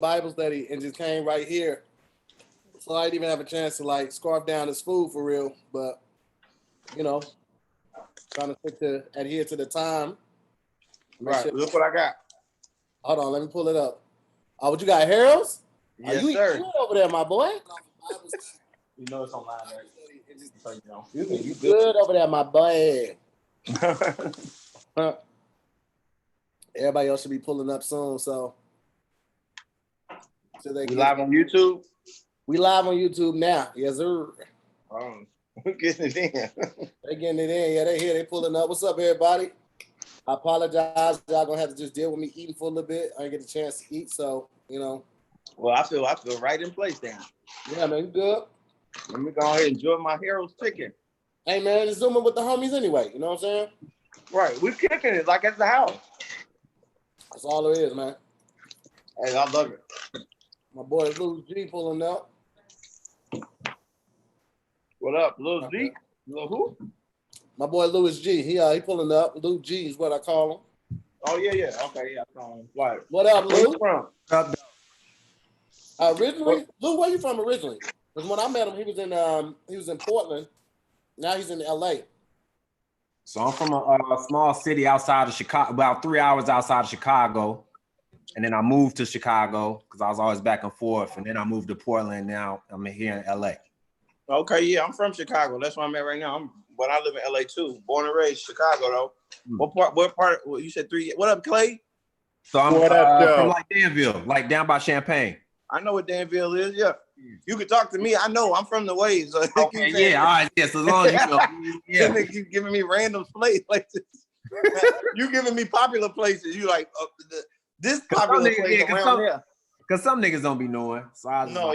Bible study and just came right here. So I didn't even have a chance to like scarf down his food for real. But, you know, trying to adhere to the time. Right, sure. Look what I got. Hold on, let me pull it up. Oh, what you got, Harold's? Yes, you sir. Good over there, my boy. You know it's online, right? So, you know. You good over there, my boy. Everybody else should be pulling up soon, so. We live on YouTube? We live on YouTube now. Yes, sir. We're getting it in. They getting it in. Yeah, they here. They pulling up. What's up, everybody? I apologize. Y'all gonna have to just deal with me eating for a little bit. I didn't get a chance to eat, so, you know. Well, I feel right in place now. Yeah, man, you good? Let me go ahead and enjoy my Harold's chicken. Hey, man, just zooming with the homies anyway. You know what I'm saying? Right. We're kicking it like at the house. That's all it is, man. Hey, I love it. My boy Louis G pulling up. What up, Lil G? Lil who? My boy Louis G. He pulling up. Lou G is what I call him. Oh, yeah. Okay, yeah, I call him. Right. What up, Lou? Where you from? Originally? Lou, where you from originally? Because when I met him, he was in Portland. Now he's in LA. So I'm from a small city outside of Chicago, about 3 hours outside of Chicago. And then I moved to Chicago because I was always back and forth. And then I moved to Portland. Now I'm here in LA. Okay, yeah, I'm from Chicago. That's where I'm at right now. But I live in LA too. Born and raised Chicago though. What part? Well, you said 3. What up, Clay? So I'm from like Danville, like down by Champaign. I know what Danville is. Yeah, you can talk to me. I know. I'm from the ways. So okay, yeah, all right, yes. As long as you know, yeah. You giving me random places. You giving me popular places. You like this popular place around here. Because some niggas don't be knowing. So I know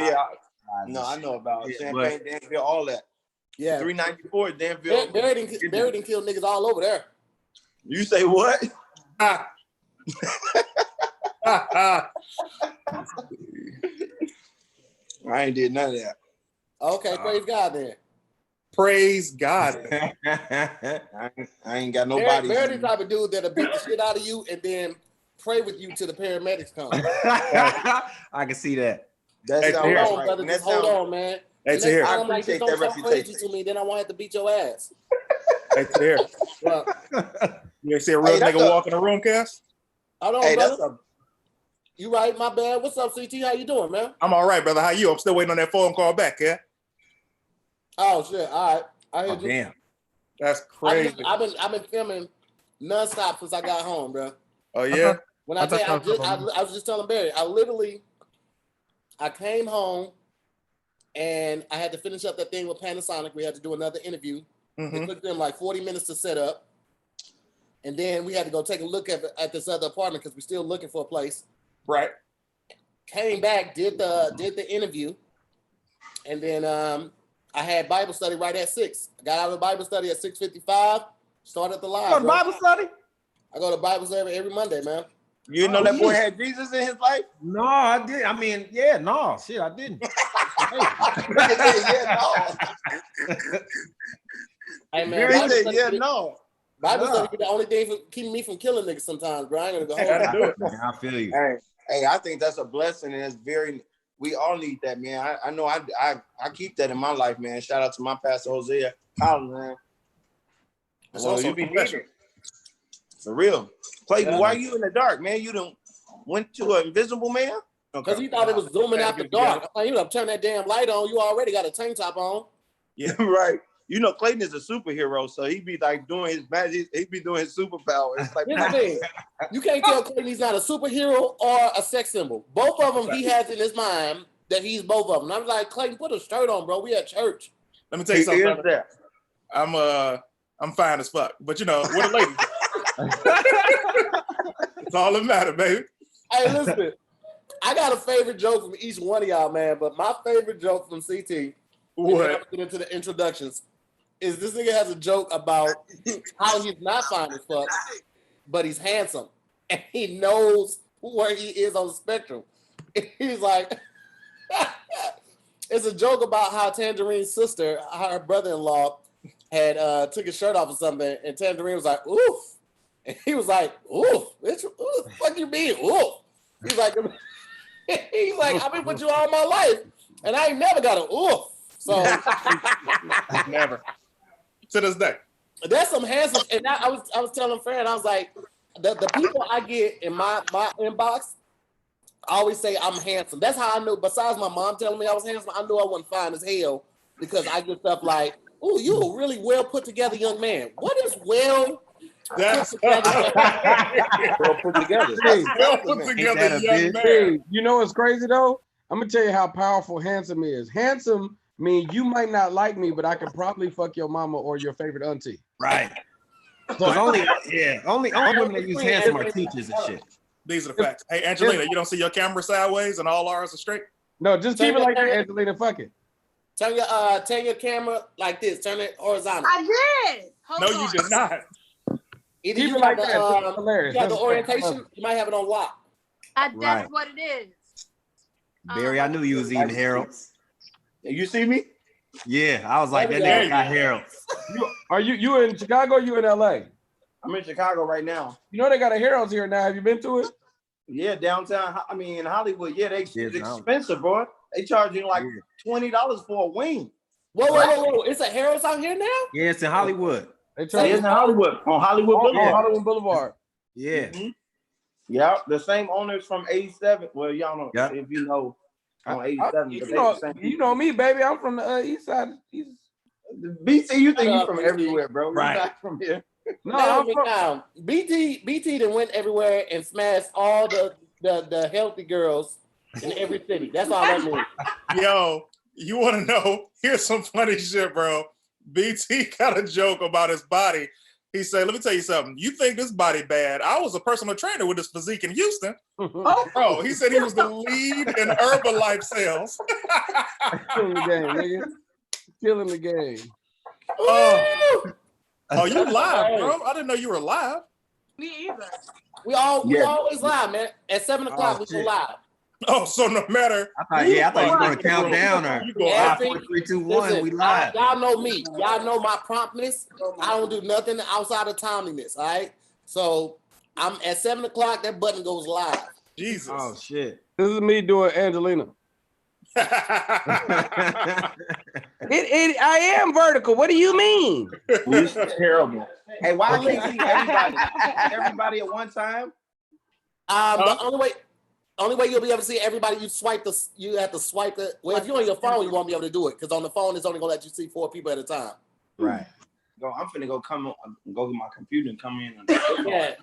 about Champagne, Danville, all that. Yeah, 394 Danville. Barry didn't kill niggas all over there. You say what? I ain't did none of that. Okay, praise God then. Praise God. I ain't got nobody. Barry the type of dude that'll beat the shit out of you and then pray with you till the paramedics come. I can see that. Hold on, brother. Just hold on, man. Hey, Tahir. I appreciate that reputation. Crazy to me, then I won't have to beat your ass. Hey, Tahir. Well, you see a real nigga walk in the room, Cass? Hold on, brother. You right, my bad. What's up, CT? How you doing, man? I'm all right, brother. How you? I'm still waiting on that phone call back, yeah? Oh, shit. All right. I heard you. Damn. That's crazy. I've been filming nonstop since I got home, bro. Oh, yeah? When I was just telling Barry, I came home and I had to finish up that thing with Panasonic. We had to do another interview. Mm-hmm. It took them like 40 minutes to set up. And then we had to go take a look at this other apartment because we're still looking for a place. Right. Came back, did the interview, and then I had Bible study right at 6. I got out of the Bible study at 6:55. Started the live. You go to Bible study? I go to Bible study every Monday, man. You know that boy had Jesus in his life? No, I did. I mean, yeah, no, shit, I didn't. Hey man, Bible study be the only thing for keeping me from killing niggas sometimes, bro. I ain't gonna go home. I feel you. Hey, I think that's a blessing, and it's we all need that, man. I know I keep that in my life, man. Shout out to my pastor Hosea Collins, man. So you be needing for real. Clayton, why are you in the dark, man? You done went to an invisible man? Because he thought it was zooming after dark. I'm like, you know, turn that damn light on. You already got a tank top on. Yeah, right. You know, Clayton is a superhero, so he be like doing his magic. He be doing his superpowers. Like, here's the thing. You can't tell Clayton he's not a superhero or a sex symbol. Both of them, he has in his mind that he's both of them. And I'm like, Clayton, put a shirt on, bro. We at church. Let me tell you something. I'm fine as fuck, but you know, what a lady. It's all that matter, baby. Hey, listen. I got a favorite joke from each one of y'all, man. But my favorite joke from CT. What? Get into the introductions. Is this nigga has a joke about how he's not fine as fuck, but he's handsome. And he knows where he is on the spectrum. He's like, it's a joke about how Tangerine's sister, her brother-in-law, had took his shirt off or something, and Tangerine was like, oof. And he was like, oof, bitch, what the fuck you mean, oof? He's like, He's like, I've been with you all my life, and I ain't never got an oof. So Never. To this day. That's some handsome. And I was telling Fran, I was like, the people I get in my inbox always say I'm handsome. That's how I knew. Besides my mom telling me I was handsome, I knew I wasn't fine as hell because I get stuff like, "Oh, you a really well put together young man." What is well? That's Well put together. well put together, young man. You know what's crazy though? I'm gonna tell you how powerful handsome is. Handsome means you might not like me, but I could probably fuck your mama or your favorite auntie. Right. Because only women that use handsome are teachers and shit. These are the facts. Hey, Angelina, you don't see your camera sideways and all ours are straight? No, just keep it like that, Angelina. Fuck it. Turn your camera like this. Turn it horizontal. I did. No, you did not. Either Keep you it like got that. the, Hilarious. you got the That's orientation, you might have it on lock. That's Right. what it is. Barry, I knew you was eating Harold's. You see me? Yeah, I was like, that There nigga you got go. Harold's. Are you in Chicago or you in LA? I'm in Chicago right now. You know they got a Harold's here now. Have you been to it? Yeah, downtown. I mean, in Hollywood, yeah, it's Yeah, expensive, bro. They charge you like $20 for a wing. Whoa. It's a Harold's out here now? Yeah, it's in Hollywood. They It's charge in Hollywood, on Hollywood on Boulevard. Hollywood Boulevard. Yeah. Mhm. Yeah, the same owners from 87. Well, y'all know if you know on 87. You know me, baby. I'm from the east side. BC, you think you from everywhere, bro? Right. You're not from here. No, I'm from. Now, BT done went everywhere and smashed all the healthy girls in every city. That's all that means. Yo, you want to know? Here's some funny shit, bro. BT got a joke about his body. He said, let me tell you something. You think this body bad? I was a personal trainer with this physique in Houston. Bro, he said he was the lead in Herbalife sales. Killing the game, nigga. Killing the game. Oh, you live, bro? I didn't know you were live. Me either. We always live, man. At 7 o'clock, we go shit. live. Oh, so no matter. I thought you were going to count down or You go 5, Every- 4, 3, 2, 1. Listen, We live. Y'all know me. Y'all know my promptness. I don't do nothing outside of timeliness. All right. So I'm at 7 o'clock. That button goes live. Jesus. Oh shit. This is me doing Angelina. I am vertical. What do you mean? This is terrible. Hey, why can't you see everybody at one time? The only way you'll be able to see everybody, you have to swipe it. Well, if you're on your phone, you won't be able to do it because on the phone, it's only gonna let you see 4 people at a time. Right. I'm finna go to my computer and come in. Yeah.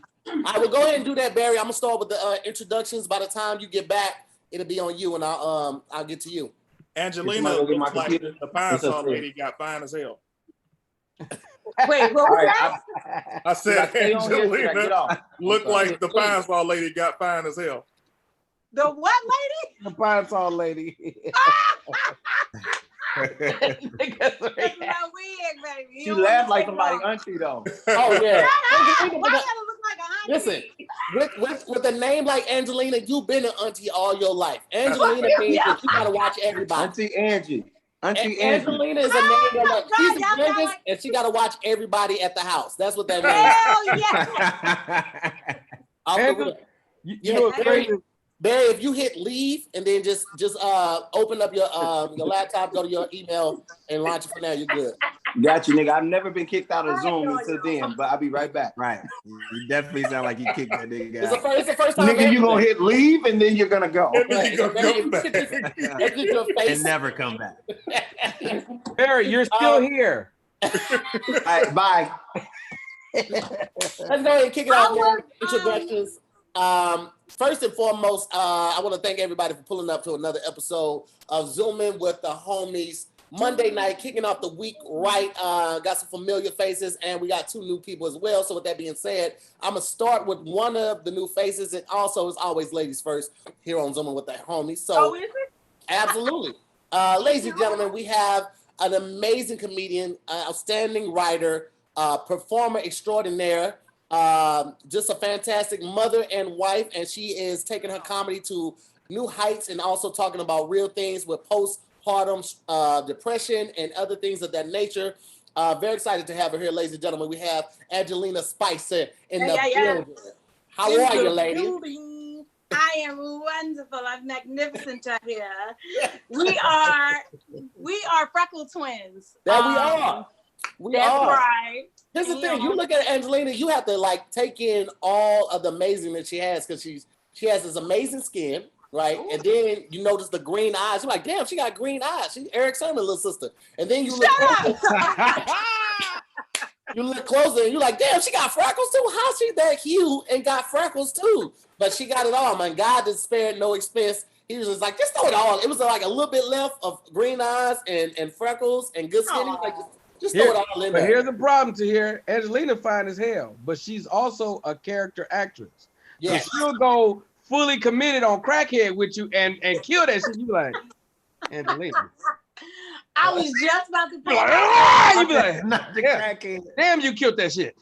I will go ahead and do that, Barry. I'm gonna start with the introductions. By the time you get back, it'll be on you, and I'll get to you. Angelina Go get my looks like computer. the pine It's saw okay. lady got fine as hell. Wait, what All was right, that? I said stay on here till I get Angelina off. looked like the pine saw lady got fine as hell. The what lady? The pine saw lady. That's my wig, baby. She laughed like somebody auntie though. Oh yeah. Why you gotta look like a Listen, auntie? with a name like Angelina, you've been an auntie all your life. Angelina means that you gotta watch everybody. Auntie Angie. Auntie Angie. Angelina is a name that like, God, she's the y'all youngest, like- and she gotta watch everybody at the house. That's what that means. Hell yeah. Off the Angel- rip. You know what's Barry, crazy? Barry, if you hit leave and then just open up your laptop, go to your email, and launch it from there, you're good. Got you, nigga. I've never been kicked out of Zoom until then, but I'll be right back. Right. You definitely sound like you kicked that nigga It's out. the first time. Nigga, you gonna hit leave and then you're gonna go. And then Right. you gonna Barry, come back. Look at your face. And never come back. Barry, you're still here. All right, bye. Let's go ahead and kick it off. Man. Introductions. First and foremost, I want to thank everybody for pulling up to another episode of Zooming with the Homies. Monday night, kicking off the week right. Got some familiar faces, and we got 2 new people as well. So with that being said, I'm going to start with one of the new faces, and also, as always, ladies first, here on Zooming with the Homies. So, Is it? absolutely. Ladies and gentlemen, we have an amazing comedian, outstanding writer, performer extraordinaire, just a fantastic mother and wife, and she is taking her comedy to new heights and also talking about real things with postpartum depression and other things of that nature. Very excited to have her here, ladies and gentlemen. We have Angelina Spicer in the building. How are you, lady? I am wonderful. I'm magnificent out here. We are freckle twins. That we are. That's right. Here's the thing: you look at Angelina, you have to like take in all of the amazing that she has because she has this amazing skin, right? Ooh. And then you notice the green eyes. You're like, damn, she got green eyes. She's Eric Sermon's little sister. And then you look you look closer and you're like, damn, she got freckles too. How's she that cute and got freckles too? But she got it all, man. God did spare no expense. He was just like, just throw it all. It was like a little bit left of green eyes and freckles and good skin. He was like, just throw it all in there. But here's the problem to here. Angelina fine as hell, but she's also a character actress. Yeah. So she'll go fully committed on crackhead with you and kill that shit. You like, Angelina. I was just about to put you be like, not the crackhead. Damn, you killed that shit.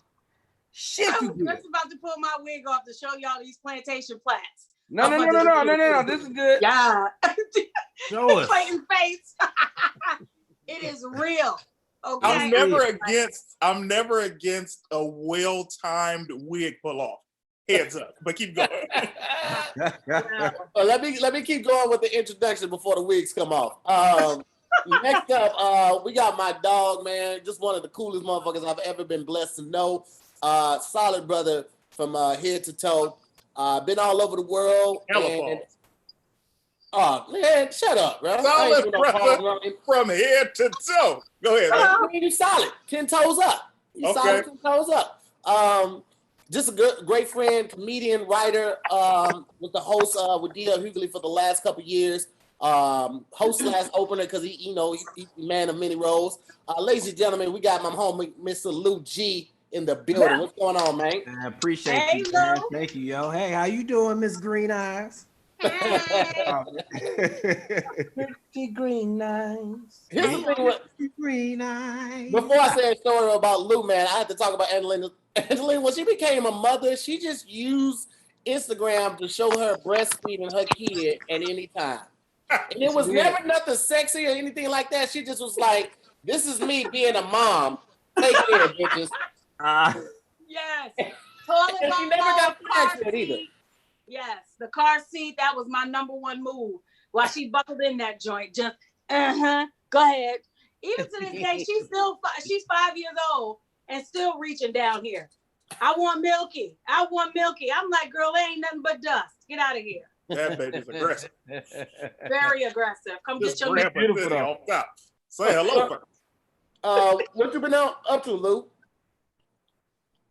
Shit, I was just about to pull my wig off to show y'all these plantation plaits. No. This is good. Yeah. Show us. Clayton face. It is real. Okay. I'm never against a well-timed wig pull off. Heads up, but keep going. Let me keep going with the introduction before the wigs come off. Next up, we got my dog, man. Just one of the coolest motherfuckers I've ever been blessed to know. Solid brother from head to toe. Been all over the world. Oh man, shut up, bro. Solid brother from head to toe. Go ahead, man. You solid, 10 toes up. You solid, 10 toes up. Just a great friend, comedian, writer. Was the host with D.L. Hughley for the last couple years. Host last opener because he's man of many roles. Ladies and gentlemen, we got my homie, Mr. Lou G, in the building. What's going on, man? I appreciate you, man. Thank you, yo. Hey, how you doing, Miss Green Eyes? Pretty green eyes. Here's the thing with green eyes. Before I say a story about Lou, man, I have to talk about Angelina. Angelina, when she became a mother, she just used Instagram to show her breastfeeding her kid at any time. And it was never nothing sexy or anything like that. She just was like, this is me being a mom. Take care, bitches. Yes. Toilet and she never got flagged for it either. Yes, the car seat, that was my number one move. While she buckled in that joint, just, go ahead. Even to this day, she's 5 years old and still reaching down here. I want Milky. I'm like, girl, it ain't nothing but dust. Get out of here. That baby's aggressive. Very aggressive. Come Just get your beautiful off top. Say hello first. What you been up to, Lou?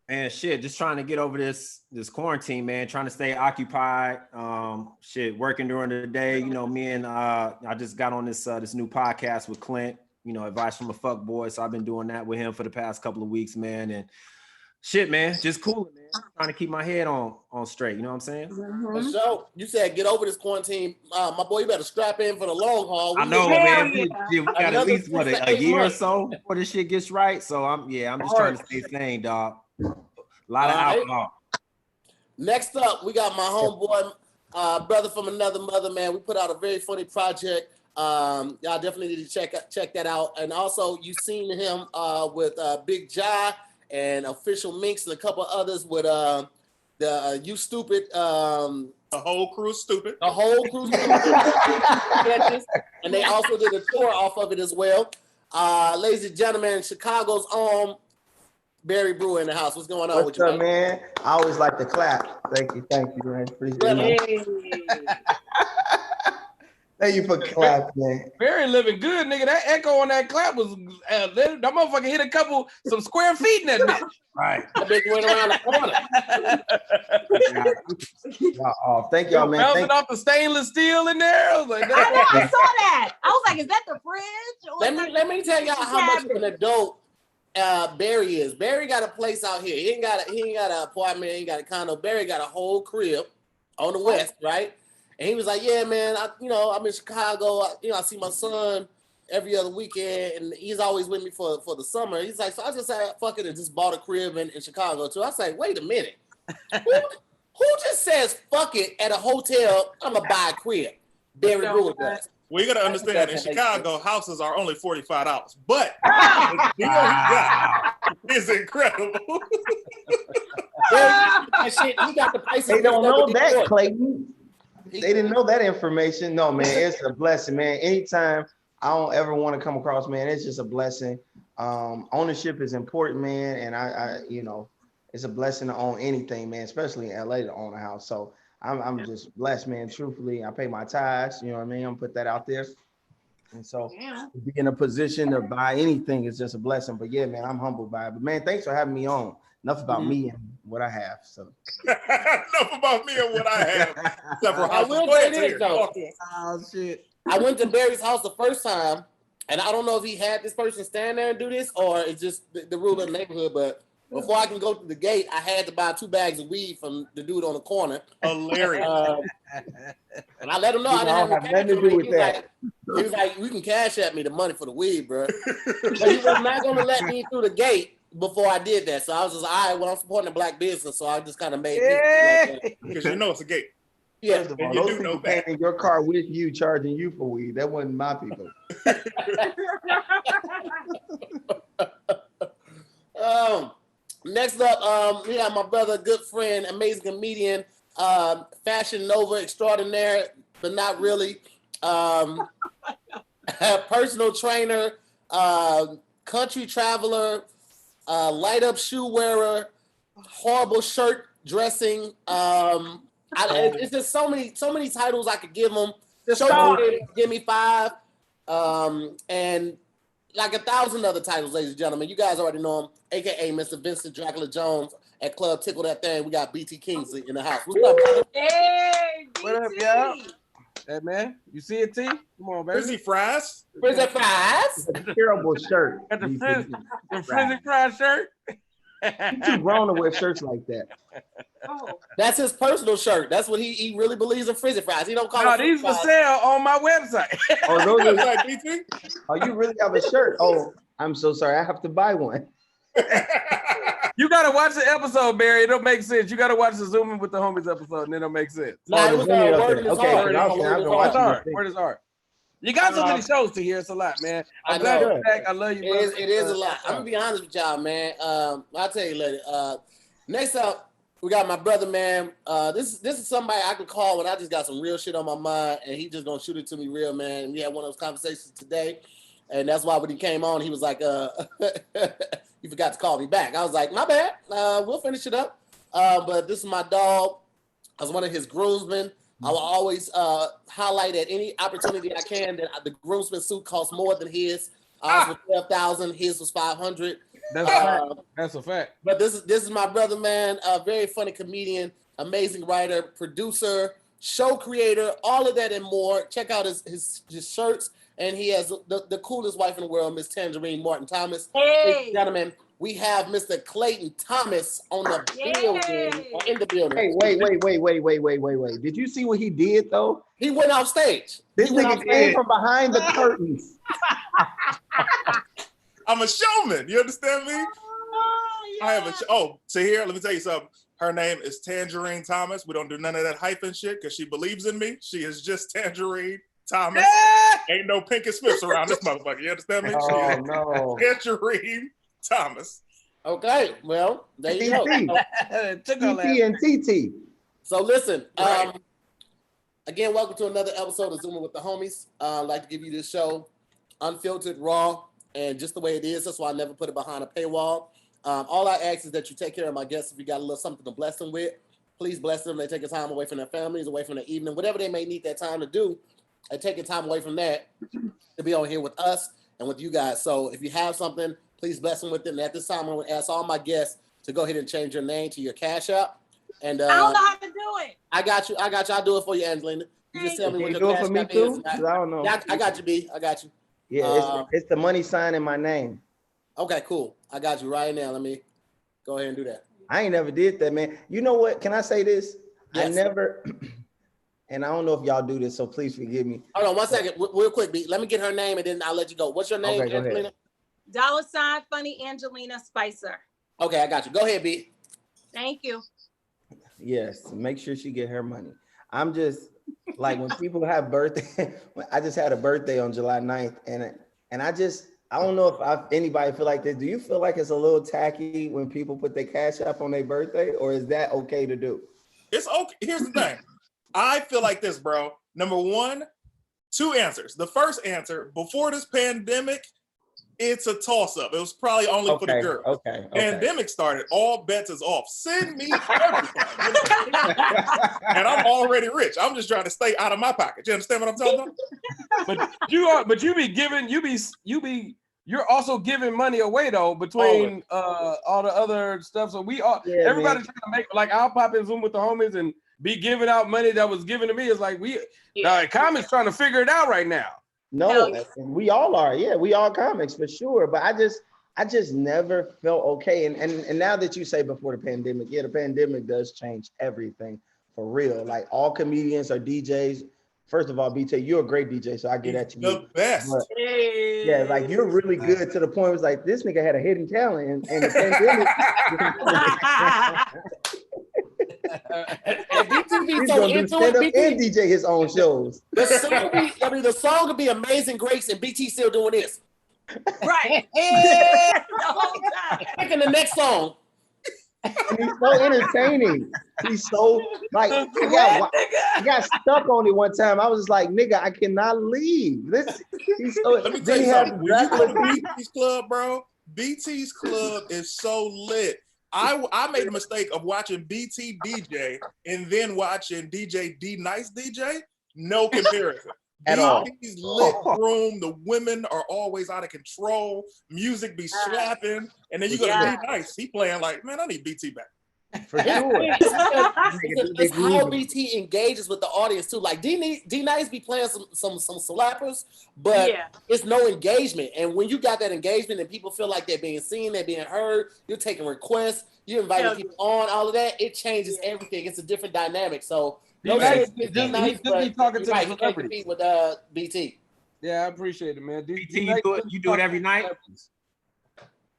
Man, shit, just trying to get over this quarantine, man. Trying to stay occupied. Working during the day. Me and I just got on this new podcast with Clint. Advice from a fuck boy. So I've been doing that with him for the past couple of weeks, man. And shit, man, just cool, man. Trying to keep my head on straight. You know what I'm saying? Mm-hmm. So you said get over this quarantine, my boy. You better strap in for the long haul. I know, man. We got at least a year or so before this shit gets right. So I'm just trying to stay sane, dog. A lot of alcohol. Next up, we got my homeboy, brother from another mother, man. We put out a very funny project. Y'all definitely need to check that out. And also, you seen him with Big Jai and Official Minx and a couple others with the You Stupid. The whole crew stupid. The whole crew stupid. And they also did a tour off of it as well. Ladies and gentlemen, Chicago's own Barry Brewer in the house. What's going on with you, man? I always like to clap. Thank you, man. Thank you for clapping, man. Barry living good, nigga. That echo on that clap was that motherfucker hit some square feet in that bitch. Right. That bitch went around the corner. Thank y'all, man. Bouncing off the stainless steel in there. I was like, I know, I saw that. I was like, is that the fridge? Let me tell y'all how much of an adult Barry is. Barry got a place out here. He ain't got an apartment. He ain't got a condo. Barry got a whole crib on the west, right? And he was like, yeah, man, I'm in Chicago. I see my son every other weekend, and he's always with me for the summer. He's like, so I just said, fuck it, and just bought a crib in Chicago, too. I was like, wait a minute. Who just says, fuck it, at a hotel, I'm going to buy a crib? Barry Brewer does. Well, you got to understand, in Chicago, houses are only $45. But the deal he got is incredible. He got the prices. They don't know that, Clayton. They didn't know that information. No, man, it's a blessing, man. Anytime I don't ever want to come across, man, it's just a blessing. Ownership is important, man, and I it's a blessing to own anything, man, especially in LA to own a house. So I'm just blessed, man. Truthfully, I pay my tithes. You know what I mean? I'm put that out there. And so to be in a position to buy anything is just a blessing. But yeah, man, I'm humbled by it. But man, thanks for having me on. Enough about me and what I have. So enough about me and what I have. I will say this though. Oh shit. I went to Barry's house the first time, and I don't know if he had this person stand there and do this, or it's just the rule of the neighborhood. But before I can go through the gate, I had to buy 2 bags of weed from the dude on the corner. Hilarious. And I let him know I didn't have nothing to do with that. He was like, "You can cash at me the money for the weed, bro." But he was not going to let me through the gate before I did that. So I was just, all right, well, I'm supporting a black business, so I just kind of made it. Because you know it's a gate. Yeah, First of all, those people came in your car with you, charging you for weed. That wasn't my people. Next up, we have my brother, good friend, amazing comedian, fashion nova extraordinaire, but not really. Personal trainer, country traveler, light up shoe wearer, horrible shirt dressing. It's just so many titles I could give him. Give me 5, and like 1,000 other titles, ladies and gentlemen. You guys already know him, aka Mr. Vincent Dracula Jones at Club Tickle That Thing. We got BT Kingsley in the house. What's up, brother? Hey, what up, y'all? Hey man, you see it, T? Come on, baby. Frizzy fries. Frizzy fries. Terrible shirt. Got the frizzy fries shirt. You too grown to wear shirts like that. Oh. That's his personal shirt. That's what he really believes in frizzy fries. He don't call No, it these for fries. sale on my website. Oh, those are Like BT? Oh, you really have a shirt? Oh, I'm so sorry. I have to buy one. You gotta watch the episode, Barry. It'll make sense. You gotta watch the Zoom In with the Homies episode, and it'll make sense. Nah, it was Word in His Heart. Word is hard. You got so many shows to hear. It's a lot, man. I'm glad you're back. I love you, brother. It is a lot. I'm gonna be honest with y'all, man. I'll tell you later. Next up, we got my brother, man. This is somebody I can call when I just got some real shit on my mind, and he just gonna shoot it to me real, man. And we had one of those conversations today, and that's why when he came on, he was like, "You forgot to call me back." I was like, "My bad. We'll finish it up." But this is my dog. I was one of his groomsmen. I will always highlight at any opportunity I can that the groomsman suit costs more than his. Ours was $12,000. His was $500. That's a fact. That's a fact. But this is my brother, man. A very funny comedian, amazing writer, producer, show creator, all of that and more. Check out his shirts, and he has the coolest wife in the world, Miss Tangerine Martin Thomas. Hey, ladies and gentlemen, we have Mr. Clayton Thomas on the building, or in the building. Hey, wait. Did you see what he did though? He went off stage. This nigga came from behind the curtains. I'm a showman. You understand me? yeah. I have Tahir, let me tell you something. Her name is Tangerine Thomas. We don't do none of that hyphen shit because she believes in me. She is just Tangerine Thomas. Ain't no Pink and Smiths around this motherfucker. You understand me? Oh no. Tangerine Thomas. Okay, well, there you go. TT and TT. So listen, Right. again, welcome to another episode of Zooming with the Homies. I'd like to give you this show unfiltered, raw, and just the way it is. That's why I never put it behind a paywall. All I ask is that you take care of my guests. If you got a little something to bless them with, please bless them. They take a time away from their families, away from their evening, whatever they may need that time to do. They take a time away from that to be on here with us and with you guys. So if you have something, please bless them with it. And at this time, I'm going to ask all my guests to go ahead and change your name to your Cash App. And I don't know how to do it. I got you. I'll do it for you, Angelina. You just tell me what You your do it Cash for me App too? is. 'Cause I don't know. I got you, B. I got you. Yeah, it's the money sign in my name. Okay, cool. I got you right now. Let me go ahead and do that. I ain't never did that, man. You know what? Can I say this? Yes. I never, and I don't know if y'all do this, so please forgive me. Hold on 1 second, real quick, B. Let me get her name and then I'll let you go. What's your name, Okay, go ahead. Angelina? $ funny Angelina Spicer. Okay, I got you. Go ahead, B. Thank you. Yes, make sure she get her money. I'm just like when people have birthday. I just had a birthday on July 9th, and I don't know if anybody feel like this. Do you feel like it's a little tacky when people put their Cash App on their birthday, or is that okay to do? It's okay. Here's the thing. I feel like this, bro. Number one, two answers. The first answer, before this pandemic, it's a toss-up. It was probably only for the girls. Okay. Pandemic started, all bets is off. Send me everything. And I'm already rich. I'm just trying to stay out of my pocket. You understand what I'm talking about? You're also giving money away though between all the other stuff. So everybody's trying to make, like, I'll pop in Zoom with the homies and be giving out money that was given to me. It's like comics trying to figure it out right now. No, we all are. Yeah, we all comics for sure. But I just never felt okay. And now that you say before the pandemic, the pandemic does change everything for real. Like, all comedians are DJs. First of all, BT, you're a great DJ, so I get at you. The best. But, yeah, like, you're really good to the point. It was like, this nigga had a hidden talent, and the pandemic. BT so into it, and DJ his own shows. The song could be Amazing Grace, and BT still doing this. Right. The whole time. Picking the next song. And he's so entertaining. He's so, like, I got stuck on it one time. I was just like, nigga, I cannot leave. He's so. Let me tell you something. When you go to BT's club, bro, BT's club is so lit. I made a mistake of watching BT DJ and then watching DJ D Nice DJ. No comparison. At all. BT's lit room. The women are always out of control. Music be slapping, and then you go to D Nice. He playing like, man, I need BT back. For sure. It's how BT engages with the audience too. Like, D Nice be playing some slappers, but it's no engagement. And when you got that engagement and people feel like they're being seen, they're being heard, you're taking requests, you're inviting people on, all of that, it changes everything. It's a different dynamic. So He's talking to the celebrities with BT. Yeah, I appreciate it, man. BT, you do it every night?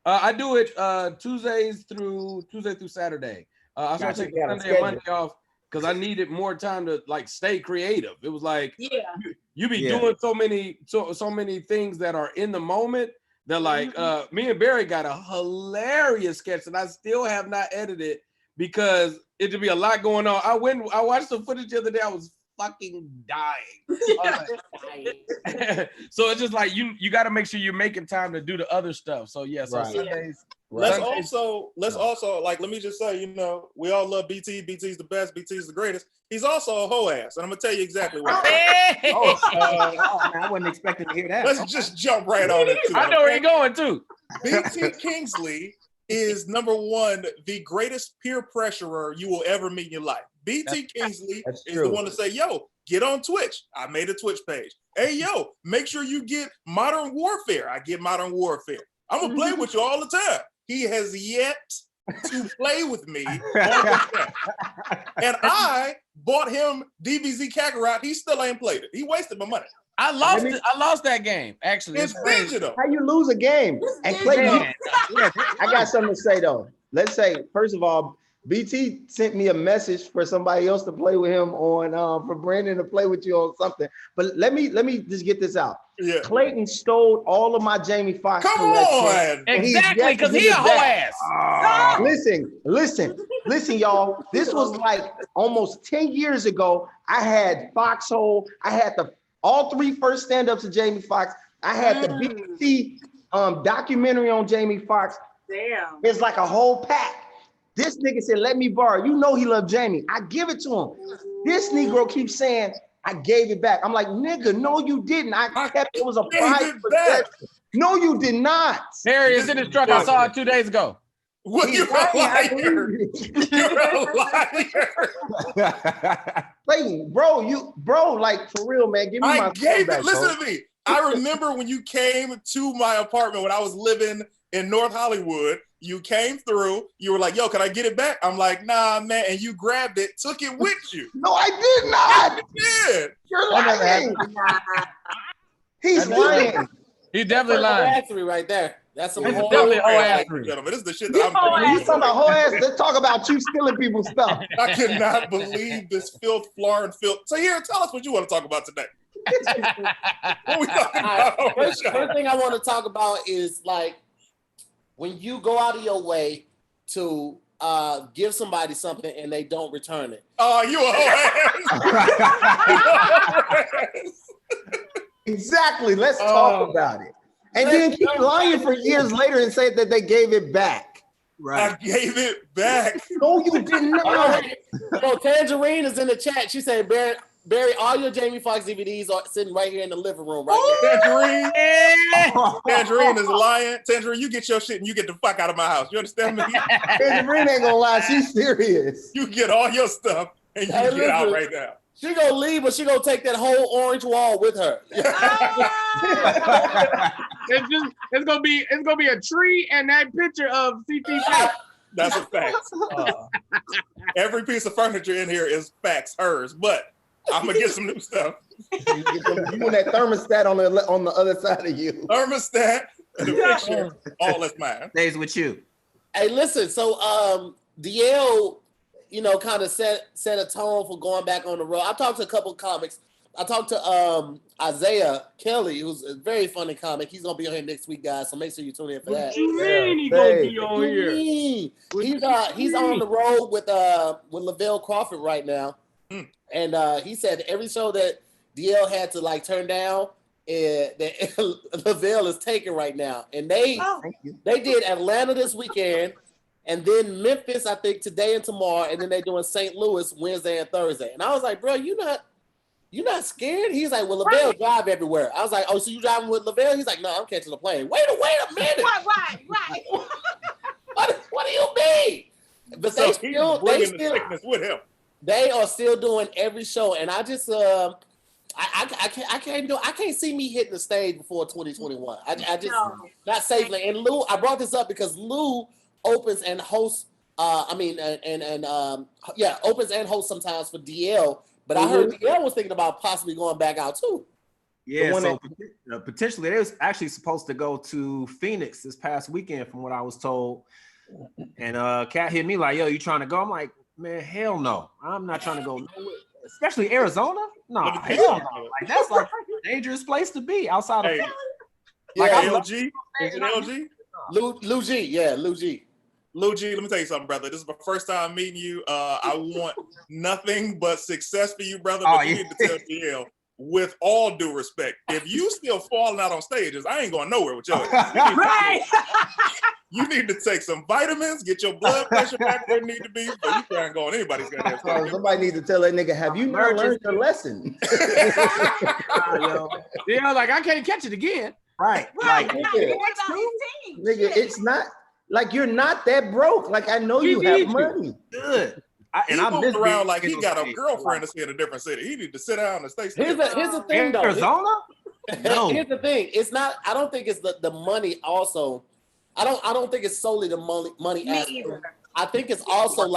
I do it Tuesday through Saturday. I started taking Sunday and Monday off because I needed more time to, like, stay creative. It was like you be doing so many things that are in the moment that, like, me and Barry got a hilarious sketch that I still have not edited because it'd be a lot going on. I watched the footage the other day. I was fucking dying. So it's just like you got to make sure you're making time to do the other stuff. So Sundays. Let's also like, let me just say, we all love BT. BT's the best. BT's the greatest. He's also a hoe ass, and I'm gonna tell you exactly why. Man, I wasn't expecting to hear that. Let's just jump right on it. I know where you're going too. BT Kingsley is number one, the greatest peer pressurer you will ever meet in your life. BT Kingsley is the one to say, yo, get on Twitch. I made a Twitch page. Hey, yo, make sure you get Modern Warfare. I get Modern Warfare. I'm going to play with you all the time. He has yet to play with me on the chat. And I bought him DBZ Kakarot. He still ain't played it. He wasted my money. I lost that game, actually. It's digital. How you lose a game? And Clayton, I got something to say though. Let's say, first of all, BT sent me a message for somebody else to play with him on, for Brandon to play with you on something. But let me just get this out. Yeah. Clayton stole all of my Jamie Foxx collection. Exactly, because he a whole ass. Listen, y'all. This was like almost 10 years ago. I had Foxhole. I had all three first stand-ups of Jamie Foxx. I had the BBC documentary on Jamie Foxx. Damn. It's like a whole pack. This nigga said, let me borrow. You know he loved Jamie. I give it to him. This Negro keeps saying, I gave it back. I'm like, nigga, no, you didn't. I kept it. Was a private possession. No, you did not. There he is in his truck. I saw it 2 days ago. What, you're a liar. You're a liar. Clayton, bro, like, for real, man. Give me my gave back, it. Listen to me. I remember when you came to my apartment when I was living in North Hollywood. You came through. You were like, yo, can I get it back? I'm like, nah, man. And you grabbed it, took it with you. No, I did not. You did. You're lying. He's lying. He's definitely lying. Right there. That's some whole ass. This is the shit that I'm doing. You talking about whole ass? Let's talk about you stealing people's stuff. I cannot believe this filth, floor, and filth. So here, tell us what you want to talk about today. What we talking about? First thing I want to talk about is, like, when you go out of your way to give somebody something and they don't return it. Oh, you Exactly. Let's talk about it. And then keep lying for years later and say that they gave it back. Right. I gave it back. No, you did not. So Tangerine is in the chat. She said, Barry, all your Jamie Foxx DVDs are sitting right here in the living room right now. Tangerine is lying. Tangerine, you get your shit and you get the fuck out of my house. You understand me? Tangerine ain't gonna lie. She's serious. You get all your stuff and you get out right now. She gonna leave, but she gonna take that whole orange wall with her. It's gonna be a tree and that picture of CT. That's a fact. Every piece of furniture in here is facts, hers, but I'm gonna get some new stuff. You want that thermostat on the other side of you. Thermostat, the picture, all is mine. Stays with you. Hey, listen. So, DL, kind of set a tone for going back on the road. I talked to a couple of comics. I talked to Isaiah Kelly, who's a very funny comic. He's gonna be on here next week, guys. So make sure you tune in for that. What you mean he's gonna be on here? He's on the road with Lavelle Crawford right now, and he said every show that DL had to turn down, that Lavelle is taking right now, and they did Atlanta this weekend. And then Memphis, I think, today and tomorrow, and then they're doing St. Louis Wednesday and Thursday. And I was like, bro, you not scared? He's like, well, Lavelle drive everywhere. I was like, oh, so you driving with Lavelle? He's like, no, I'm catching a plane. Wait a minute. Right. What do you mean? But so they are still doing every show, and I just I can't see me hitting the stage before 2021. I just not safely. And Lou, I brought this up because Lou opens and hosts. Opens and hosts sometimes for DL. But I heard DL was thinking about possibly going back out too. Yeah, so potentially they was actually supposed to go to Phoenix this past weekend, from what I was told. And Cat hit me like, "Yo, you trying to go?" I'm like, "Man, hell no, I'm not trying to go nowhere, especially Arizona. No, hell no. That's a dangerous place to be outside of Phoenix." LG, is it LG? Lou G, yeah, Lou G. Lou G, let me tell you something, brother. This is my first time meeting you. I want nothing but success for you, brother. But you need to tell DL, with all due respect, if you still falling out on stages, I ain't going nowhere with you. Right. You need to take some vitamins, get your blood pressure back where it need to be, but you can't go on anybody's goddamn stage. Somebody needs to tell that nigga, have you not learned your lesson? Yeah, I can't catch it again. Right. Nigga, it's not like you're not that broke. I know you have money. Good. He moved around like he got a girlfriend that's in a different city. He need to sit down and stay still. Here's the thing, though. Arizona? No. Here's the thing. It's not. I don't think it's the money. Also, I don't think it's solely the money aspect. I think it's also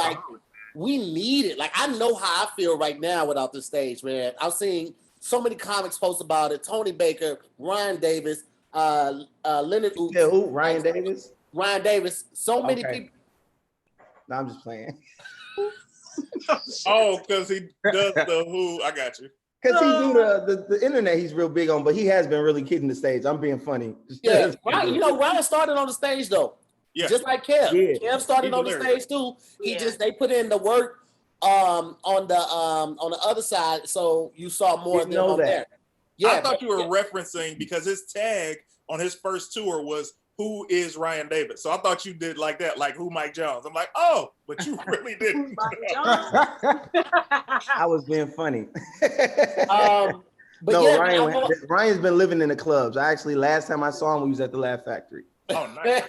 we need it. I know how I feel right now without this stage, man. I've seen so many comics post about it. Tony Baker, Ryan Davis, Leonard. Yeah, who? Ryan Davis. Ryan Davis. So many people. No, I'm just playing. Oh, because he does the who? I got you. Because he do the internet, he's real big on, but he has been really kidding the stage. I'm being funny. Yeah, Ryan started on the stage though. Yeah, just like Kev. Yeah. Kev started on the stage too. They put in the work on the other side, so you saw more of them on there. Yeah, I thought you were referencing because his tag on his first tour was "Who is Ryan Davis?" So I thought you did like that, like "Who Mike Jones?" I'm like, oh, but you really didn't. I was being funny. But no, yeah, Ryan's been living in the clubs. Last time I saw him, we was at the Laugh Factory. Oh, nice.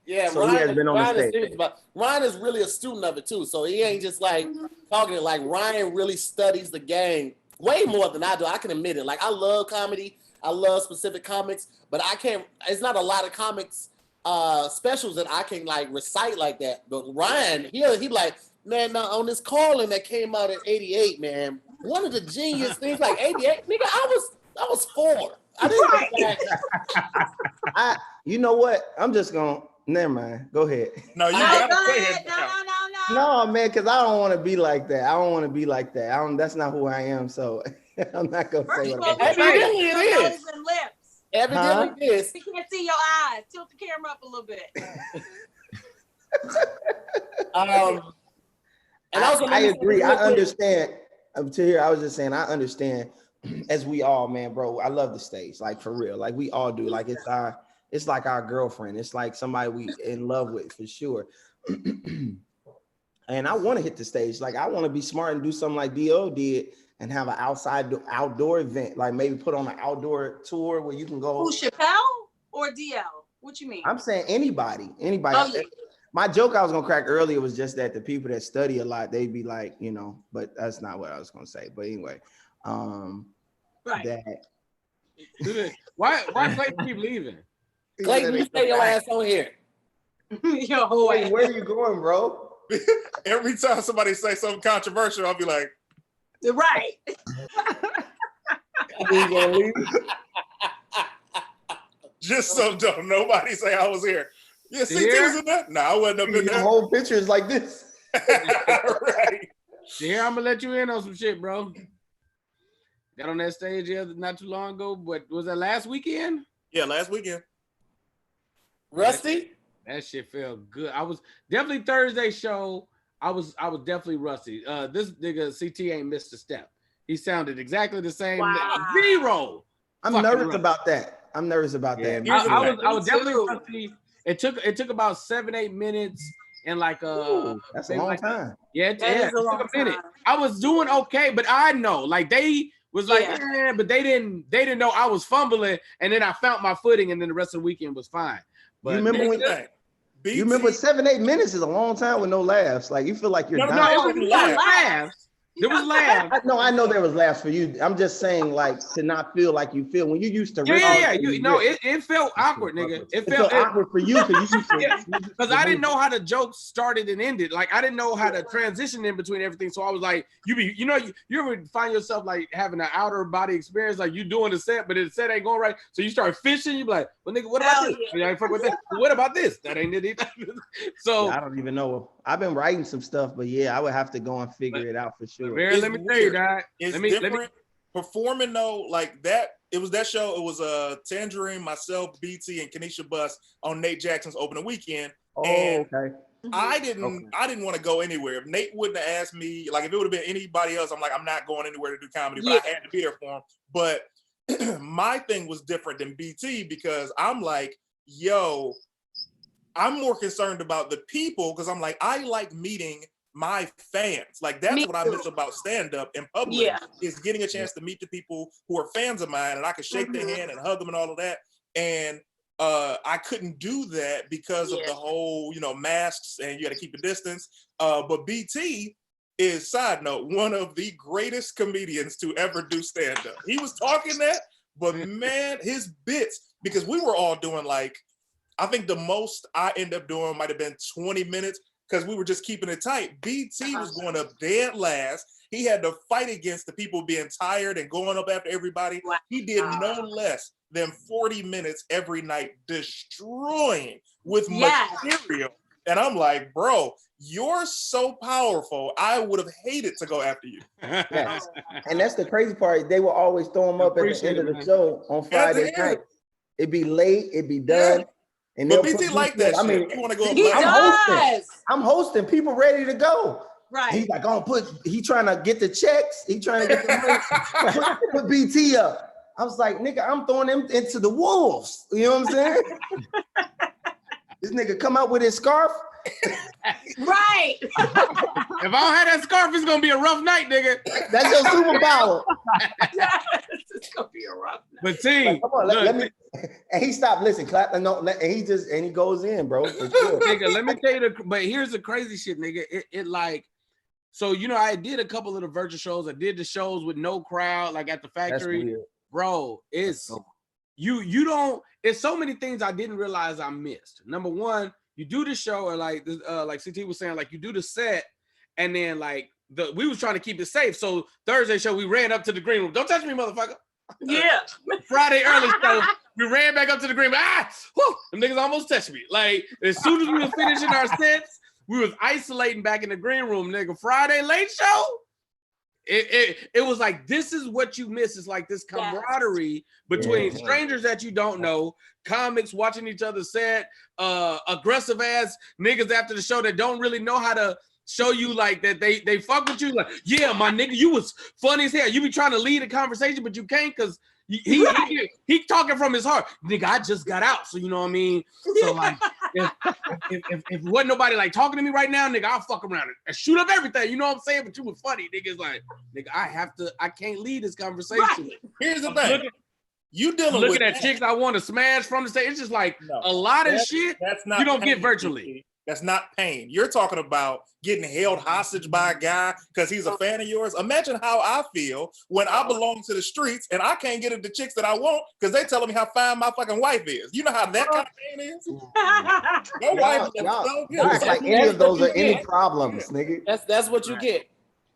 Yeah, so Ryan, he has been on the stage. Ryan is really a student of it too, so he ain't just talking it. Ryan really studies the game way more than I do. I can admit it. I love comedy. I love specific comics, but I can't. It's not a lot of comics specials that I can recite like that. But Ryan, he man, on this Carlin that came out in '88, man, one of the genius things '88, nigga, I was 4. I didn't. You know what? I'm just gonna. Never mind. Go ahead. No, you gotta say it. No, man, because I don't want to be like that. I don't want to be like that. That's not who I am. So I'm not gonna say what I'm saying. Evidently it is. Evidently it is. We can't see your eyes. Tilt the camera up a little bit. And also, I agree. I understand. Tahir, I was just saying, I understand. As we all, man, bro. I love the stage, like for real. Like we all do. Like it's like our girlfriend. It's like somebody we in love with for sure. And I want to hit the stage. Like I want to be smart and do something like D.O. did and have an outdoor event. Like maybe put on an outdoor tour where you can go. Who, Chappelle or DL? What you mean? I'm saying anybody. Oh, yeah. My joke I was gonna crack earlier was just that the people that study a lot, they'd be like, but that's not what I was gonna say. But anyway, right. That why Clayton keep leaving? Clayton, you stay your ass on here. Yo, wait, where are you going, bro? Every time somebody say something controversial, I'll be like, right. You gonna leave? Just so dumb. Nobody say I was here. Yeah, CT was in there? Nah, I wasn't up in Your there. whole picture is like this. Right. Yeah, I'm gonna let you in on some shit, bro. Got on that stage not too long ago, but was that last weekend? Yeah, last weekend. Rusty? That shit felt good. I was definitely Thursday show. I was definitely rusty. This nigga CT ain't missed a step. He sounded exactly the same. Wow. Zero. I'm Fucking nervous rusty. about that. I'm nervous about that. I was definitely rusty. It took about 7-8 minutes and like that's a long time. Yeah, it That is a took long a minute. time. I was doing okay, but I know like they was like, but they didn't know I was fumbling, and then I found my footing, and then the rest of the weekend was fine. But You remember when? BT, You remember 7-8 minutes is a long time with no laughs. Like you feel like you're dying. No, it was laughs. There was laughs. I know there was laughs for you. I'm just saying, like, to not feel like you feel when you used to. Yeah. It felt awkward, nigga. It felt awkward for you because I didn't know how the joke started and ended. Like I didn't know how to transition in between everything. So I was like, you ever find yourself like having an outer body experience, like you doing the set, but the set ain't going right. So you start fishing. You be like, well, nigga, what about this? Yeah. I fuck with that. What about this? That ain't it either. So I don't even know. I've been writing some stuff, but yeah, I would have to go and figure it out for sure. Let me tell you that. It's different. Performing though, like that. It was that show. It was Tangerine, myself, BT, and Kenesha Buss on Nate Jackson's opening weekend. Oh, and okay. I didn't want to go anywhere. If Nate wouldn't have asked me, like if it would have been anybody else, I'm like, I'm not going anywhere to do comedy, but I had to be there for him. But my thing was different than BT because I'm like, yo, I'm more concerned about the people because I'm like, I like meeting my fans. Like that's what I miss about stand-up in public is getting a chance to meet the people who are fans of mine and I could shake their hand and hug them and all of that. And I couldn't do that because of the whole, masks and you got to keep a distance. But BT is, side note, one of the greatest comedians to ever do stand-up. He was talking that, but man, his bits, because we were all doing like, I think the most I end up doing might have been 20 minutes because we were just keeping it tight. BT was going up dead last. He had to fight against the people being tired and going up after everybody. Wow. He did no less than 40 minutes every night, destroying with material. And I'm like, bro, you're so powerful. I would have hated to go after you. Yes. And that's the crazy part. They will always throw them up at the end of the show on Friday night. It'd be late. It'd be done. Yeah. And but BT like that shit. You want to go up I'm hosting. People ready to go. Right. He's like, he trying to get the checks. He trying to get the money. Put BT up. I was like, nigga, I'm throwing him into the wolves. You know what I'm saying? This nigga come out with his scarf. Right. If I don't have that scarf, it's gonna be a rough night, nigga. That's your superpower. It's gonna be a rough night. But see, like, come on, let me. And he stopped. Listen, clap. No, and he goes in, bro. For sure. Nigga, let me tell you. But here's the crazy shit, nigga. It like, so I did a couple of the virtual shows. I did the shows with no crowd, like at the factory. Bro, it's you don't. It's so many things I didn't realize I missed. Number one. You do the show, or like CT was saying, like you do the set, and then like we was trying to keep it safe. So Thursday show, we ran up to the green room. Don't touch me, motherfucker. Yeah. Friday early show, we ran back up to the green room. Them niggas almost touched me. Like as soon as we was finishing our sets, we was isolating back in the green room, nigga. Friday late show, it was like, this is what you miss. It's like this camaraderie between strangers that you don't know, comics watching each other set, aggressive ass niggas after the show that don't really know how to show you like that they fuck with you. Like, yeah, my nigga, you was funny as hell. You be trying to lead a conversation, but you can't because he talking from his heart. Nigga, I just got out, so you know what I mean. So like, if wasn't nobody like talking to me right now, nigga, I'll fuck around and shoot up everything. You know what I'm saying? But you was funny, nigga. It's like, nigga, I can't lead this conversation. Right. Here's the thing. You dealing looking at chicks I want to smash from the stage. It's just like a lot of shit that's not you don't pain, get virtually. That's not pain. You're talking about getting held hostage by a guy because he's a fan of yours. Imagine how I feel when I belong to the streets and I can't get at the chicks that I want because they telling me how fine my fucking wife is. You know how that kind of pain is? Your wife is like any of those are any problems, nigga. That's what you get.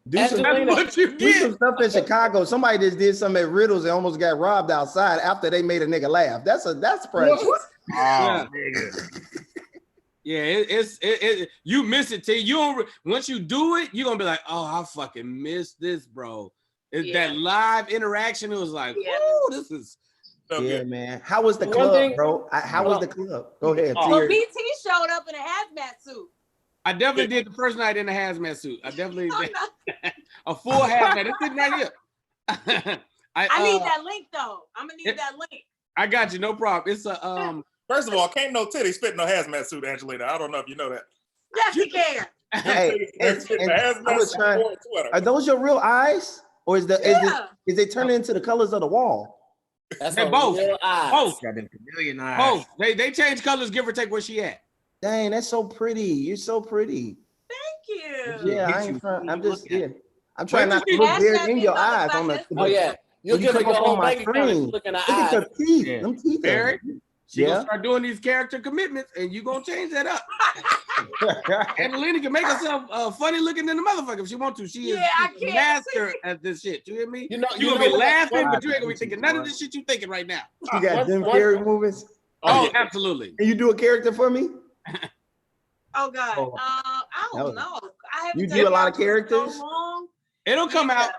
Do some stuff in Chicago. Somebody just did something at Riddles and almost got robbed outside after they made a nigga laugh. That's precious. Yeah, it's you miss it, T. You don't once you do it, you're gonna be like, oh, I fucking miss this, bro. That live interaction. It was like, whoa, this is so good, man. How was the club, bro? How was the club? Go ahead. Well, BT showed up in a hazmat suit. I definitely did the first night in a hazmat suit. I definitely did a full hazmat. It's sitting right here. I need that link though. I'm gonna need that link. I got you, no problem. It's a First of all, can't no titties fit no hazmat suit, Angelina. I don't know if you know that. Yes, you can. Hey, are those your real eyes, or is they turning into the colors of the wall? That's both. Both. Got them chameleon eyes. Both. They change colors, give or take where she at. Dang, that's so pretty. You're so pretty. Thank you. Yeah, I'm just I'm trying not to look weird in your eyes on the. Oh yeah, you'll give me your whole bank account looking at eyes. Look at your teeth. Them teeth. Barry, she gonna start doing these character commitments, and you gonna change that up. Angelina can make herself funny looking than the motherfucker if she want to. She is a master at this shit. You hear me? You gonna be laughing, but you ain't gonna be thinking none of this shit you thinking right now. You got them Carrey movies? Oh, absolutely. Can you do a character for me? Oh God, I don't know. I haven't. You do a lot of characters. So long. It'll come out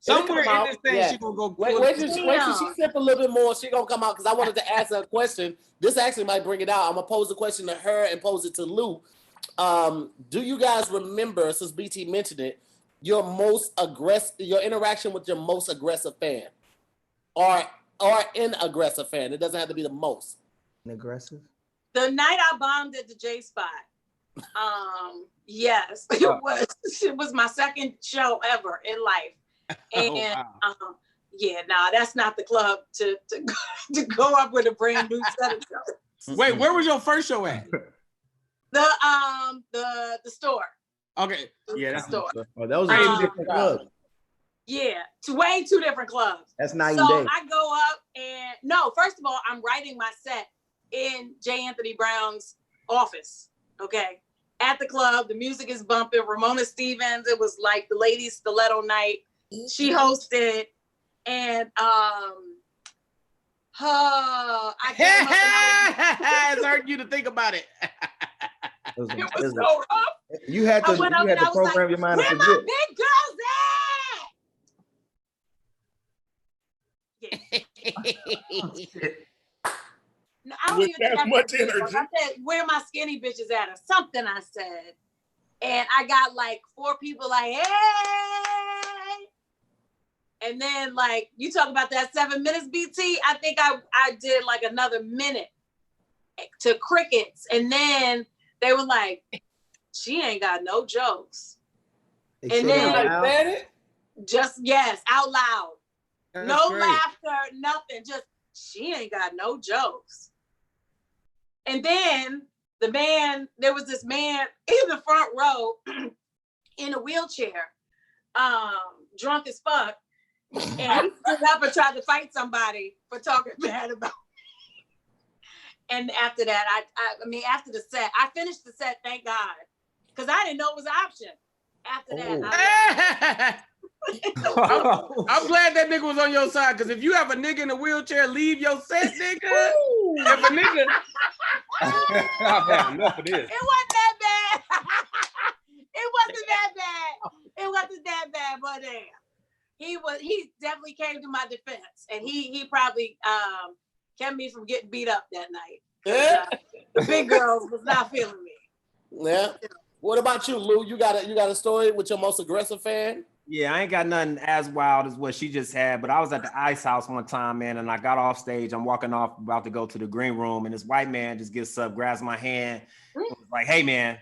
somewhere in this thing. She gonna go. Wait till she sip a little bit more. She gonna come out because I wanted to ask her a question. This actually might bring it out. I'm gonna pose the question to her and pose it to Lou. Do you guys remember, since BT mentioned it, your interaction with your most aggressive fan, or an aggressive fan? It doesn't have to be the most. An aggressive. The night I bombed at the J Spot. Yes, it was my second show ever in life, and that's not the club to go up with a brand new set of shows. Wait, where was your first show at? The store. Okay, that's the store. Oh, those are two different clubs. Yeah, two different clubs. That's night and day. So I go up and first of all, I'm writing my set in J. Anthony Brown's office. Okay. At the club, the music is bumping. Ramona Stevens, it was like the ladies' stiletto night. She hosted, and it's hard you to think about it. It was so rough. You had to program like, your mind. Where my big girls at? Yeah. No, I don't even have much energy. I said, where my skinny bitches at, or something I said. And I got like 4 people like, hey. And then like, you talk about that 7 minutes, BT. I think I did like another minute to crickets. And then they were like, she ain't got no jokes. And then said it? Just, yes, out loud. That's no great. laughter, nothing. Just, she ain't got no jokes. And then there was this man in the front row in a wheelchair, drunk as fuck. And he stood up and tried to fight somebody for talking bad about me. And after that, after the set, I finished the set, thank God. Because I didn't know it was an option. After that, I'm glad that nigga was on your side, because if you have a nigga in a wheelchair leave your set, nigga, if a nigga I've had enough of this. It wasn't that bad. It wasn't that bad. It wasn't that bad, but damn. he definitely came to my defense, and he probably kept me from getting beat up that night. Yeah. The big girls was not feeling me. Yeah. What about you, Lou? You got a story with your most aggressive fan? Yeah, I ain't got nothing as wild as what she just had, but I was at the Ice House one time, man, and I got off stage. I'm walking off, about to go to the green room, and this white man just gets up, grabs my hand, and was like, "Hey, man,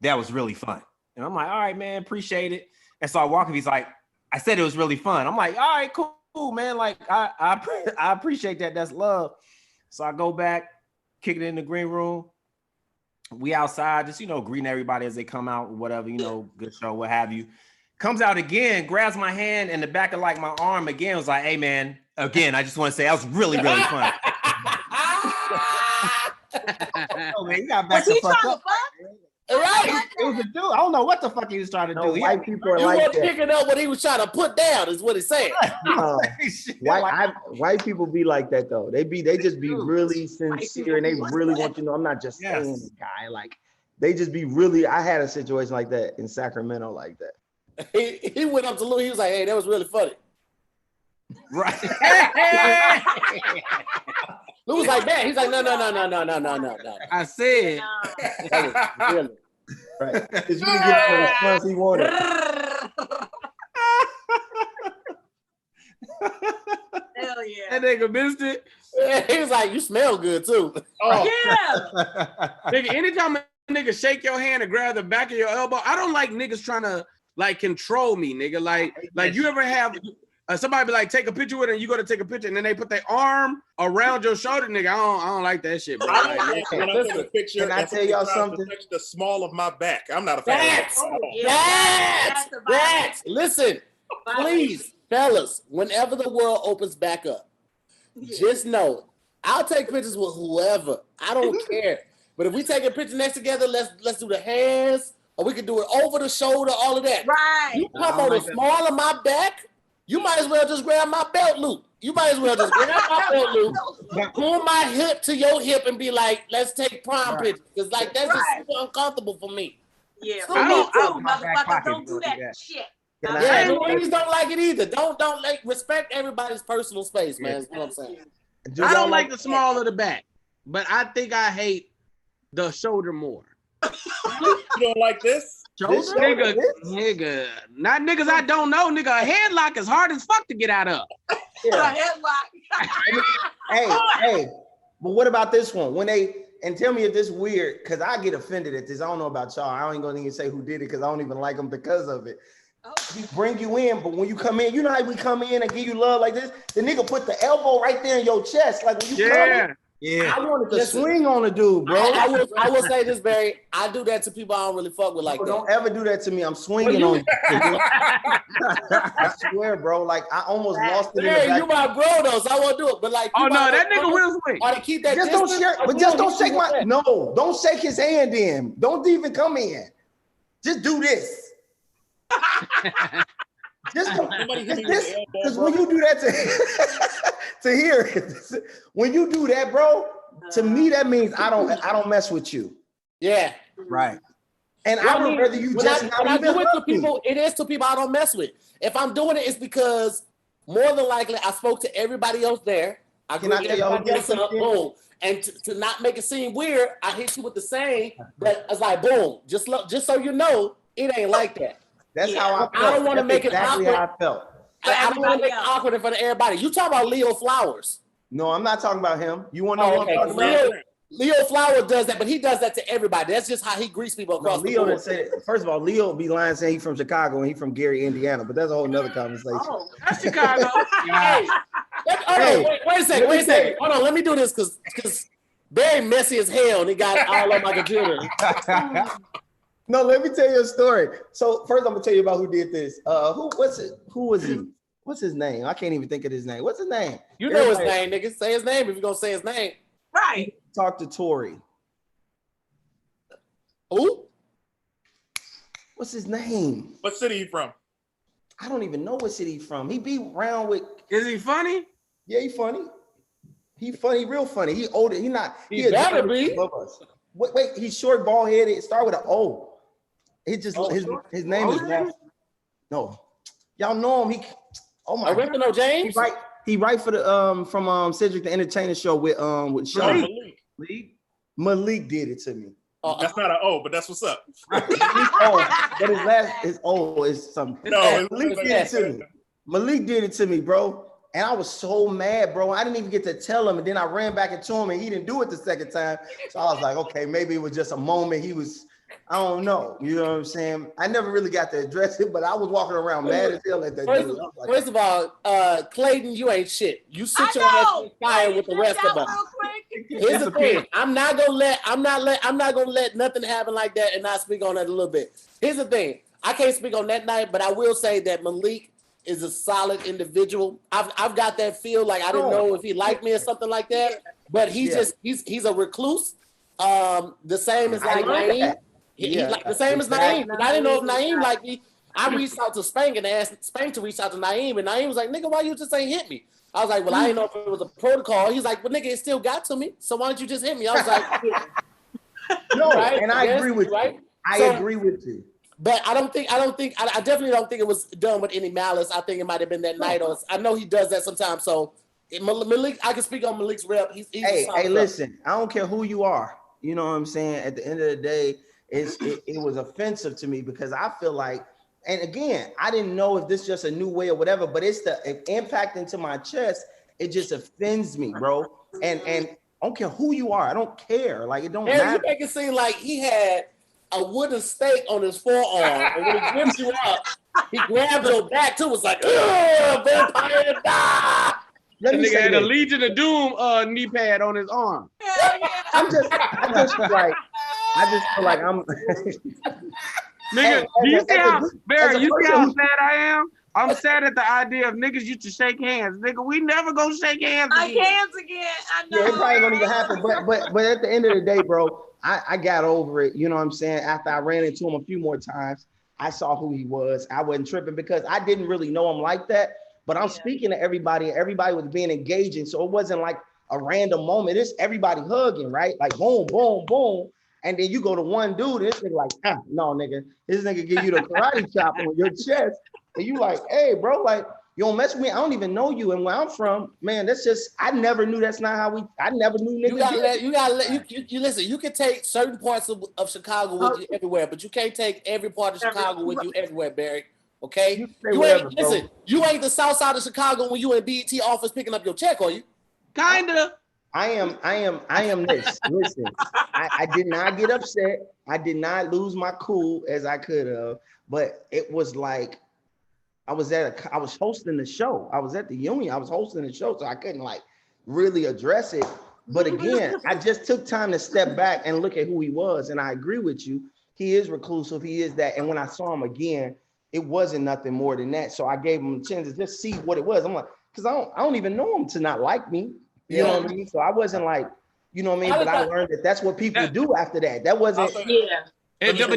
that was really fun." And I'm like, "All right, man, appreciate it." And so I walk up, he's like, "I said it was really fun." I'm like, "All right, cool, man. Like, I appreciate that. That's love." So I go back, kick it in the green room. We outside, just, greeting everybody as they come out, or whatever, good show, what have you. Comes out again, grabs my hand in the back of like my arm again, was like, "Hey, man, again, I just want to say that was really, really fun." Oh, man, you got back the fuck up. Right. It was a dude. I don't know what the fuck he was trying to do. White people are you like weren't picking up what he was trying to put down, is what he's saying. White people be like that though. They just be really sincere, and they really want you to know. I'm not just saying the guy. Like, they just be really. I had a situation like that in Sacramento, like that. He went up to Lou. He was like, "Hey, that was really funny." Right. Lou was like, "Man," he's like, "No." I said, that was really right. Because you didn't get the response he wanted. Hell yeah. that nigga missed it. He was like, "You smell good too." Oh yeah. Nigga, anytime a nigga shake your hand and grab the back of your elbow, I don't like niggas trying to like control me, nigga. Like you ever have somebody be like, take a picture with it, and you go to take a picture, and then they put their arm around your shoulder, nigga. I don't like that shit, bro. I don't like when I take a picture. Can I tell y'all something? The small of my back. I'm not a fan. That's listen, please, fellas. Whenever the world opens back up, just know I'll take pictures with whoever. I don't care. But if we take a picture next together, let's do the hands, or we can do it over the shoulder, all of that. Right. You come on the small of my back, you might as well just grab my belt loop. You might as well just grab my belt loop, pull my hip to your hip, and be like, "Let's take prom pictures." Because like that's just super uncomfortable for me. Yeah, So me too, motherfuckers. Don't do that shit. Yeah, ladies don't like it either. Don't like respect everybody's personal space, man. That's what I'm saying. I don't like the small of the back, but I think I hate the shoulder more. You don't like this? Shoulder? Nigga, not niggas I don't know, nigga. A headlock is hard as fuck to get out of. Yeah. A headlock. hey, but what about this one? And tell me if this is weird, because I get offended at this. I don't know about y'all. I ain't gonna even say who did it, because I don't even like them because of it. Oh. He bring you in, but when you come in, you know how we come in and give you love like this? The nigga put the elbow right there in your chest. Like when you come in. Yeah, I wanted to swing on the dude, bro. I will say this, Barry. I do that to people I don't really fuck with like that. Don't ever do that to me. I'm swinging on you. I swear, bro. Like I almost lost it. Hey, you my bro though, so I won't do it. But like, oh no, that nigga will swing. Or to keep that just distance, don't share, but just don't shake my. No, don't shake his hand in. Don't even come in. Just do this. Just because when you do that to hear when you do that, bro, to me that means I don't mess with you. Yeah, right. And I would rather you just not when even I do it to people. It is to people I don't mess with. If I'm doing it, it's because more than likely I spoke to everybody else there. Can I tell y'all up, boom, and to not make it seem weird, I hit you with the same. That it's like boom, just so you know, it ain't like that. That's how I felt. I don't want to make exactly it awkward. how I felt. I don't want to make it awkward in front of everybody. You talking about Leo Flowers? No, I'm not talking about him. You want to know what I'm talking about? Leo Flower does that, but he does that to everybody. That's just how he greets people across the board. First of all, Leo be lying saying he's from Chicago and he's from Gary, Indiana, but that's a whole nother conversation. Oh, that's Chicago. Wait a second. Hold on, let me do this because Barry messy as hell and he got all on my computer. No, let me tell you a story. So first I'm gonna tell you about who did this. Who was he? What's his name? I can't even think of his name. What's his name? You know his name, nigga. Say his name if you're gonna say his name. Right. Talk to Tory. Who? What's his name? What city he from? I don't even know what city he's from. He be around with. Is he funny? Yeah, he funny. He funny, real funny. He older. He not. He better be. Wait, he's short, bald headed. Start with an O. He just his name is Ross. No, y'all know him. Oh my Original James. He write for the from Cedric the Entertainer show with Sean. Malik did it to me. That's not an O, but that's what's up. But his last is O is something. No, Malik did it to me. Malik did it to me, bro. And I was so mad, bro. I didn't even get to tell him. And then I ran back into him and he didn't do it the second time. So I was like, okay, maybe it was just a moment. He was, I don't know. You know what I'm saying? I never really got to address it, but I was walking around mad as hell at that dude. First of all, Clayton, you ain't shit. You sit your ass in fire with the rest of us. Here's the thing. I'm not gonna let nothing happen like that and not speak on that a little bit. Here's the thing. I can't speak on that night, but I will say that Malik is a solid individual. I've got that feel like I didn't know if he liked me or something like that, but he's a recluse. The same as like Naeem. He's like the same as Naeem. I didn't know if Naeem liked me. I reached out to Spank and asked Spank to reach out to Naeem, and Naeem was like, "Nigga, why you just ain't hit me?" I was like, "Well, I didn't know if it was a protocol." He's like, "Well, nigga, it still got to me. So why don't you just hit me?" I was like, "No," right? And I agree with you. I agree with you. But I definitely don't think it was done with any malice. I think it might have been that night. Or I know he does that sometimes. So Malik, I can speak on Malik's rep. He's hey, listen, I don't care who you are. You know what I'm saying? At the end of the day, it was offensive to me because I feel like, and again, I didn't know if this is just a new way or whatever, but it's the impact into my chest. It just offends me, bro. And I don't care who you are. I don't care. Like, it don't matter. You make it seem like he had a wooden stake on his forearm, and when he whips you up, he grabbed your back too. Was like, vampire die. That nigga had a Legion of Doom knee pad on his arm. I just feel like I'm. Nigga, do you see how Barry? You see how sad I am? I'm sad at the idea of niggas used to shake hands. Nigga, we never gonna shake hands again. I know. Yeah, it probably won't even happen. But at the end of the day, bro, I got over it. You know what I'm saying? After I ran into him a few more times, I saw who he was. I wasn't tripping because I didn't really know him like that. But I'm speaking to everybody, and everybody was being engaging. So it wasn't like a random moment. It's everybody hugging, right? Like boom, boom, boom. And then you go to one dude, this nigga like, no, nigga. This nigga give you the karate chop on your chest. And you like, hey, bro, like, you don't mess with me. I don't even know you. And where I'm from, man, that's just, I never knew that's not how I never knew niggas. You listen, you can take certain parts of Chicago with you everywhere, but you can't take every part of Chicago with you everywhere, Barry. Okay? You ain't the south side of Chicago when you in BET office picking up your check, are you? Kinda. I am this. Listen, I did not get upset. I did not lose my cool as I could have, but it was like I was hosting the show. I was at the union. I was hosting the show, so I couldn't like really address it. But again, I just took time to step back and look at who he was, and I agree with you. He is reclusive. He is that. And when I saw him again, it wasn't nothing more than that. So I gave him a chance to just see what it was. I'm like, because I don't even know him to not like me. You know what I mean? So I wasn't like, you know what I mean? But I learned that that's what people do after that. That wasn't. But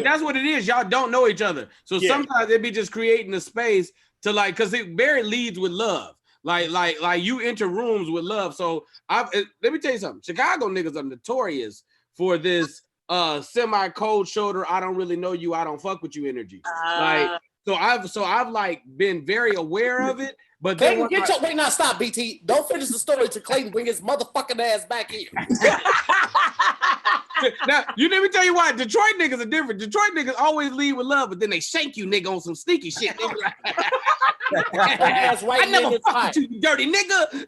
that's what it is. Y'all don't know each other. So sometimes it'd be just creating a space to like, because Barry leads with love. Like you enter rooms with love. So let me tell you something. Chicago niggas are notorious for this semi-cold shoulder, I don't really know you, I don't fuck with you energy. So I've like been very aware of it. But Clayton, wait, now stop, BT. Don't finish the story to Clayton bring his motherfucking ass back here. Now, let me tell you why. Detroit niggas are different. Detroit niggas always lead with love, but then they shank you nigga on some sneaky shit. I never fucked you, dirty nigga.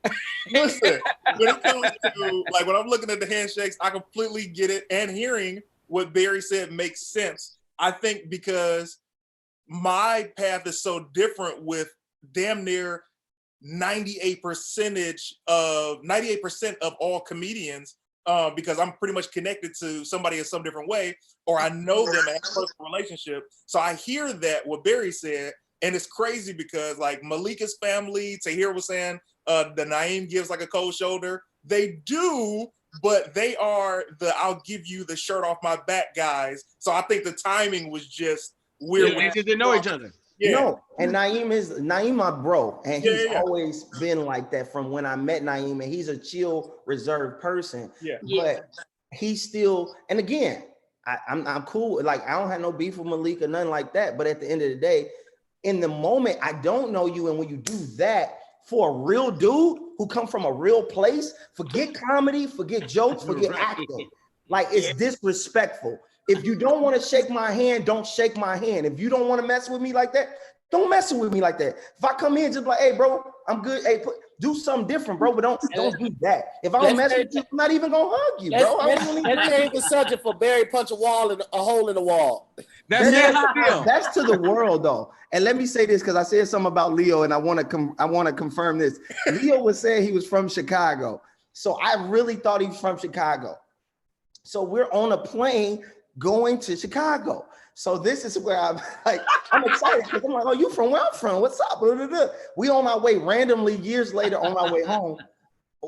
Listen, when it comes to, like, when I'm looking at the handshakes, I completely get it. And hearing what Barry said makes sense. I think because my path is so different with damn near 98% of all comedians, because I'm pretty much connected to somebody in some different way, or I know them and have a personal relationship. So I hear that what Barry said, and it's crazy because like Malika's family, Tahir was saying, the Naeem gives like a cold shoulder. They do, but they are the I'll give you the shirt off my back guys. So I think the timing was just weird. They didn't know each other. Yeah. No, and Naeem my bro, and he's always been like that from when I met Naeem, and he's a chill, reserved person. But he's still, and again, I'm cool. Like I don't have no beef with Malik or nothing like that. But at the end of the day, in the moment, I don't know you. And when you do that for a real dude who come from a real place, forget comedy, forget jokes, forget acting. Like, it's disrespectful. If you don't want to shake my hand, don't shake my hand. If you don't want to mess with me like that, don't mess with me like that. If I come in just like, hey, bro, I'm good. Hey, do something different, bro, but don't do that. If I don't mess with you, I'm not even gonna hug you, bro. Let's change the subject for Barry punch a hole in the wall. That's to the world, though. And let me say this, because I said something about Leo, and I want to confirm this. Leo was saying he was from Chicago, so I really thought he was from Chicago. So we're on a plane going to Chicago. So this is where I'm excited because I'm like, oh, you from where I'm from? What's up? We on our way randomly years later on our way home.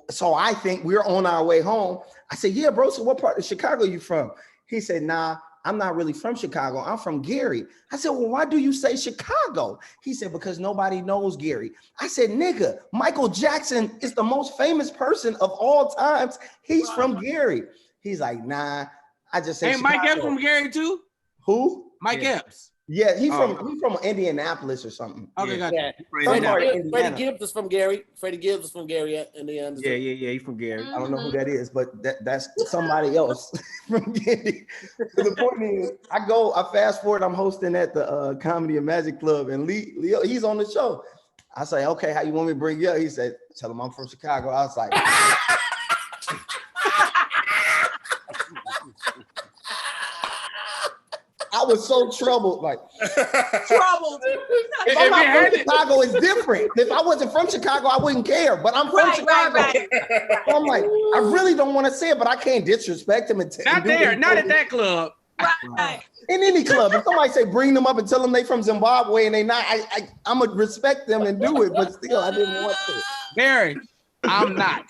So I think we're on our way home. I said, yeah, bro. So what part of Chicago you from? He said, nah, I'm not really from Chicago. I'm from Gary. I said, well, why do you say Chicago? He said, because nobody knows Gary. I said, nigga, Michael Jackson is the most famous person of all times. He's from Gary. He's like, nah, I just say Chicago. Mike Epps from Gary too? Who? Mike Epps. Yeah, he's from Indianapolis or something. Okay, got it. Freddie Gibbs is from Gary. Freddie Gibbs is from Gary, Indiana. Yeah, he's from Gary. I don't know who that is, but that's somebody else from Gary. So the point is, I fast forward, I'm hosting at the Comedy and Magic Club, and Leo, he's on the show. I say, okay, how you want me to bring you up? He said, tell him I'm from Chicago. I was like, I was so troubled, like Troubled. If I'm not from Chicago, it's different. If I wasn't from Chicago, I wouldn't care. But I'm from Chicago. Right. So I'm like, I really don't want to say it, but I can't disrespect him. Not at that club. Right. In any club, if somebody say bring them up and tell them they from Zimbabwe and they not, I'm gonna respect them and do it. But still, I didn't want to. Barry, I'm not.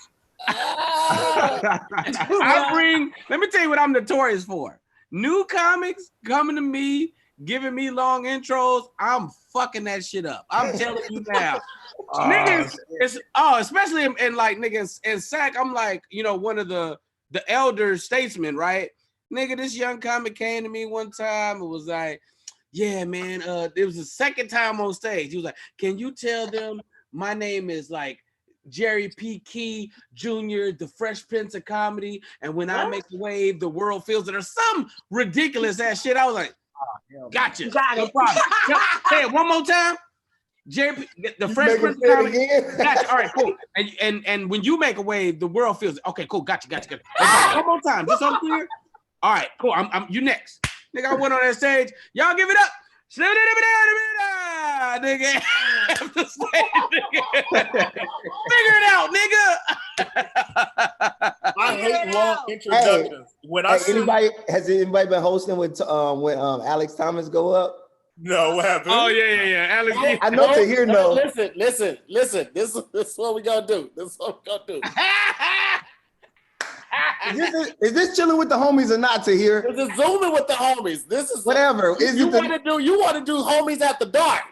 Let me tell you what I'm notorious for. New comics coming to me, giving me long intros, I'm fucking that shit up. I'm telling you now. Niggas, especially in like niggas in SAC, I'm like, one of the elder statesmen, right? Nigga, this young comic came to me one time. It was like, yeah, man, it was the second time on stage. He was like, can you tell them my name is like Jerry P. Key Jr., the Fresh Prince of Comedy, and when I make a wave, the world feels it, or some ridiculous ass shit. I was like, gotcha. Got no it. problem. Say it one more time. Jerry, the Fresh Prince of Comedy. Gotcha. All right, cool. And when you make a wave, the world feels it. Okay, cool. Gotcha. One more time. Just so clear. All right, cool. I'm you next. Nigga, I went on that stage. Y'all give it up. Nigga. Figure it out, nigga. I hate long introductions. Has anybody been hosting when Alex Thomas go up? No, what happened? Oh yeah. Alex, I know to hear no. Listen. This is what we gonna do. Is this chilling with the homies or not to hear? This is zooming with the homies. This is whatever. You want to do homies after dark.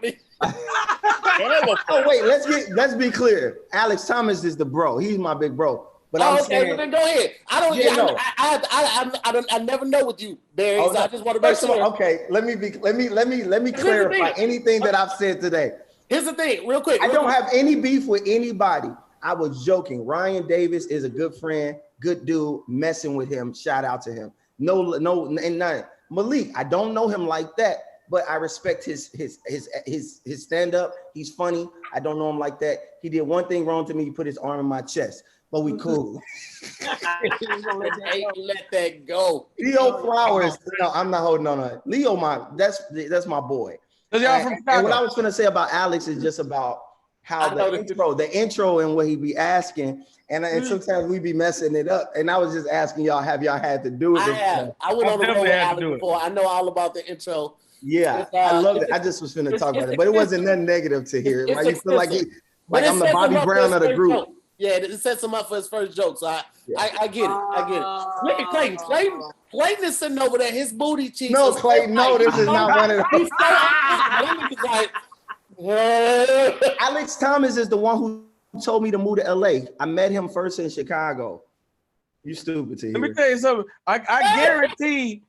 Oh wait, let's be clear. Alex Thomas is the bro. He's my big bro. But well then go ahead. I never know with you, Barry. So I just want to make sure. Okay, let me clarify anything that I've said today. Here's the thing, real quick. I don't have any beef with anybody. I was joking. Ryan Davis is a good friend, good dude. Messing with him. Shout out to him. No, and none. Malik, I don't know him like that, but I respect his stand-up. He's funny. I don't know him like that. He did one thing wrong to me. He put his arm in my chest, but we cool. Let that go. Leo Flowers. No, I'm not holding on to it. Leo, that's my boy. And what I was going to say about Alex is just about how the intro and what he be asking, and sometimes we be messing it up. And I was just asking y'all, have y'all had to do it? I went on the road with Alex before. I know all about the intro. Yeah, I love it. I just was finna talk about it, but it wasn't nothing negative to hear. Like you feel like I'm the Bobby Brown of the group. Joke. Yeah, it sets him up for his first joke. So I get it. Look at Clayton. Clayton is sitting over there. His booty cheeks. No, Clayton. No, this is not one of them. Alex Thomas is the one who told me to move to LA. I met him first in Chicago. You stupid to hear. Let me tell you something. I guarantee.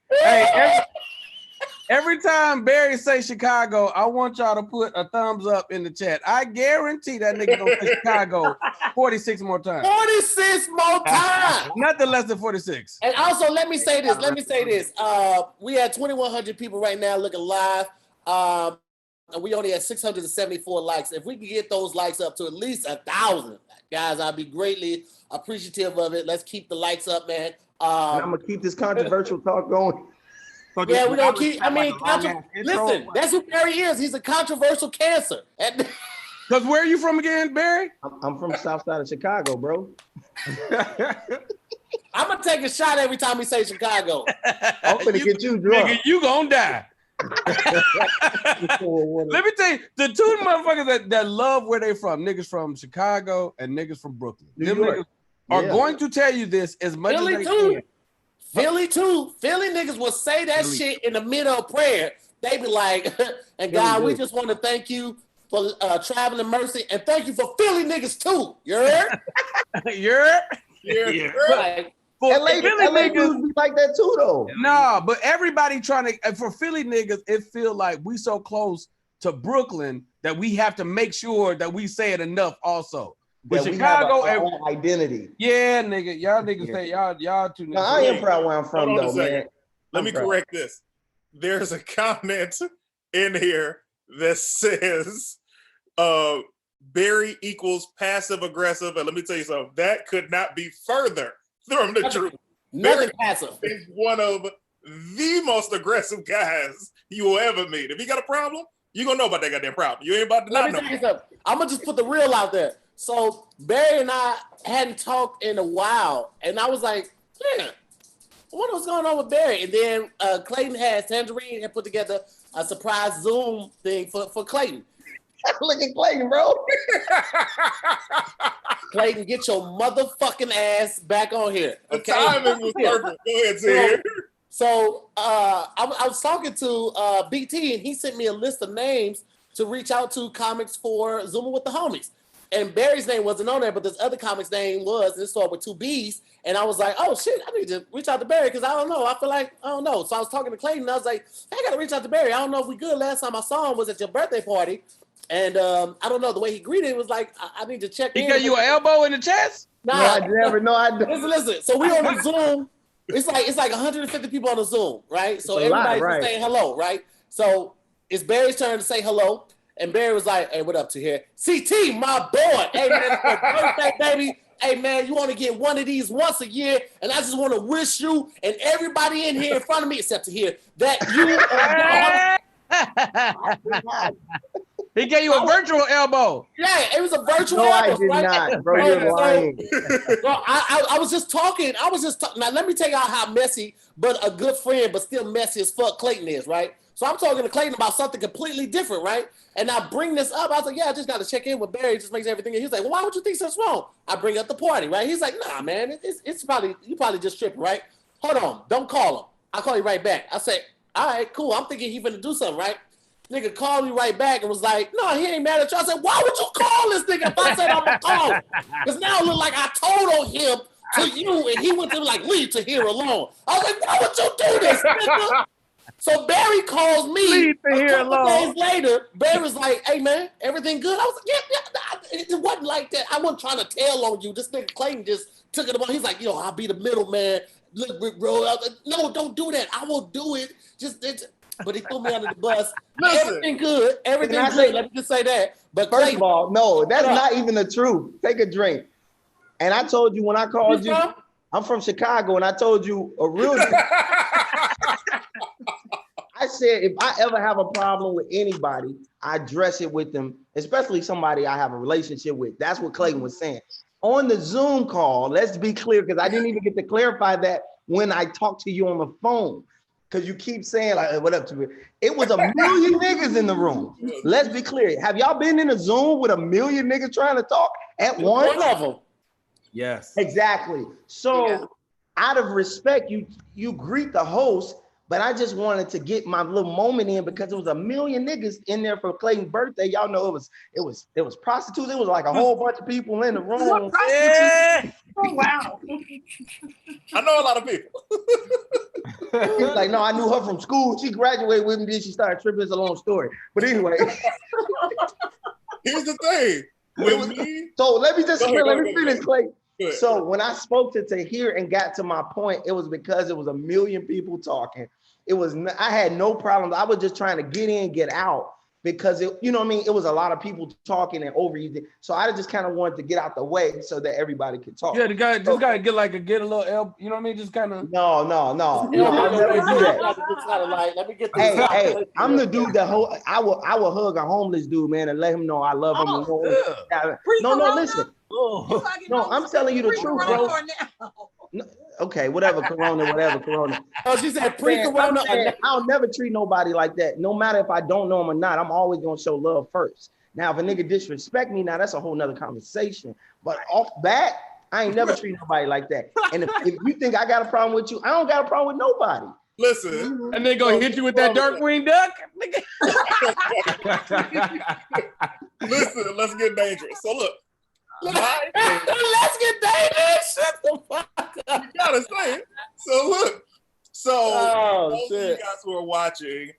Every time Barry say Chicago, I want y'all to put a thumbs up in the chat. I guarantee that nigga gonna say Chicago 46 more times. 46 more times. Nothing less than 46. And also, let me say this. We had 2,100 people right now looking live. And we only had 674 likes. If we can get those likes up to at least 1,000, guys, I'd be greatly appreciative of it. Let's keep the likes up, man. And I'm gonna keep this controversial talk going. Yeah, we don't keep. I mean, listen, that's who Barry is. He's a controversial cancer. Because where are you from again, Barry? I'm from South Side of Chicago, bro. I'm gonna take a shot every time we say Chicago. I'm gonna get you drunk. Nigga, you gonna die. Let me tell you, the two motherfuckers that love where they from, niggas from Chicago and niggas from Brooklyn. Them niggas are going to tell you this as much as they can. Philly too. Philly niggas will say that shit in the middle of prayer. They be like, and God, we just want to thank you for traveling mercy and thank you for Philly niggas too. You heard? Right. LA niggas be like that too though. Nah, but everybody trying to, for Philly niggas, it feel like we so close to Brooklyn that we have to make sure that we say it enough also. With Chicago and identity. Yeah, nigga. Y'all niggas say y'all two niggas. No, I am proud where I'm from though, man. Let me correct this. There's a comment in here that says Barry equals passive aggressive. And let me tell you something, that could not be further from the truth. Nothing passive. Is one of the most aggressive guys you will ever meet. If you got a problem, you gonna know about that goddamn problem. You ain't about to not know. I'm gonna just put the real out there. So Barry and I hadn't talked in a while, and I was like, I wonder what's going on with Barry. And then Clayton Tangerine had put together a surprise Zoom thing for Clayton. Look at Clayton, bro. Clayton, get your motherfucking ass back on here. Okay? The timing was perfect. Go ahead, Tahir. So I was talking to BT, and he sent me a list of names to reach out to comics for Zooming with the Homies. And Barry's name wasn't on there, but this other comic's name was, and it started with 2 B's. And I was like, oh shit, I need to reach out to Barry because I don't know. I feel like, I don't know. So I was talking to Clayton, and I was like, hey, I got to reach out to Barry. I don't know if we good. Last time I saw him was at your birthday party. And I don't know, the way he greeted it was like, I need to check in. He got you an elbow in the chest? Nah, no, I never. No, I don't. Listen. So we on the Zoom. It's like 150 people on the Zoom, right? So everybody's saying hello, right? So it's Barry's turn to say hello. And Barry was like, hey, what up to here? CT, my boy. Hey, man, it's your birthday, baby. Hey, man, you want to get one of these once a year. And I just want to wish you and everybody in here in front of me, except to here, that you He gave you a virtual elbow. Yeah, it was a virtual elbow. I did not, bro. You're lying. I was just talking. Now, let me tell y'all how messy, but a good friend, but still messy as fuck Clayton is, right? So I'm talking to Clayton about something completely different, right? And I bring this up. I was like, yeah, I just got to check in with Barry. It just makes everything. And he's like, well, why would you think that's wrong? I bring up the party, right? He's like, nah, man, it's probably, you probably just tripping, right? Hold on. Don't call him. I'll call you right back. I say, all right, cool. I'm thinking he's finna do something, right? Nigga called me right back and was like, no, he ain't mad at you. I said, why would you call this nigga if I said I'm gonna call him? Because now it look like I told on him to you and he went to like, leave Tahir alone. I was like, why would you do this, nigga? So Barry calls me a couple days later. Barry's like, hey, man, everything good? I was like, yeah, it wasn't like that. I wasn't trying to tell on you. This nigga Clayton just took it upon. He's like, yo, I'll be the middleman. Look, bro. I was like, no, don't do that. I will do it. But he threw me under the bus. Everything good. Everything good. Let me just say that. But first of all, no, that's not even the truth. Take a drink. And I told you when I called you, I'm from Chicago, and I told you a real I said, if I ever have a problem with anybody, I address it with them, especially somebody I have a relationship with. That's what Clayton was saying. On the Zoom call, let's be clear, because I didn't even get to clarify that when I talked to you on the phone. Because you keep saying, like, hey, what up to it? It was 1 million niggas in the room. Let's be clear. Have y'all been in a Zoom with 1 million niggas trying to talk at once? One of them. Yes. Exactly. So out of respect, you greet the host, but I just wanted to get my little moment in because it was 1 million niggas in there for Clayton's birthday. Y'all know it was prostitutes. It was like a whole bunch of people in the room. Yeah. Oh, wow. I know a lot of people. He was like, no, I knew her from school. She graduated with me, then she started tripping. It's a long story. But anyway. Here's the thing. With me, so let me just let me finish, Clay. Good. So when I spoke to Tahir and got to my point, it was because it was a million people talking. I had no problems. I was just trying to get in, get out. Because you know what I mean? It was a lot of people talking and overusing. So I just kind of wanted to get out the way so that everybody could talk. Yeah, the guy just gotta get a little help. You know what I mean? Just kind of. No. I'll never do that. Let me get this. Hey, I'm the dude that I will hug a homeless dude, man, and let him know I love him. No, listen. No, I'm telling you the truth, bro. No, okay, whatever, Corona. Oh, she said pre-Corona. I'll never treat nobody like that. No matter if I don't know him or not, I'm always gonna show love first. Now, if a nigga disrespect me, now that's a whole nother conversation. But off bat, I ain't never treat nobody like that. And if you think I got a problem with you, I don't got a problem with nobody. Listen, and they gonna hit you with that dark wing duck. Listen, let's get dangerous. So look. Let's get dangerous. Shut the fuck up. You gotta say it. So look. So most of you guys who are watching,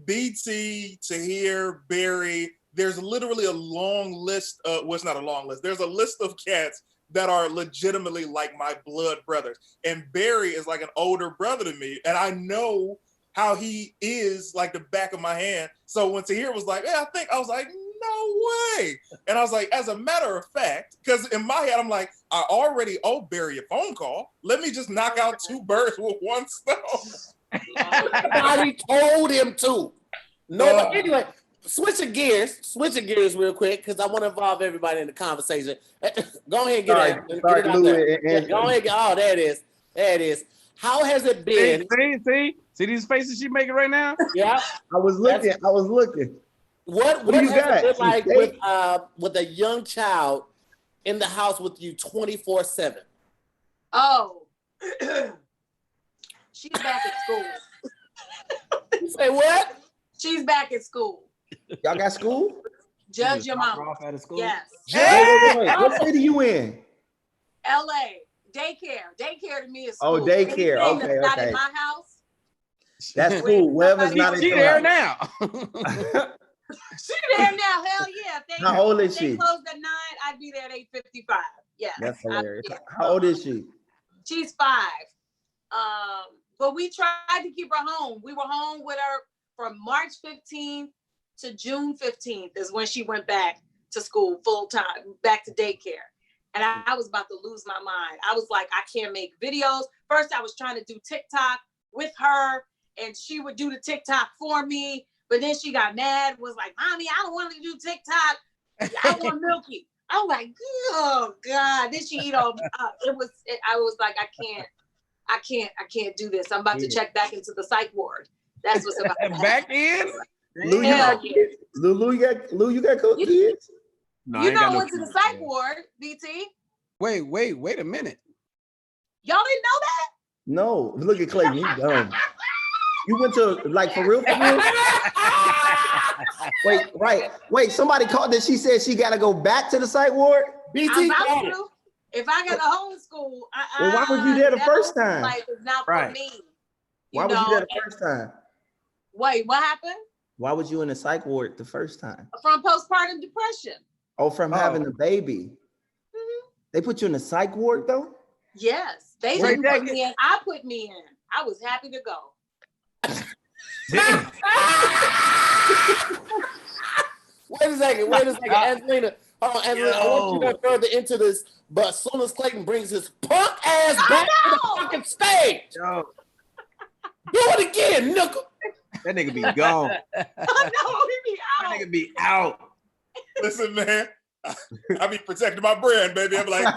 BT, Tahir, Barry, there's literally a long list of, well, it's not a long list. There's a list of cats that are legitimately like my blood brothers. And Barry is like an older brother to me. And I know how he is like the back of my hand. So when Tahir was like, yeah, I was like, no way. And I was like, as a matter of fact, because in my head, I'm like, I already owe Barry a phone call. Let me just knock out 2 birds with 1 stone. Nobody told him to. No, but anyway, switching gears real quick, because I want to involve everybody in the conversation. Go ahead and get it out there. Go ahead. Oh, there it is. How has it been? See these faces she making right now? Yeah. I was looking. What has it been like with a young child in the house with you 24/7? Oh, she's back at school. You say what? She's back at school. Y'all got school? Judge your mama. Yes. Wait. What city you in? LA. Daycare to me is school. Oh, daycare. Okay. Not in my house. That's cool. Whoever's not in your there house. now. She there now. Hell yeah. How old is she? she? Closed at 9. I'd be there at 8:55. Yeah. That's hilarious. How old is she? She's 5. But we tried to keep her home. We were home with her from March 15th to June 15th is when she went back to school full time, back to daycare. And I was about to lose my mind. I was like, I can't make videos. First, I was trying to do TikTok with her, and she would do the TikTok for me. But then she got mad, was like, Mommy, I don't want to do TikTok. I want Milky. I'm like, oh God. Then she eat all I was like, I can't do this. I'm about to check back into the psych ward. That's what's about to happen. Back in? Lou, you got kids? No, you know, I went to the psych ward, BT. Wait a minute. Y'all didn't know that? No, look at Clayton, he's dumb. You went to, like, for real? Wait, somebody called that she said she got to go back to the psych ward? BT, if I got a homeschool, well, why was you there the first time? Like, it's not for me. Why was you there the first time? Wait, what happened? Why was you in the psych ward the first time? From postpartum depression. Oh, from having the baby. Mm-hmm. They put you in the psych ward, though? Yes. They didn't put me in. I put me in. I was happy to go. Wait a second. Angelina, hold on, Angelina, I want you to go further into this, but as soon as Clayton brings his punk ass back to the fucking stage, do it again, nickel. That nigga be gone. No, he be out. That nigga be out. Listen, man, I be protecting my brand, baby. I'm like,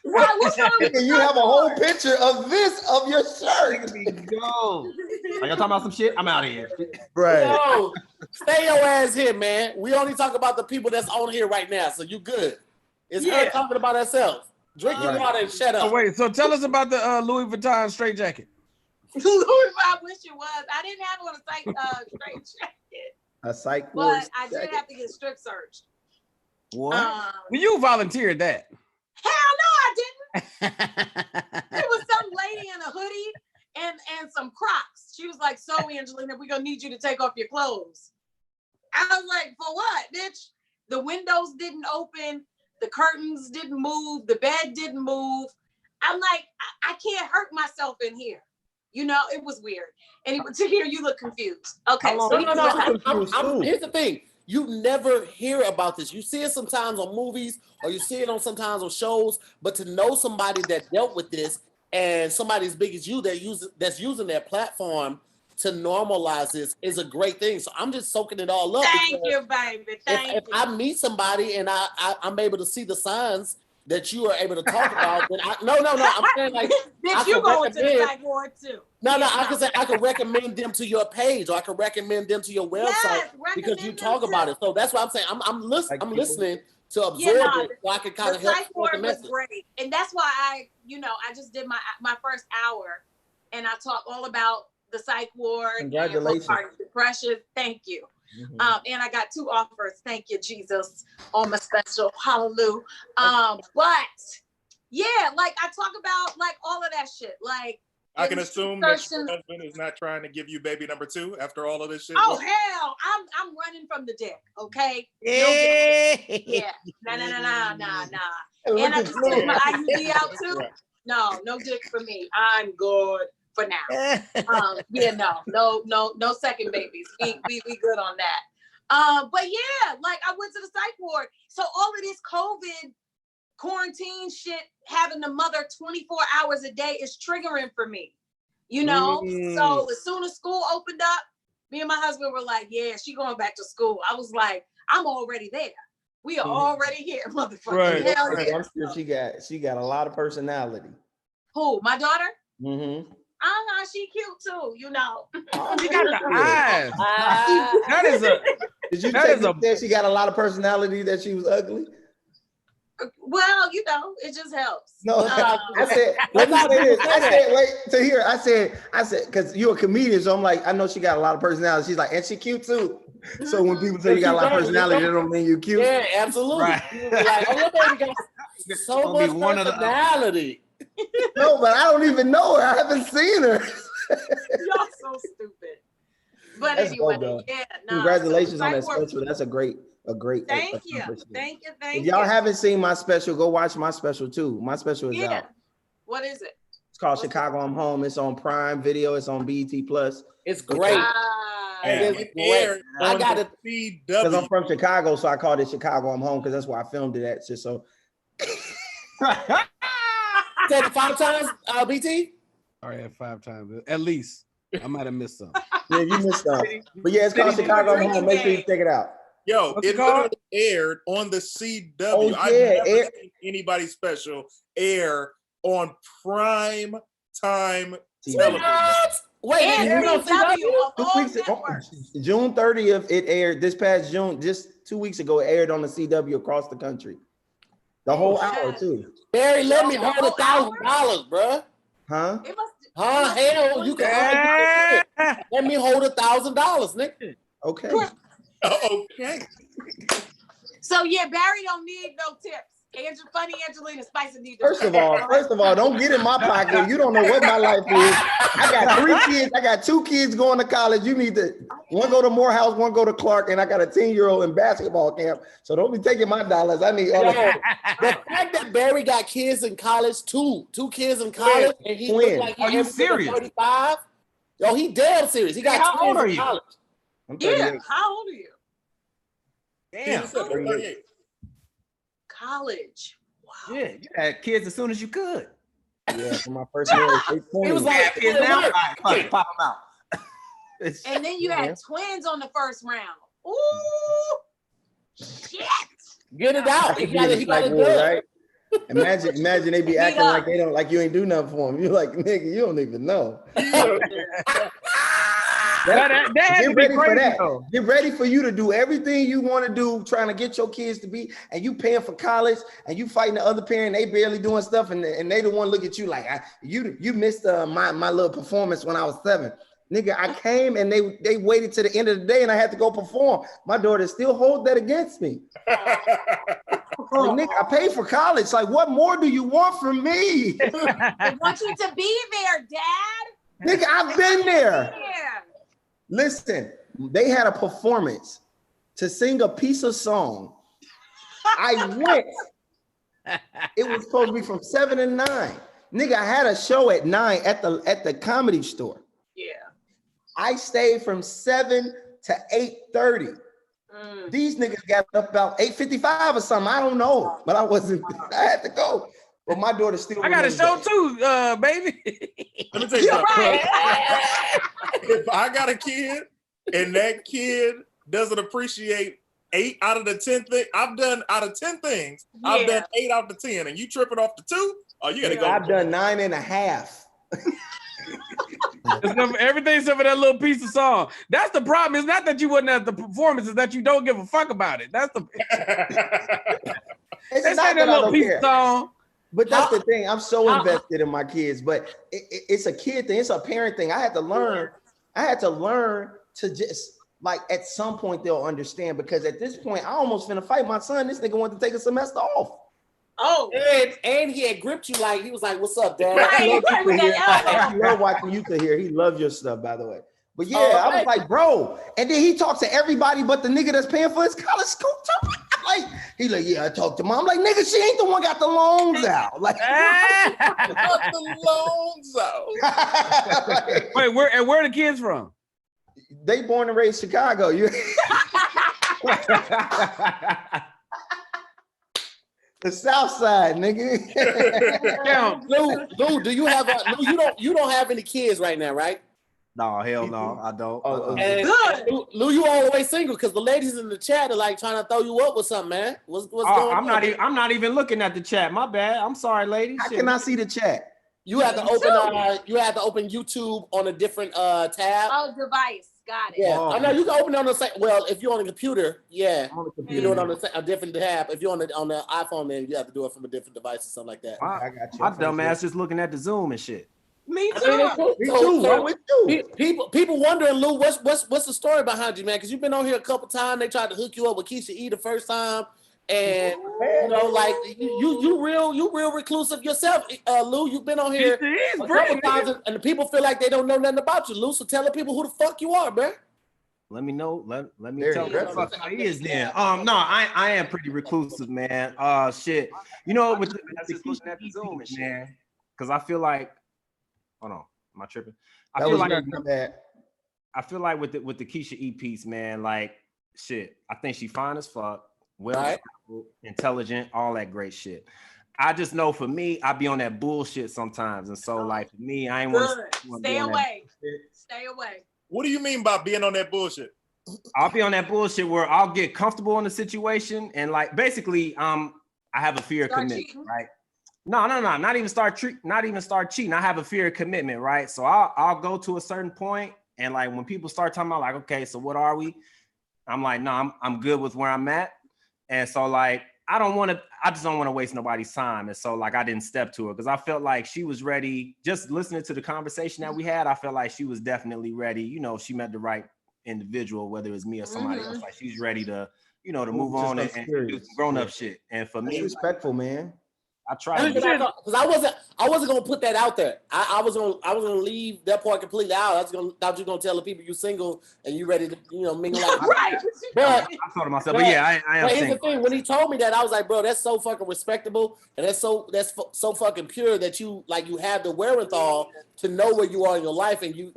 you have a whole picture of your shirt. Nigga be gone. Are y'all talking about some shit? I'm out of here. Right. No, stay your ass here, man. We only talk about the people that's on here right now, so you good. It's her talking about herself. Drink your water and shut up. Oh, wait, so tell us about the Louis Vuitton straight jacket. I wish it was. I didn't have on a psych straight jacket. A psych ward. But I did have to get strip searched. What? Well, you volunteered that. Hell no, I didn't. There was some lady in a hoodie and no, Angelina, we're gonna need you to take off your clothes. I was like, for what, bitch? The windows didn't open, the curtains didn't move, the bed didn't move. I'm like, I can't hurt myself in here. You know, it was weird. And to hear you look confused. Okay, so here's the thing. You never hear about this. You see it sometimes on movies or you see it on sometimes on shows, but to know somebody that dealt with this and somebody as big as you that's using their platform to normalize this is a great thing. So I'm just soaking it all up. Thank you, baby. If I meet somebody and I'm able to see the signs that you are able to talk about, then I'm saying like bitch, you going to the psych ward too. I can recommend them to your page or I can recommend them to your website because you talk about it. So that's what I'm saying. I'm listening to absorb it so I can kind of help. The psych ward was great. And that's why I just did my first hour and I talked all about the psych ward. Congratulations. And depression. Thank you. Mm-hmm. And I got 2 offers. Thank you, Jesus, on my special. Hallelujah. But yeah, like I talk about like all of that shit. Like I can assume that your husband is not trying to give you baby number 2 after all of this shit. Oh hell, I'm running from the dick. Okay. Yeah. Nah. And I just took my IUD out too. No dick for me. I'm good for now. No second babies. We good on that. But yeah, like I went to the psych ward. So all of this COVID quarantine shit, having the mother 24 hours a day is triggering for me. You know? So as soon as school opened up, me and my husband were like, yeah, she going back to school. I was like, I'm already there. We are already here, motherfucker. Right. Hell yeah. I'm sure she got a lot of personality. Who? My daughter? Mm-hmm. She cute too, you know. She got the eyes. That is a. Did you say she got a lot of personality that she was ugly? Well, you know, it just helps. No, I said, let me say this. I said, wait to hear. I said, because you're a comedian, so I'm like, I know she got a lot of personality. She's like, and she cute too. So when people say you got a lot of personality, that don't mean you cute. Yeah, absolutely. Right. Like, oh, your baby got so much personality. No, but I don't even know her. I haven't seen her. Y'all so stupid. But that's anyway, congratulations on that special. That's a great. Thank you. If y'all haven't seen my special, go watch my special too. My special is out. What is it? It's called Chicago I'm Home. It's on Prime Video. It's on BET Plus. It's great. It aired I got it because I'm from Chicago, so I called it Chicago I'm Home because that's where I filmed it at. Just so. Said it 5 times, BT? All right, 5 times at least. I might have missed some. Yeah, you missed some. But yeah, it's called Chicago I'm Home. Make sure you check it out. Yo, it literally aired on the CW. Oh, yeah. I've never seen anybody special air on prime time television. Wait, June 30th, it aired this past June, just 2 weeks ago, it aired on the CW across the country. The whole hour, too. Barry, let me hold $1,000, bro. Huh? Hell, you can let me hold $1,000, nigga. Okay. Okay. So yeah, Barry don't need no tips. Funny Angelina Spicer needs. First of all, don't get in my pocket. You don't know what my life is. I got 3 kids. I got 2 kids going to college. You need to one go to Morehouse, one go to Clark, and I got a 10-year-old in basketball camp. So don't be taking my dollars. I need all the fact that Barry got kids in college, two kids in college, and he looks like are you serious? 35. Yo, he damn serious. He got how old are you? College. Yeah, how old are you? Damn. 38. College. Wow. Yeah, you had kids as soon as you could. Yeah, for my first marriage. He was like, kids now. Pop them out. And then you had twins on the first round. Ooh, shit. Get it out. You gotta do it. Right? Imagine they be acting like they don't, like you ain't do nothing for them. You're like, nigga, you don't even know. Get ready for that. Get ready for you to do everything you want to do, trying to get your kids to be, and you paying for college, and you fighting the other parent, they barely doing stuff, and they the one look at you like, you missed my little performance when I was 7. Nigga, I came and they waited to the end of the day and I had to go perform. My daughter still hold that against me. Like, Nick, I paid for college. Like, what more do you want from me? I want you to be there, Dad. Nigga, I've been there. Listen, they had a performance to sing a piece of song. I went. It was supposed to be from 7 to 9. Nigga, I had a show at 9 at the Comedy Store. Yeah. I stayed from 7 to 8:30. These niggas got up about 8:55 or something. I don't know, but I had to go. But my daughter still. I got a show too, baby. Let me tell you something. If I got a kid and that kid doesn't appreciate 8 out of the 10 things I've done, out of 10 things, I've done 8 out of the 10, and you tripping off the 2? Oh, you gotta go. I've done 9.5. Everything except for that little piece of song. That's the problem. It's not that you wasn't at the performance, it's that you don't give a fuck about it. That's the It's they not say that that I little don't piece care. of song. But that's the thing. I'm so invested in my kids, but it's a kid thing. It's a parent thing. I had to learn to just like at some point they'll understand, because at this point I almost finna fight my son. This nigga wanted to take a semester off. Oh, and he had gripped you like he was like, "What's up, Dad?" right, with that elbow. He love watching you to hear. He loves your stuff, by the way. But yeah, I was like, bro. And then he talks to everybody but the nigga that's paying for his college school. Like, he like, yeah, I talked to mom. I'm like, nigga, she ain't the one got the loans out. Like, Got the loans out. Wait, where are the kids from? They born and raised Chicago. You the South Side, nigga. Lou, do you have you don't have any kids right now, right? No, hell no, I don't. And Lou, you all the way single, because the ladies in the chat are like trying to throw you up with something, man. What's going on? I'm not even looking at the chat. My bad. I'm sorry, ladies. How can I see the chat? You have to open YouTube on a different tab. Oh, device. Got it. Yeah, Oh. I know you can open it on the same. Well, if you're on a computer, yeah, On the you computer. do it on a different tab. If you're on the iPhone, then you have to do it from a different device or something like that. I got you. My dumb ass just looking at the Zoom and shit. Me I too. mean, it's cool. Me too. I'm with you. People wondering, Lou, what's the story behind you, man? Because you've been on here a couple times. They tried to hook you up with Keisha E the first time, and you know, like you real reclusive yourself, Lou. You've been on here a couple times, and the people feel like they don't know nothing about you, Lou. So tell the people who the fuck you are, man. Let me know. Let me There tell you you go. what the fuck he is then. No, I am pretty reclusive, man. Shit. You know, with the Keisha E Zoom and shit, man. Because I feel like, hold on, am I tripping? I feel like with the Keisha E piece, man, like shit. I think she fine as fuck, well, intelligent, all that great shit. I just know for me, I be on that bullshit sometimes, and so like for me, I ain't want to stay away. Stay away. What do you mean by being on that bullshit? I'll be on that bullshit where I'll get comfortable in the situation and like basically, I have a fear of commitment, cheating? right? No, not even start cheating. I have a fear of commitment, right? So I'll go to a certain point, and like when people start talking about like, okay, so what are we? I'm like, no, I'm good with where I'm at, and so like I just don't want to waste nobody's time, and so like I didn't step to her because I felt like she was ready. Just listening to the conversation that we had, I felt like she was definitely ready. You know, she met the right individual, whether it's me or somebody else. Like she's ready to, you know, to move on and do some grown up shit. And for me, respectful, man. I tried because I wasn't gonna put that out there. I was gonna leave that part completely out. I thought you gonna tell the people you single and you ready to, you know, mingle out. Right. But I thought to myself, but yeah, I am but here's single. the thing: when he told me that, I was like, bro, that's so fucking respectable, and that's so fucking pure that you have the wherewithal to know where you are in your life, and you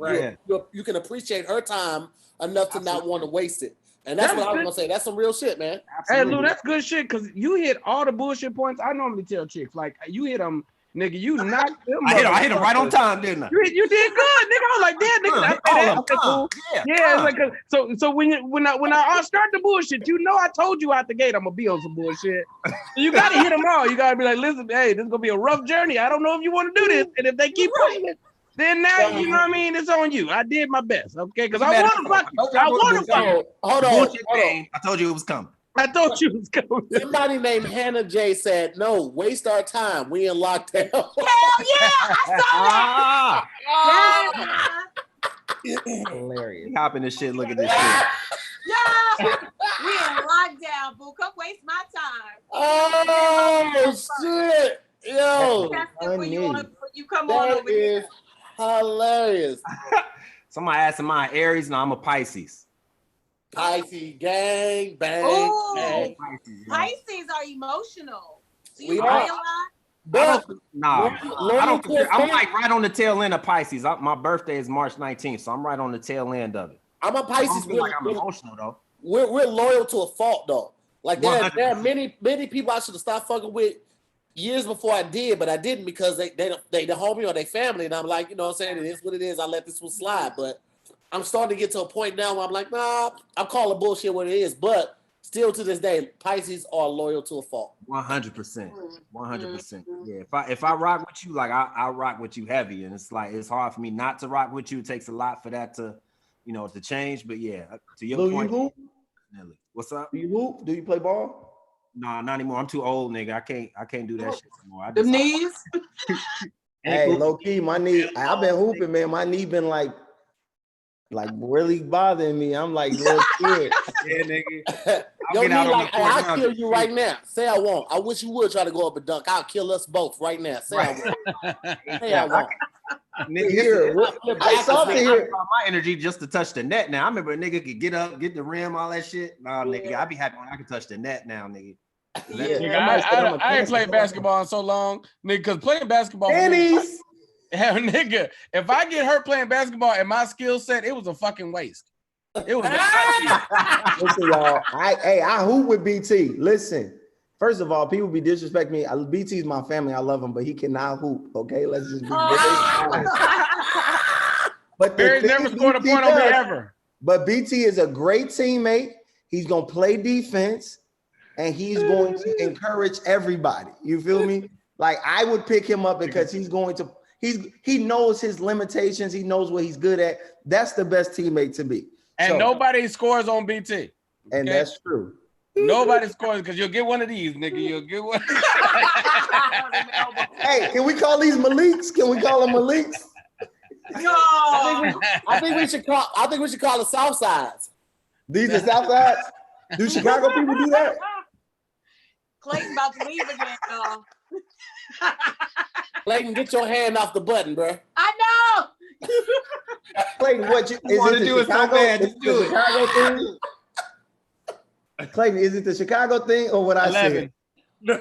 can appreciate her time enough to not want to waste it. And that's what I was gonna say. That's some real shit, man. Absolutely. Hey, Lou, that's good shit because you hit all the bullshit points. I normally tell chicks like you hit them, nigga. You knocked them. I hit them right on time, didn't I? You did good, nigga. I was like, damn, nigga. Okay, cool. Yeah, it's like so when I start the bullshit, you know, I told you out the gate I'm gonna be on some bullshit. So you gotta hit them all. You gotta be like, listen, hey, this is gonna be a rough journey. I don't know if you want to do this, and if they keep pushing it. Then now, you know what I mean? It's on you. I did my best, okay? Because I want to fuck you. I want to fuck you. Hold on. I told you it was coming. I told you it was coming. Somebody named Hannah J said, no, waste our time. We in lockdown. Hell yeah, I saw that. Hilarious. He hopping this shit. Look at this shit. Yeah, we in lockdown, boo. Come waste my time. Oh, shit. Yo. That's it when you come on over here. Hilarious. Somebody asking my Aries. No, I'm a Pisces. Pisces, gang, bang, Ooh, bang. Pisces are emotional. Do We you are. cry a lot? But I don't consider, I'm like right on the tail end of Pisces. My birthday is March 19th, so I'm right on the tail end of it. I'm a Pisces. I like I'm emotional though. We're loyal to a fault though. Like there are many people I should have stopped fucking with years before I did, but I didn't because they the homie or they family, and I'm like, you know what I'm saying? It is what it is. I let this one slide, but I'm starting to get to a point now where I'm like, nah, I'm calling bullshit what it is, but still to this day, Pisces are loyal to a fault. 100%, 100%. Yeah, if I rock with you, like I rock with you heavy, and it's like it's hard for me not to rock with you. It takes a lot for that to, you know, to change. But yeah, to your point. You hoop? What's up? Do you hoop? Do you play ball? Nah, not anymore. I'm too old, nigga. I can't do that shit anymore. The knees. Hey, low key, my knee. I've been hooping, man. My knee been like really bothering me. I'm like little kid. Yeah, nigga. Yo, me like, I'll kill you right now. Say I won't. I wish you would try to go up and dunk. I'll kill us both right now. Say I won't. Say I won't. Nigga, I saw my energy just to touch the net now. I remember a nigga could get up, get the rim, all that shit. Nah, nigga, I'd be happy when I can touch the net now, nigga. Yeah. Nigga, I ain't played basketball in so long, nigga, because playing basketball. Nigga, if I get hurt playing basketball and my skill set, it was a fucking waste. It was. Listen, y'all. I hoop with BT. Listen, first of all, people be disrespecting me. BT is my family. I love him, but he cannot hoop. Okay, let's just be honest. But Barry's never scored a point on me ever. But BT is a great teammate. He's gonna play defense, and he's going to encourage everybody. You feel me? Like I would pick him up because he's going to. He knows his limitations. He knows what he's good at. That's the best teammate to be. And nobody scores on BT. Okay? And that's true. Nobody scores because you'll get one of these, nigga. You'll get one. Hey, can we call these Maliks? Can we call them Maliks? No. I think we should call the South Sides. These are South Sides? Do Chicago people do that? Clayton about to leave again, y'all. Clayton, get your hand off the button, bro. I know. Clayton, what you want to do is so bad. Is it the Chicago thing? Clayton, is it the Chicago thing or what I said? No.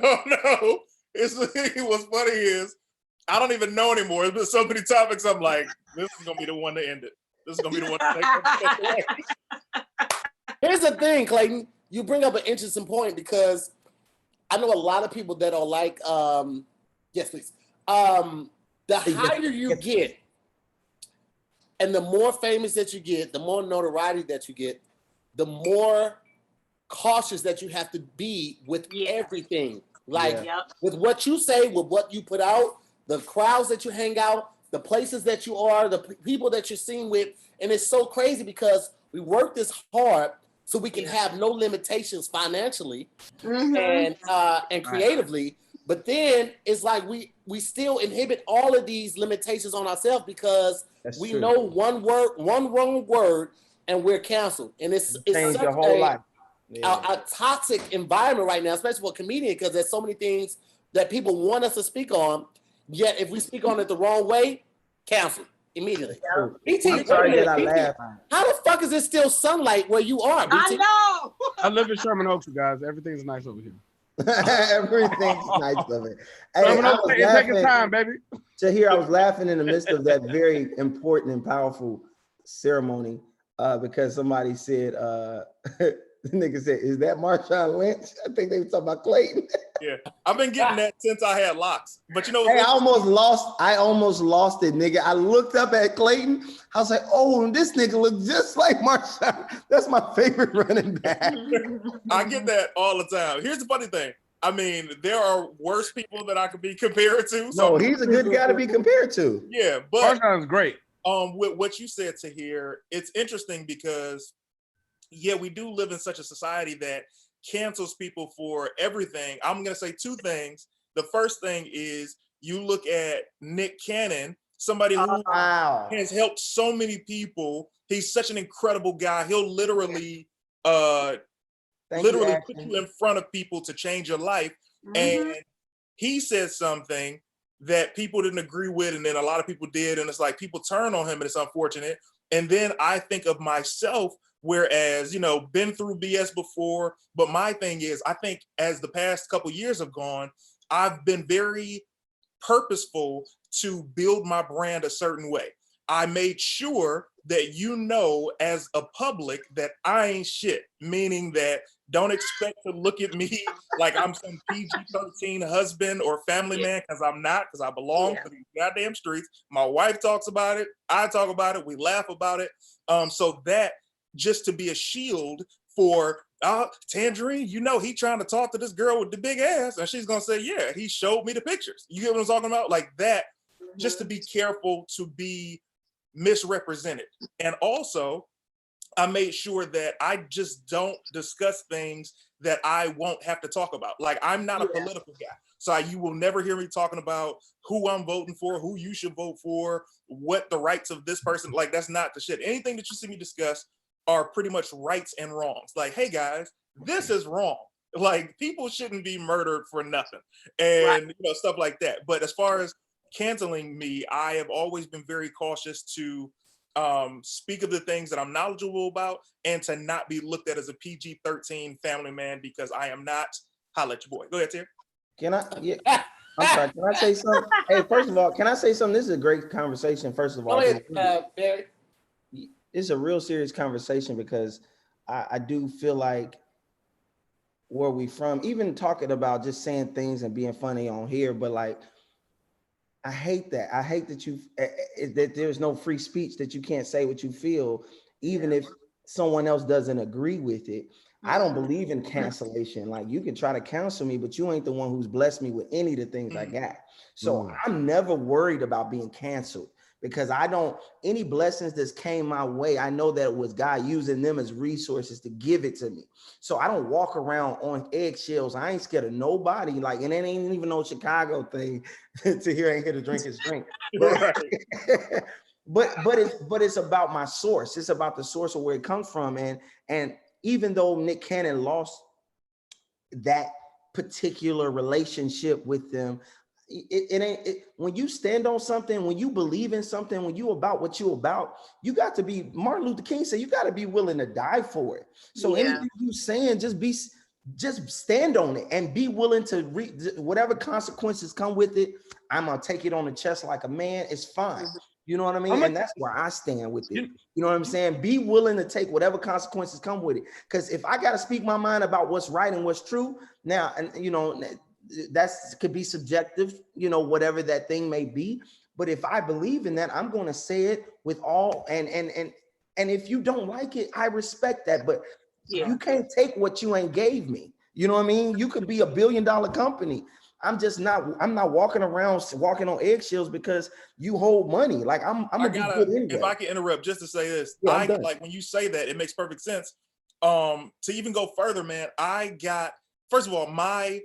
What's funny is I don't even know anymore. There's been so many topics. I'm like, this is gonna be the one to end it. This is gonna be the one to take it. Here's the thing, Clayton. You bring up an interesting point because I know a lot of people that are like, yes, please. The higher you get, and the more famous that you get, the more notoriety that you get, the more cautious that you have to be with everything. Like with what you say, with what you put out, the crowds that you hang out, the places that you are, the people that you're seen with. And it's so crazy because we work this hard so we can have no limitations financially and creatively. But then it's like we still inhibit all of these limitations on ourselves because we know one wrong word, and we're canceled. And it's such your whole life. A toxic environment right now, especially for a comedian, because there's so many things that people want us to speak on. Yet if we speak on it the wrong way, canceled immediately. BT, how the fuck is there still sunlight where you are, BT? I know. I live in Sherman Oaks, you guys. Everything's nice over here. Everything's nice of it. Hey, Sherman Oaks taking time, baby. Tahir, I was laughing in the midst of that very important and powerful ceremony because somebody said, the nigga said, "Is that Marshawn Lynch?" I think they were talking about Clayton. Yeah, I've been getting that since I had locks. But you know, hey, I almost lost it, nigga. I looked up at Clayton. I was like, "Oh, this nigga looks just like Marshawn." That's my favorite running back. I get that all the time. Here's the funny thing. I mean, there are worse people that I could be compared to. So he's a good guy to be compared to. Yeah, but Marshawn's great. With what you said to here, it's interesting because we do live in such a society that cancels people for everything. I'm going to say two things. The first thing is you look at Nick Cannon, somebody who has helped so many people. He's such an incredible guy. He'll literally put you in front of people to change your life. And he said something that people didn't agree with, and then a lot of people did, and it's like people turn on him, and it's unfortunate. And then I think of myself, whereas, been through BS before, but my thing is, I think as the past couple years have gone, I've been very purposeful to build my brand a certain way. I made sure that as a public that I ain't shit, meaning that don't expect to look at me like I'm some PG-13 husband or family man, because I'm not, because I belong to these goddamn streets. My wife talks about it, I talk about it, we laugh about it. So that just to be a shield for Tangerine, he trying to talk to this girl with the big ass, and she's gonna say, yeah, he showed me the pictures. You get what I'm talking about? Like that, just to be careful to be misrepresented. And also, I made sure that I just don't discuss things that I won't have to talk about. Like, I'm not a political guy. So you will never hear me talking about who I'm voting for, who you should vote for, what the rights of this person, like that's not the shit. Anything that you see me discuss are pretty much rights and wrongs. Like, hey guys, this is wrong. Like, people shouldn't be murdered for nothing. And stuff like that. But as far as canceling me, I have always been very cautious to speak of the things that I'm knowledgeable about and to not be looked at as a PG-13 family man, because I am not. Holla at your boy. Go ahead, Terry. Can I? Yeah. I'm sorry. Can I say something? Hey, first of all, can I say something? This is a great conversation. First of all, go ahead, Barry. It's a real serious conversation because I do feel like where we from, even talking about just saying things and being funny on here, but like, I hate that. I hate that that there's no free speech, that you can't say what you feel, even if someone else doesn't agree with it. I don't believe in cancellation. Like, you can try to cancel me, but you ain't the one who's blessed me with any of the things I got. So I'm never worried about being canceled, because any blessings that came my way, I know that it was God using them as resources to give it to me. So I don't walk around on eggshells. I ain't scared of nobody. Like, and it ain't even no Chicago thing to hear ain't here to drink his drink. But, but it's about my source. It's about the source of where it comes from. And even though Nick Cannon lost that particular relationship with them, it ain't when you stand on something, when you believe in something, when you about what you about, you got to be, Martin Luther King said, you got to be willing to die for it. So anything you saying, just stand on it and be willing to whatever consequences come with it. I'm gonna take it on the chest like a man. It's fine. You know what I mean? And that's where I stand with it. You know what I'm saying? Be willing to take whatever consequences come with it. Because if I got to speak my mind about what's right and what's true now, and that's could be subjective, whatever that thing may be. But if I believe in that, I'm going to say it with all, and if you don't like it, I respect that. But you can't take what you ain't gave me. You know what I mean? You could be $1 billion company. I'm not walking on eggshells because you hold money. Like, I'm gonna be good anyway. If I can interrupt just to say this, like when you say that, it makes perfect sense. To even go further, man, first of all, my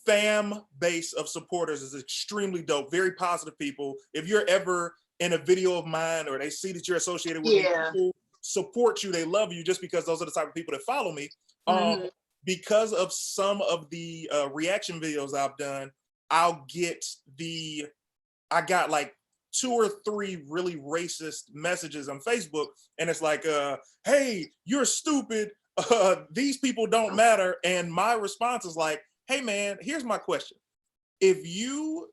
fam base of supporters is extremely dope, very positive people. If you're ever in a video of mine or they see that you're associated with me, people support you, they love you, just because those are the type of people that follow me. Because of some of the reaction videos I've done, I got like 2 or 3 really racist messages on Facebook, and it's like, hey, you're stupid, these people don't matter. And my response is like, hey man, here's my question. If you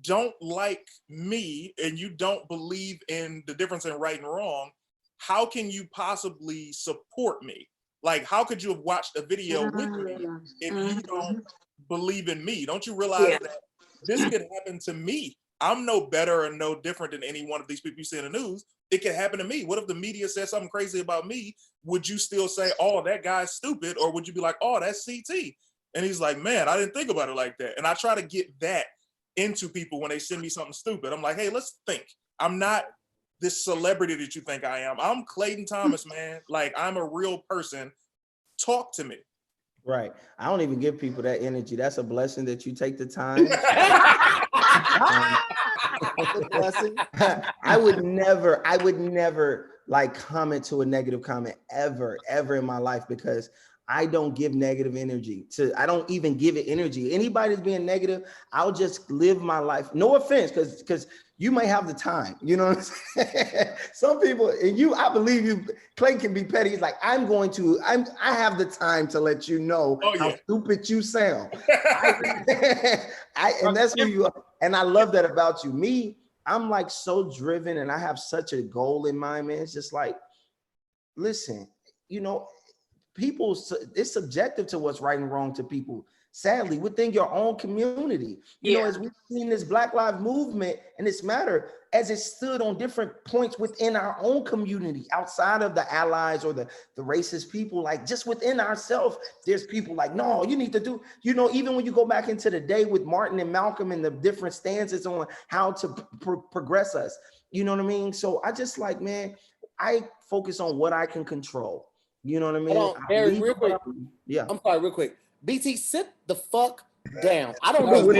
don't like me and you don't believe in the difference in right and wrong, how can you possibly support me? Like, how could you have watched a video with me if you don't believe in me? Don't you realize that this could happen to me? I'm no better or no different than any one of these people you see in the news. It could happen to me. What if the media says something crazy about me? Would you still say, oh, that guy's stupid? Or would you be like, oh, that's CT? And he's like, man, I didn't think about it like that. And I try to get that into people when they send me something stupid. I'm like, hey, let's think. I'm not this celebrity that you think I am. I'm Clayton Thomas, man. Like, I'm a real person. Talk to me. Right. I don't even give people that energy. That's a blessing that you take the time. I would never like comment to a negative comment ever in my life, because I don't give negative energy I don't even give it energy. Anybody that's being negative, I'll just live my life. No offense, because you may have the time, you know what I'm saying? Some people, and I believe you, Clay can be petty. He's like, I have the time to let you know how stupid you sound. And that's who you are. And I love that about you. Me, I'm like so driven and I have such a goal in mind, man. It's just like, listen, you know, people, it's subjective to what's right and wrong to people. Sadly, within your own community, you know, as we've seen this Black Lives Movement and this matter, as it stood on different points within our own community, outside of the allies or the racist people, like just within ourselves, there's people like, no, you need to do, you know, even when you go back into the day with Martin and Malcolm and the different stances on how to progress us, you know what I mean? So I just like, man, I focus on what I can control. You know what I mean? Hold on, Barry, real quick. Yeah. I'm sorry, real quick. BT, sit the fuck down. I don't know what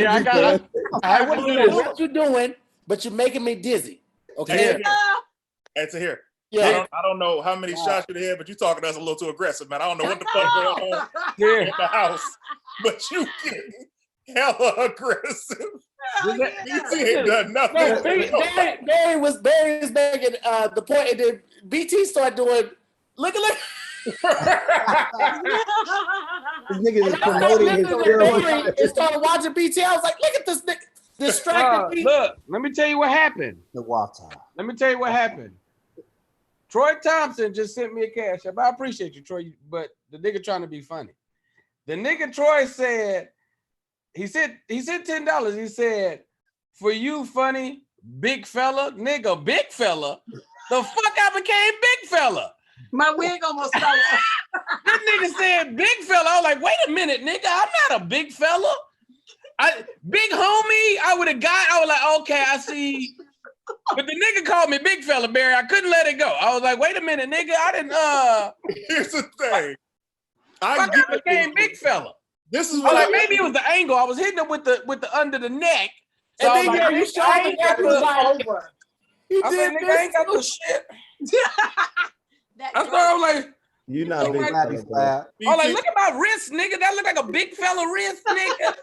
you're doing, but you're making me dizzy. Okay. Hey, Tahir. Yeah. I don't know how many shots you had, but you talking to us a little too aggressive, man. I don't know what the fuck going on in the house, but you getting hella aggressive. BT ain't done nothing. No, Barry was making the point, and then BT started doing. Look. This nigga is promoting his steroids. And started watching BT. I was like, look at this nigga distracted. Look, let me tell you what happened. The water. Let me tell you what happened. Troy Thompson just sent me a cash app. I appreciate you, Troy, but the nigga trying to be funny. The nigga Troy said, he said $10. He said, for you, funny big fella, nigga, big fella. The fuck I became big fella. My wig almost fell off. This nigga said big fella. I was like, wait a minute, nigga. I'm not a big fella. Big homie, I would have got, I was like, okay, I see. But the nigga called me big fella, Barry. I couldn't let it go. I was like, wait a minute, nigga. I didn't, Here's the thing. I became big fella. This is what what maybe it was the angle. I was hitting him with the under the neck. So and then you shot the guy over. I said, nigga, I ain't got no shit. I was like, you're not a big fella. I'm like, look at my wrist, nigga. That look like a big fella wrist, nigga.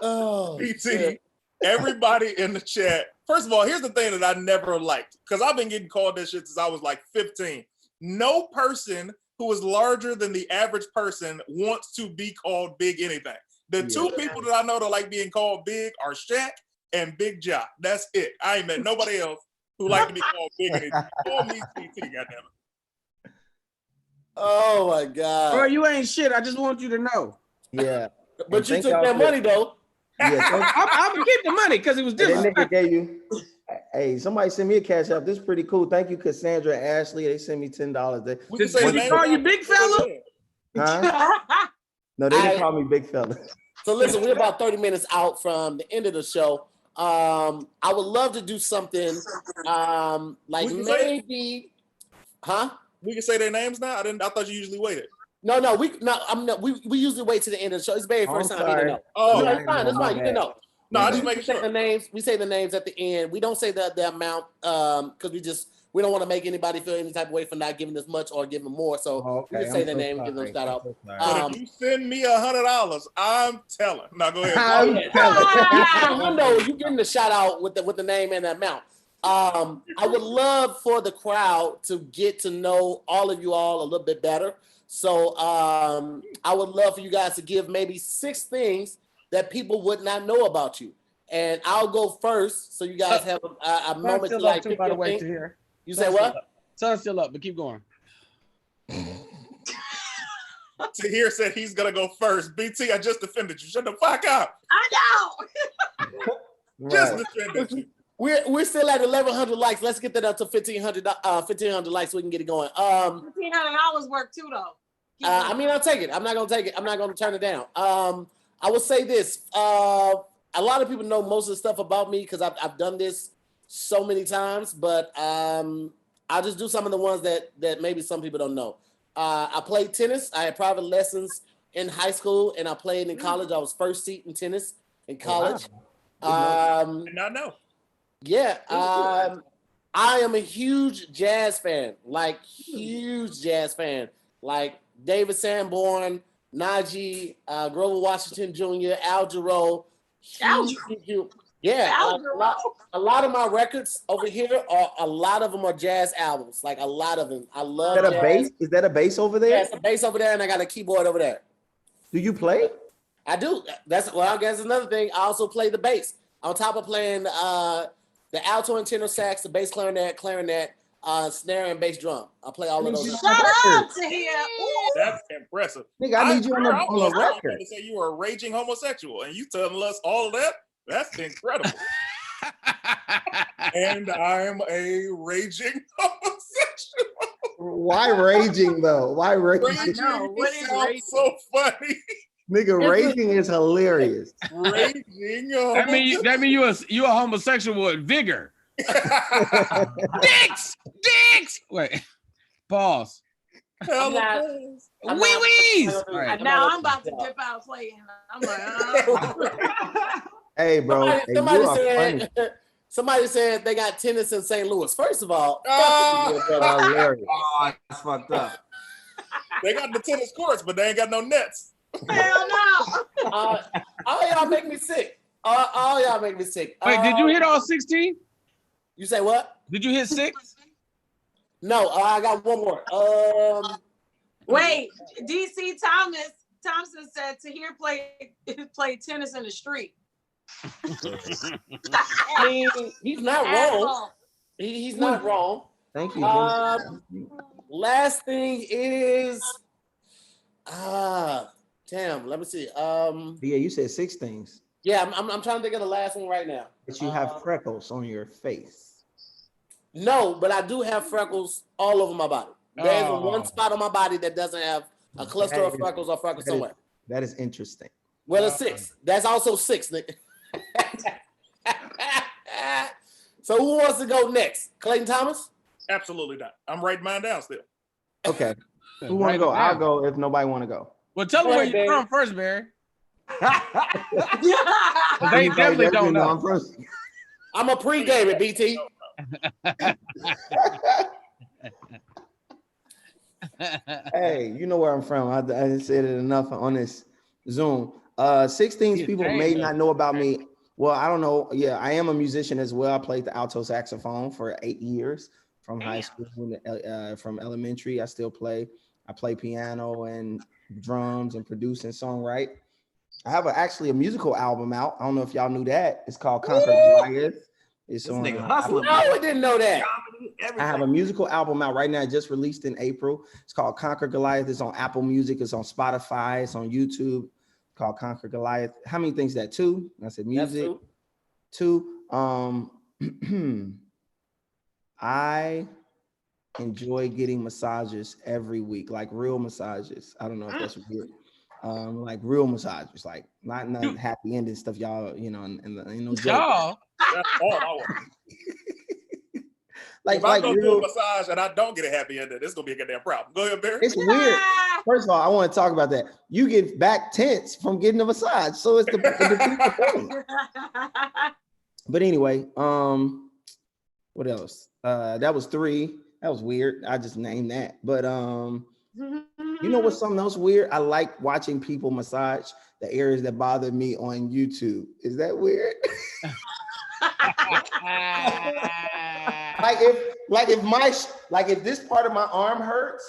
Oh, BT, everybody in the chat. First of all, here's the thing that I never liked, because I've been getting called that shit since I was like 15. No person who is larger than the average person wants to be called big anything. The two people that I know that like being called big are Shaq and Big Ja. That's it. I ain't met nobody else who like to be called big anything. Call me TT, goddammit. Oh my God. Bro, you ain't shit. I just want you to know. Yeah. But you took that money though. Yeah, I'm gonna keep the money because it was different. That nigga gave you. Hey, somebody sent me a cash app. This is pretty cool. Thank you, Cassandra and Ashley. They sent me $10. Did they call you big fella? Huh? No, they didn't call me big fella. So listen, we're about 30 minutes out from the end of the show. I would love to do something like maybe, We can say their names now. I thought you usually waited. No, we usually wait to the end of the show. It's very first time I need to know. Oh, no, it's fine. That's fine. You can know. No, I just make sure. The names. We say the names at the end. We don't say the amount because we don't want to make anybody feel any type of way for not giving as much or giving more. So we just say the name and give them a shout out. But if you send me $100, I'm telling. Now go ahead. I know you getting the shout out with the name and the amount. I would love for the crowd to get to know all of you all a little bit better. So I would love for you guys to give maybe 6 things that people would not know about you. And I'll go first so you guys have a moment to like pick your thing. You say what? Sun's still up, but keep going. Tahir said he's going to go first. BT, I just defended you. Shut the fuck up. I know. Just defended you. We're still at 1,100 likes. Let's get that up to 1,500 likes so we can get it going. $1,500 work too, though. I mean, I'll take it. I'm not gonna take it. I'm not gonna turn it down. I will say this. A lot of people know most of the stuff about me because I've done this so many times, but I'll just do some of the ones that maybe some people don't know. I played tennis. I had private lessons in high school, and I played in college. I was first seat in tennis in college. I did not know. Yeah, I am a huge jazz fan, like huge jazz fan. Like David Sanborn, Najee, Grover Washington Jr., Al Jarreau. Yeah, a lot of my records over here a lot of them are jazz albums. Like a lot of them. I love Is that jazz. a bass? Is that a bass over there? Yeah, it's a bass over there, and I got a keyboard over there. Do you play? I do. I guess another thing. I also play the bass on top of playing the alto and tenor sax, the bass clarinet, snare, and bass drum. I play all of those. Shut up, Tahir. That's impressive. Nigga, I need you on the record. To say you were a raging homosexual, and you telling us all of that? That's incredible. And I'm a raging homosexual. Why raging though? Why raging? No, what is raging? So funny. Nigga, raging is hilarious. Raging. That mean you a homosexual with vigor. Dicks. Wait. Pause. Wee-wees. Right. Now I'm about to dip out playing. I'm like, Hey, bro. Somebody said they got tennis in St. Louis. First of all, Hilarious. Oh, that's fucked up. They got the tennis courts, but they ain't got no nets. hell no. all y'all make me sick. All y'all make me sick. Wait, did you hit all 16? You say what? Did you hit 6? No, I got one more. Wait, DC Thompson said Tahir played tennis in the street. I mean, he's not wrong. He's not wrong. Thank you. Last thing is, damn. Let me see. Yeah, you said 6 things. Yeah, I'm trying to think of the last one right now. But you have freckles on your face. No, but I do have freckles all over my body. There's one spot on my body that doesn't have a cluster of freckles or freckles somewhere. That is interesting. Well, it's 6. That's also 6, Nick. So who wants to go next? Clayton Thomas? Absolutely not. I'm writing mine down still. Okay. Who want to go? I'll go if nobody want to go. Well, tell them where you're from first, Barry. They definitely don't know. I'm a pre-gamer, BT. Hey, you know where I'm from. I said it enough on this Zoom. 6 things people may not know about me. Well, I don't know. Yeah, I am a musician as well. I played the alto saxophone for 8 years from high school, from elementary. I still play. I play piano and drums and produce and songwrite. I have actually a musical album out. I don't know if y'all knew that. It's called Conquer Goliath. It's on. No, I didn't know that. I have a musical album out right now. Just released in April. It's called Conquer Goliath. It's on Apple Music. It's on Spotify. It's on YouTube. It's called Conquer Goliath. How many things is that? 2? I said music. 2. I enjoy getting massages every week, like real massages. I don't know if that's weird. Like real massages, like not happy ending stuff, y'all. You know, and y'all. That's all I want. If I go do a massage and I don't get a happy ending, it's gonna be a goddamn problem. Go ahead, Barry. It's weird. First of all, I want to talk about that. You get back tense from getting a massage, so it's the But anyway, what else? That was 3. That was weird. I just named that. But you know what's something else weird? I like watching people massage the areas that bother me on YouTube. Is that weird? if this part of my arm hurts,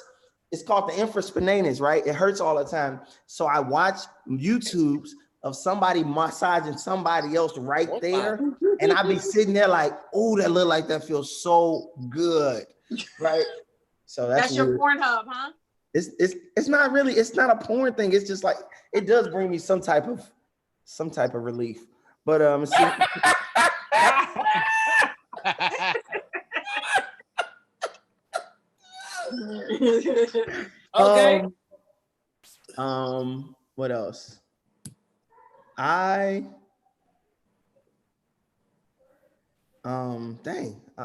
it's called the infraspinatus, right? It hurts all the time. So I watch YouTubes of somebody massaging somebody else right there, and I be sitting there like, oh, that look like that feels so good, right? So that's your Pornhub, huh? It's not really, it's not a porn thing. It's just like it does bring me some type of relief. But okay. What else?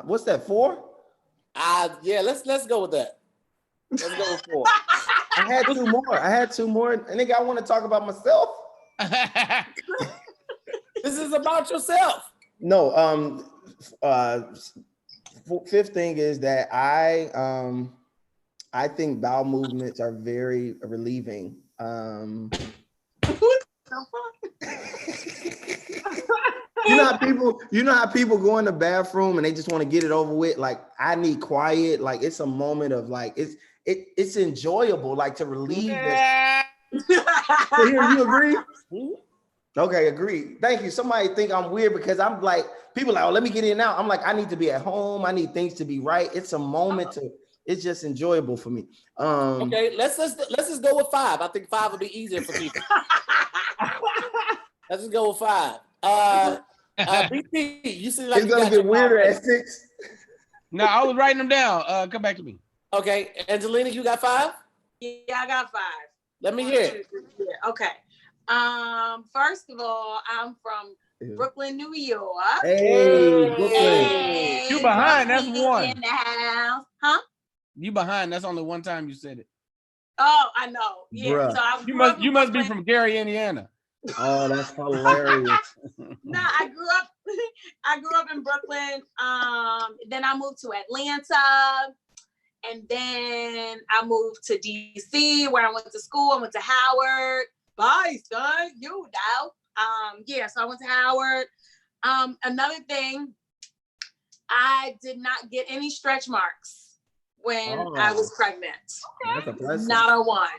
What's that, 4? Yeah, let's go with that. Let's go with 4. I had 2 more. And nigga, I want to talk about myself. This is about yourself. No, 5th thing is that I I think bowel movements are very relieving. You know how people go in the bathroom and they just want to get it over with. Like I need quiet. Like it's a moment of like it's enjoyable. Like to relieve this. So here, you agree? Okay, agree. Thank you. Somebody think I'm weird because I'm like people like, oh, let me get in now. I'm like, I need to be at home. I need things to be right. It's a moment to. It's just enjoyable for me. Okay, let's just go with 5. I think 5 would be easier for people. Let's just go with 5. BT, you see like it's gonna get weirder at 6. No, I was writing them down. Come back to me. Okay, Angelina, you got 5? Yeah, I got 5. Let me hear it. Yeah, okay. First of all, I'm from Brooklyn, New York. Hey, Brooklyn. You behind, that's one. In the house. Huh? You behind, that's only one time you said it. Oh, I know. Yeah. Bruh. So you must be from Gary, Indiana. Oh, that's hilarious. No, I grew up in Brooklyn. Then I moved to Atlanta. And then I moved to DC where I went to school. I went to Howard. Bye, son. You know. Yeah, so I went to Howard. Another thing, I did not get any stretch marks when I was pregnant. That's a blessing. Not a one.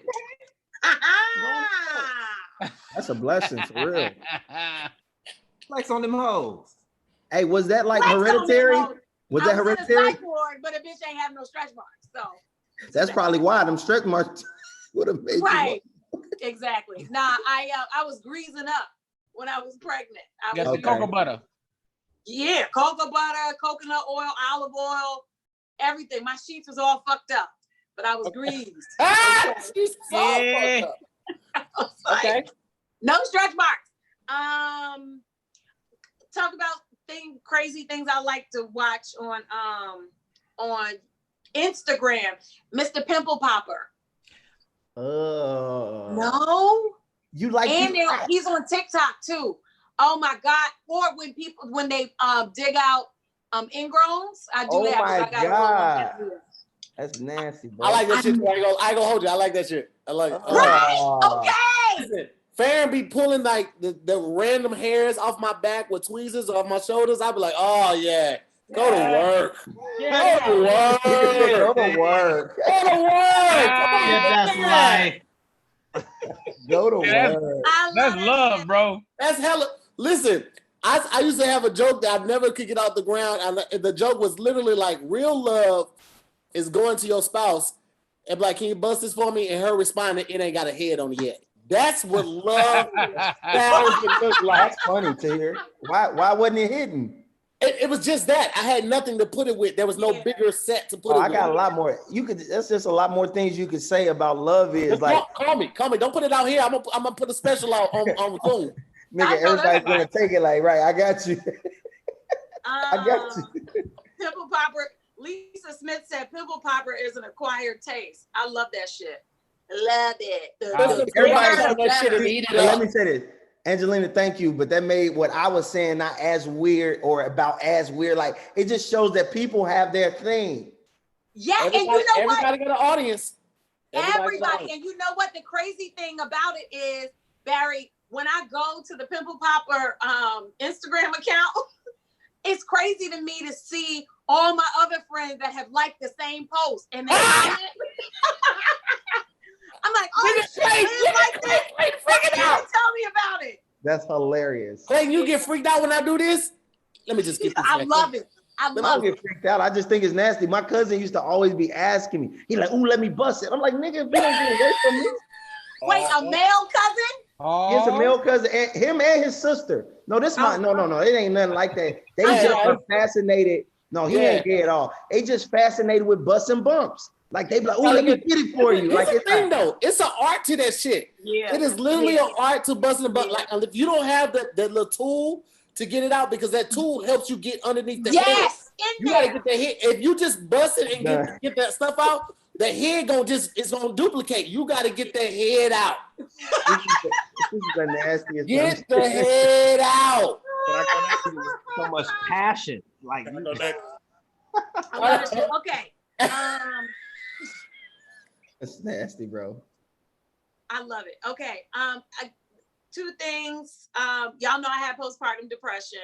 That's a blessing for real. Flex on them hoes. Hey, was that like hereditary? Was that hereditary? But a bitch ain't have no stretch marks. So that's probably why them stretch marks would have made right. Exactly. Nah, I was greasing up when I was pregnant. I got was the cocoa butter. Yeah, cocoa butter, coconut oil, olive oil, everything. My sheets was all fucked up, but I was greased. She's so fucked up. Okay. No stretch marks. Talk about crazy things I like to watch on Instagram. Mr. Pimple Popper. No. You like and he's on TikTok too. Oh my God. Or when they dig out ingrowns, I do that. Oh my God. That's nasty, bro. I like that shit. I go hold you. I like that shit. I like it. Right? Okay. Listen, Farron be pulling like the random hairs off my back with tweezers off my shoulders. I'd be like, oh yeah, go to work. Yeah. Go to work. Go to work. Go to work. That's life. Go to work. That's love, bro. That's hella. Listen, I used to have a joke that I never could get off the ground. And the joke was literally like, real love is going to your spouse and be like, can you bust this for me? And her responding, it ain't got a head on it yet. That's what love sounds and looks like. That's funny to hear. Why wasn't it hidden? It was just that. I had nothing to put it with. There was no bigger set to put it with. I got a lot more. That's just a lot more things you could say about love is like. Call me. Don't put it out here. I'm gonna put a special out on the phone. Nigga, everybody's gonna take it like, right, I got you. I got you. Pimple Popper. Lisa Smith said Pimple Popper is an acquired taste. I love that shit. Love it. Let me say this. Angelina, thank you. But that made what I was saying not as weird or about as weird. Like, it just shows that people have their thing. Yeah, and you know what? Everybody got an audience. Everybody. And you know what? The crazy thing about it is, Barry, when I go to the Pimple Popper Instagram account, it's crazy to me to see all my other friends that have liked the same post. And they I'm like, oh, freaking out. Tell me about it. That's hilarious. Clayton, you get freaked out when I do this? Let me just get this. I love it. I don't get freaked out. I just think it's nasty. My cousin used to always be asking me. He's like, ooh, let me bust it. I'm like, nigga, if you don't get away from me. Wait, a male cousin? It's a male cousin, and him and his sister. No, this my no. It ain't nothing like that. They just are fascinated. No, he ain't gay at all. They just fascinated with busting bumps. Like they be like, oh, let me get it for you. Like it's a thing though. It's an art to that shit. Yeah. It is literally an art to busting the bump. Like if you don't have that little tool to get it out, because that tool helps you get underneath the head. You gotta get that head. If you just bust it and get that stuff out, the head it's gonna duplicate. You gotta get that head out. This is the nastiest. Get the head out. But I connected with so much passion. Like okay. That's nasty, bro. I love it. Okay. Two things. Y'all know I had postpartum depression.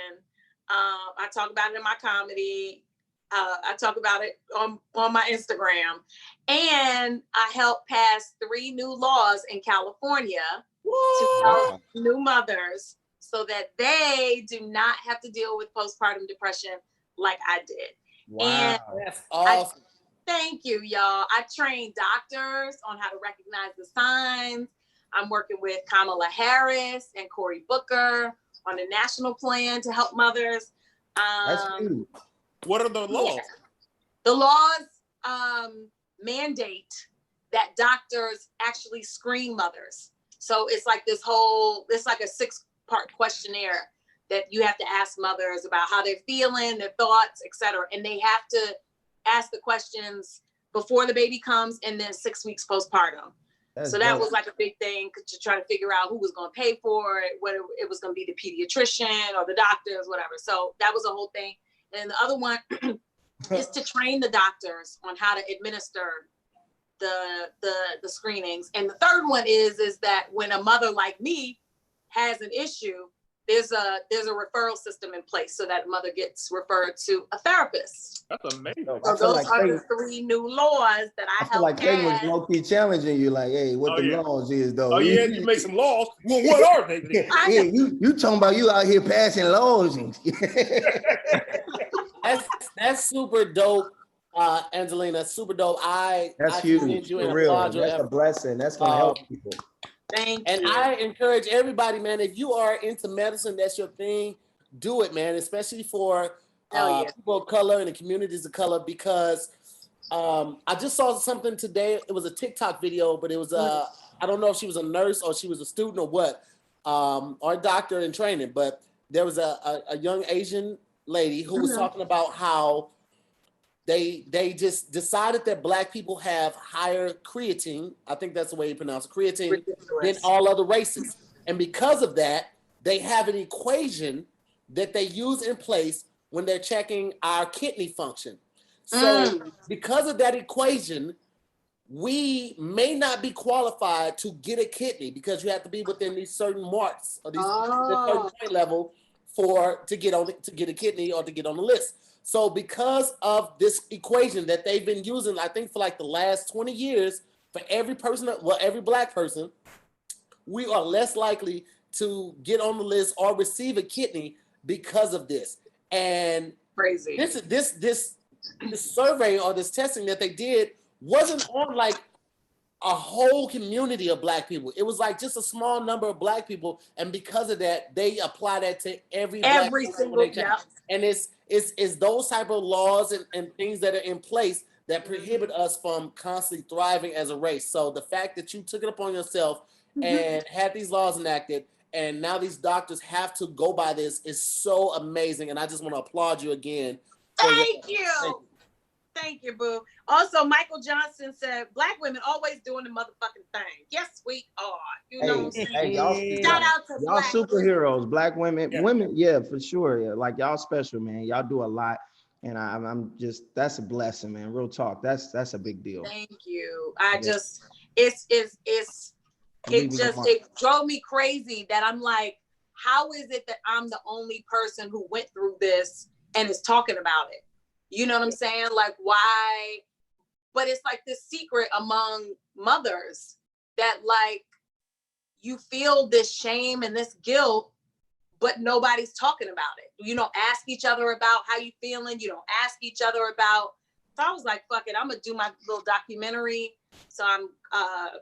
I talk about it in my comedy. I talk about it on my Instagram. And I helped pass 3 new laws in California to help new mothers so that they do not have to deal with postpartum depression like I did. Wow. And That's awesome. thank you, y'all. I train doctors on how to recognize the signs. I'm working with Kamala Harris and Cory Booker on a national plan to help mothers. That's huge. What are the laws? Yeah. The laws mandate that doctors actually screen mothers. So it's like it's like a 6-part questionnaire that you have to ask mothers about how they're feeling, their thoughts, etc. And they have to ask the questions before the baby comes and then 6 weeks postpartum. So that was like a big thing to try to figure out who was going to pay for it, whether it was going to be the pediatrician or the doctors, whatever. So that was a whole thing. And the other one is to train the doctors on how to administer the screenings. And the third one is that when a mother like me has an issue, there's a referral system in place so that mother gets referred to a therapist. That's amazing. So those are the 3 new laws that I feel like Clayton was pass. low-key challenging you, like, hey, what the laws is though. Oh yeah, you make some laws. Well, what are they? Yeah, you talking about you out here passing laws and That's super dope, Angelina. Super dope. That's I huge. commend you and For real. applaud your That's a effort. blessing. That's gonna help people. Thank And you. I encourage everybody, man, if you are into medicine, that's your thing, do it, man, especially for people of color and the communities of color, because I just saw something today. It was a TikTok video, but it was, I don't know if she was a nurse or she was a student or what, or a doctor in training, but there was a young Asian lady who was talking about how they just decided that Black people have higher creatine. I think that's the way you pronounce it, creatine, than all other races. And because of that, they have an equation that they use in place when they're checking our kidney function. So because of that equation, we may not be qualified to get a kidney because you have to be within these certain marks or these certain point level to get a kidney or to get on the list. So because of this equation that they've been using, I think for like the last 20 years, for every person, every Black person, we are less likely to get on the list or receive a kidney because of this. And crazy. This survey or this testing that they did wasn't on like a whole community of Black people. It was like just a small number of Black people, and because of that, they apply that to every single. And it's those type of laws and things that are in place that prohibit us from constantly thriving as a race. So the fact that you took it upon yourself and had these laws enacted, and now these doctors have to go by this is so amazing. And I just want to applaud you again. Thank you. Thank you, boo. Also, Michael Johnson said, Black women always doing the motherfucking thing. Yes, we are. You know what I'm saying? Hey, y'all, shout out to y'all Black superheroes, Black women. Women, yeah, for sure. Yeah, like y'all special, man. Y'all do a lot. And I'm just, that's a blessing, man. Real talk. That's a big deal. Thank you. It drove me crazy that I'm like, how is it that I'm the only person who went through this and is talking about it? You know what I'm saying? Like, why? But it's like this secret among mothers that like you feel this shame and this guilt, but nobody's talking about it. You don't ask each other about how you feeling. You don't ask each other about. So I was like, fuck it, I'm gonna do my little documentary. So I'm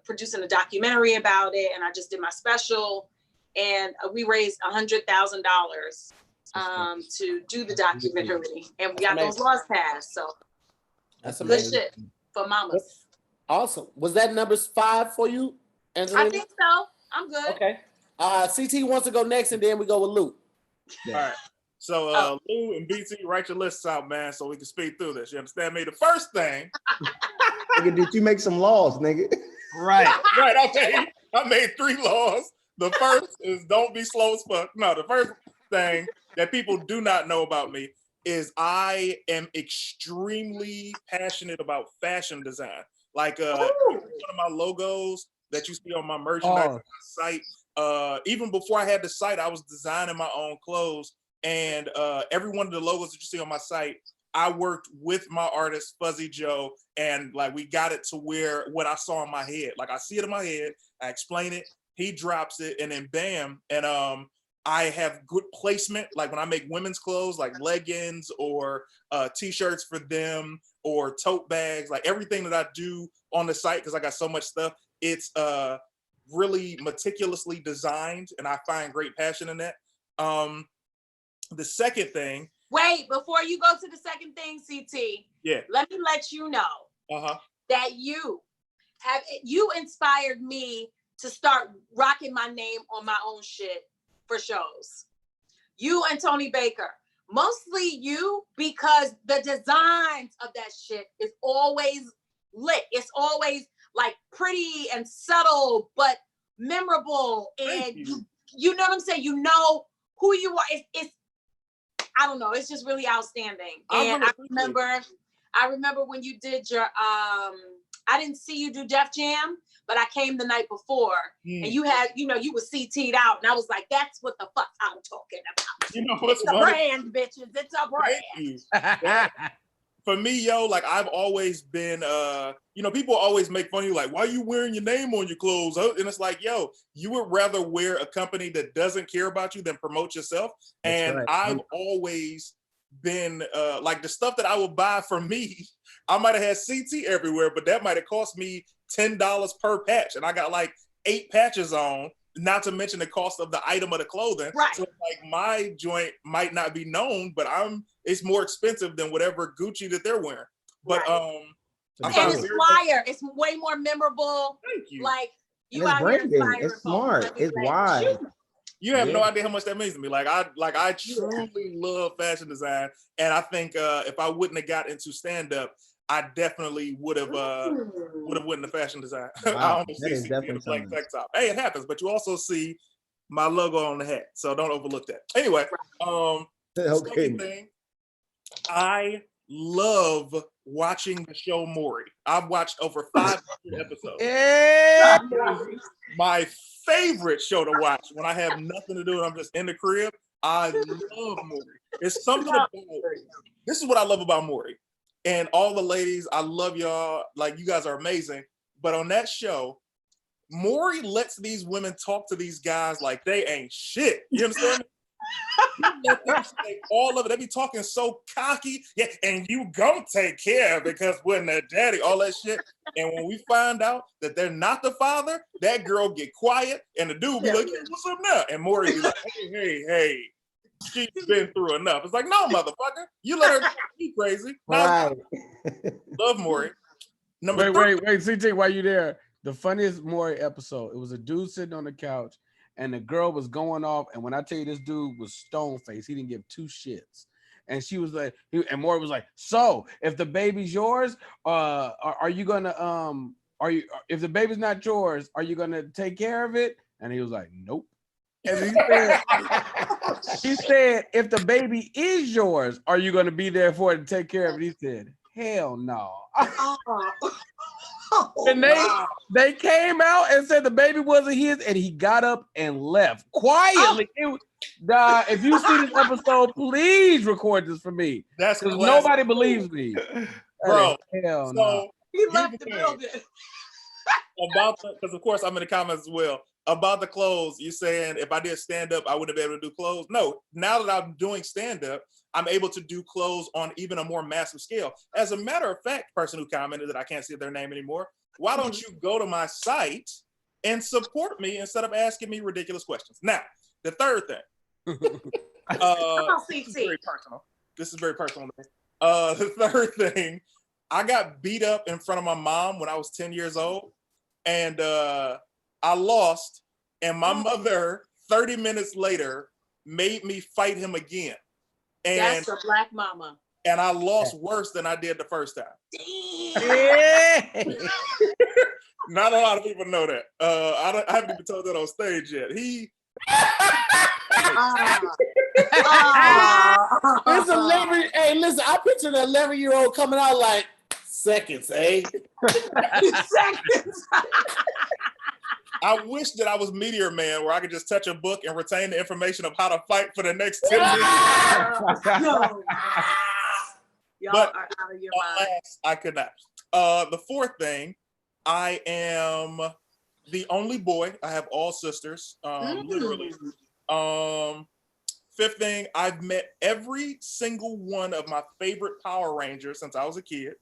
producing a documentary about it, and I just did my special, and we raised $100,000 to do the documentary, and we got those laws passed. So that's good amazing. shit for mamas. Awesome. Was that number 5 for you, Angelina? I think so. I'm good. Okay. CT wants to go next, and then we go with Luke. All right. So Lou and BT, write your lists out, man, so we can speed through this. You understand me? The first thing. Nigga, did you make some laws, nigga? Right. Right. I made 3 laws. The first is don't be slow as fuck. No, the first thing that people do not know about me is I am extremely passionate about fashion design. Like one of my logos that you see on my merchandise site. Even before I had the site, I was designing my own clothes, and every one of the logos that you see on my site, I worked with my artist Fuzzy Joe, and like we got it to where what I saw in my head, like I see it in my head, I explain it, he drops it, and then bam, and I have good placement. Like when I make women's clothes, like leggings or t-shirts for them or tote bags, like everything that I do on the site, because I got so much stuff, it's really meticulously designed, and I find great passion in that. The second thing. Wait, before you go to the second thing, CT. Yeah. Let me let you know that you inspired me to start rocking my name on my own shit for shows. You and Tony Baker. Mostly you, because the designs of that shit is always lit. It's always like pretty and subtle, but memorable. And you know what I'm saying? You know who you are. It's I don't know. It's just really outstanding. And I remember when you did your I didn't see you do Def Jam, but I came the night before, and you had, you were CT'd out, and I was like, that's what the fuck I'm talking about. You know what's it's a brand, bitches. It's a brand. For me, yo, like I've always been, people always make fun of you, like, why are you wearing your name on your clothes? And it's like, yo, you would rather wear a company that doesn't care about you than promote yourself. That's and right. I've always been like the stuff that I would buy for me, I might have had CT everywhere, but that might have cost me $10 per patch. And I got like 8 patches on, not to mention the cost of the item of the clothing. Right. So like my joint might not be known, but it's more expensive than whatever Gucci that they're wearing. But right. And it's flyer. It's way more memorable. Thank you. Like you out here inspiring. It's smart. It's wise. You have no idea how much that means to me. Like I truly love fashion design, and I think if I wouldn't have got into stand up, I definitely would have went into fashion design. Wow, I almost see definitely like tech top. Hey, it happens, but you also see my logo on the hat, so don't overlook that. Anyway, second thing, I love watching the show Maury. I've watched over 500 episodes. Yeah. My favorite show to watch when I have nothing to do and I'm just in the crib. I love Maury. It's something about this is what I love about Maury. And all the ladies, I love y'all. Like, you guys are amazing. But on that show, Maury lets these women talk to these guys like they ain't shit. You understand me? Let them say all of it. They be talking so cocky. Yeah, and you gonna take care of it because when the daddy, all that shit. And when we find out that they're not the father, that girl get quiet and the dude be like, yeah, what's up now? And Maury be like, hey. She's been through enough. It's like, no, motherfucker. You let her be crazy. Right. Love Maury. Wait, CT, while you there, the funniest Maury episode, it was a dude sitting on the couch and the girl was going off. And when I tell you this dude was stone faced, he didn't give 2 shits. And she was like, and Maury was like, so if the baby's yours, are you gonna if the baby's not yours, are you gonna take care of it? And he was like, nope. And he said, if the baby is yours, are you going to be there for it and take care of it? He said, hell no. And they came out and said the baby wasn't his, and he got up and left quietly. If you see this episode, please record this for me. That's because nobody believes me. Bro, hell no. He left the building. Because of course I'm in the comments as well. About the clothes, you're saying if I did stand up, I wouldn't be able to do clothes. No, now that I'm doing stand up, I'm able to do clothes on even a more massive scale. As a matter of fact, person who commented that I can't see their name anymore, why don't you go to my site and support me instead of asking me ridiculous questions? Now, the third thing. This is very personal. This is very personal to me. The third thing, I got beat up in front of my mom when I was 10 years old, and I lost, and my mother, 30 minutes later, made me fight him again. And that's a black mama. And I lost worse than I did the first time. Not a lot of people know that. I haven't even told that on stage yet. It's 11. Hey, listen, I picture the 11-year-old coming out like, Seconds, eh? Seconds. I wish that I was Meteor Man, where I could just touch a book and retain the information of how to fight for the next 10 minutes. Yo, y'all But are out of your mind. alas, I could not. The fourth thing, I am the only boy. I have all sisters, literally. Fifth thing, I've met every single one of my favorite Power Rangers since I was a kid.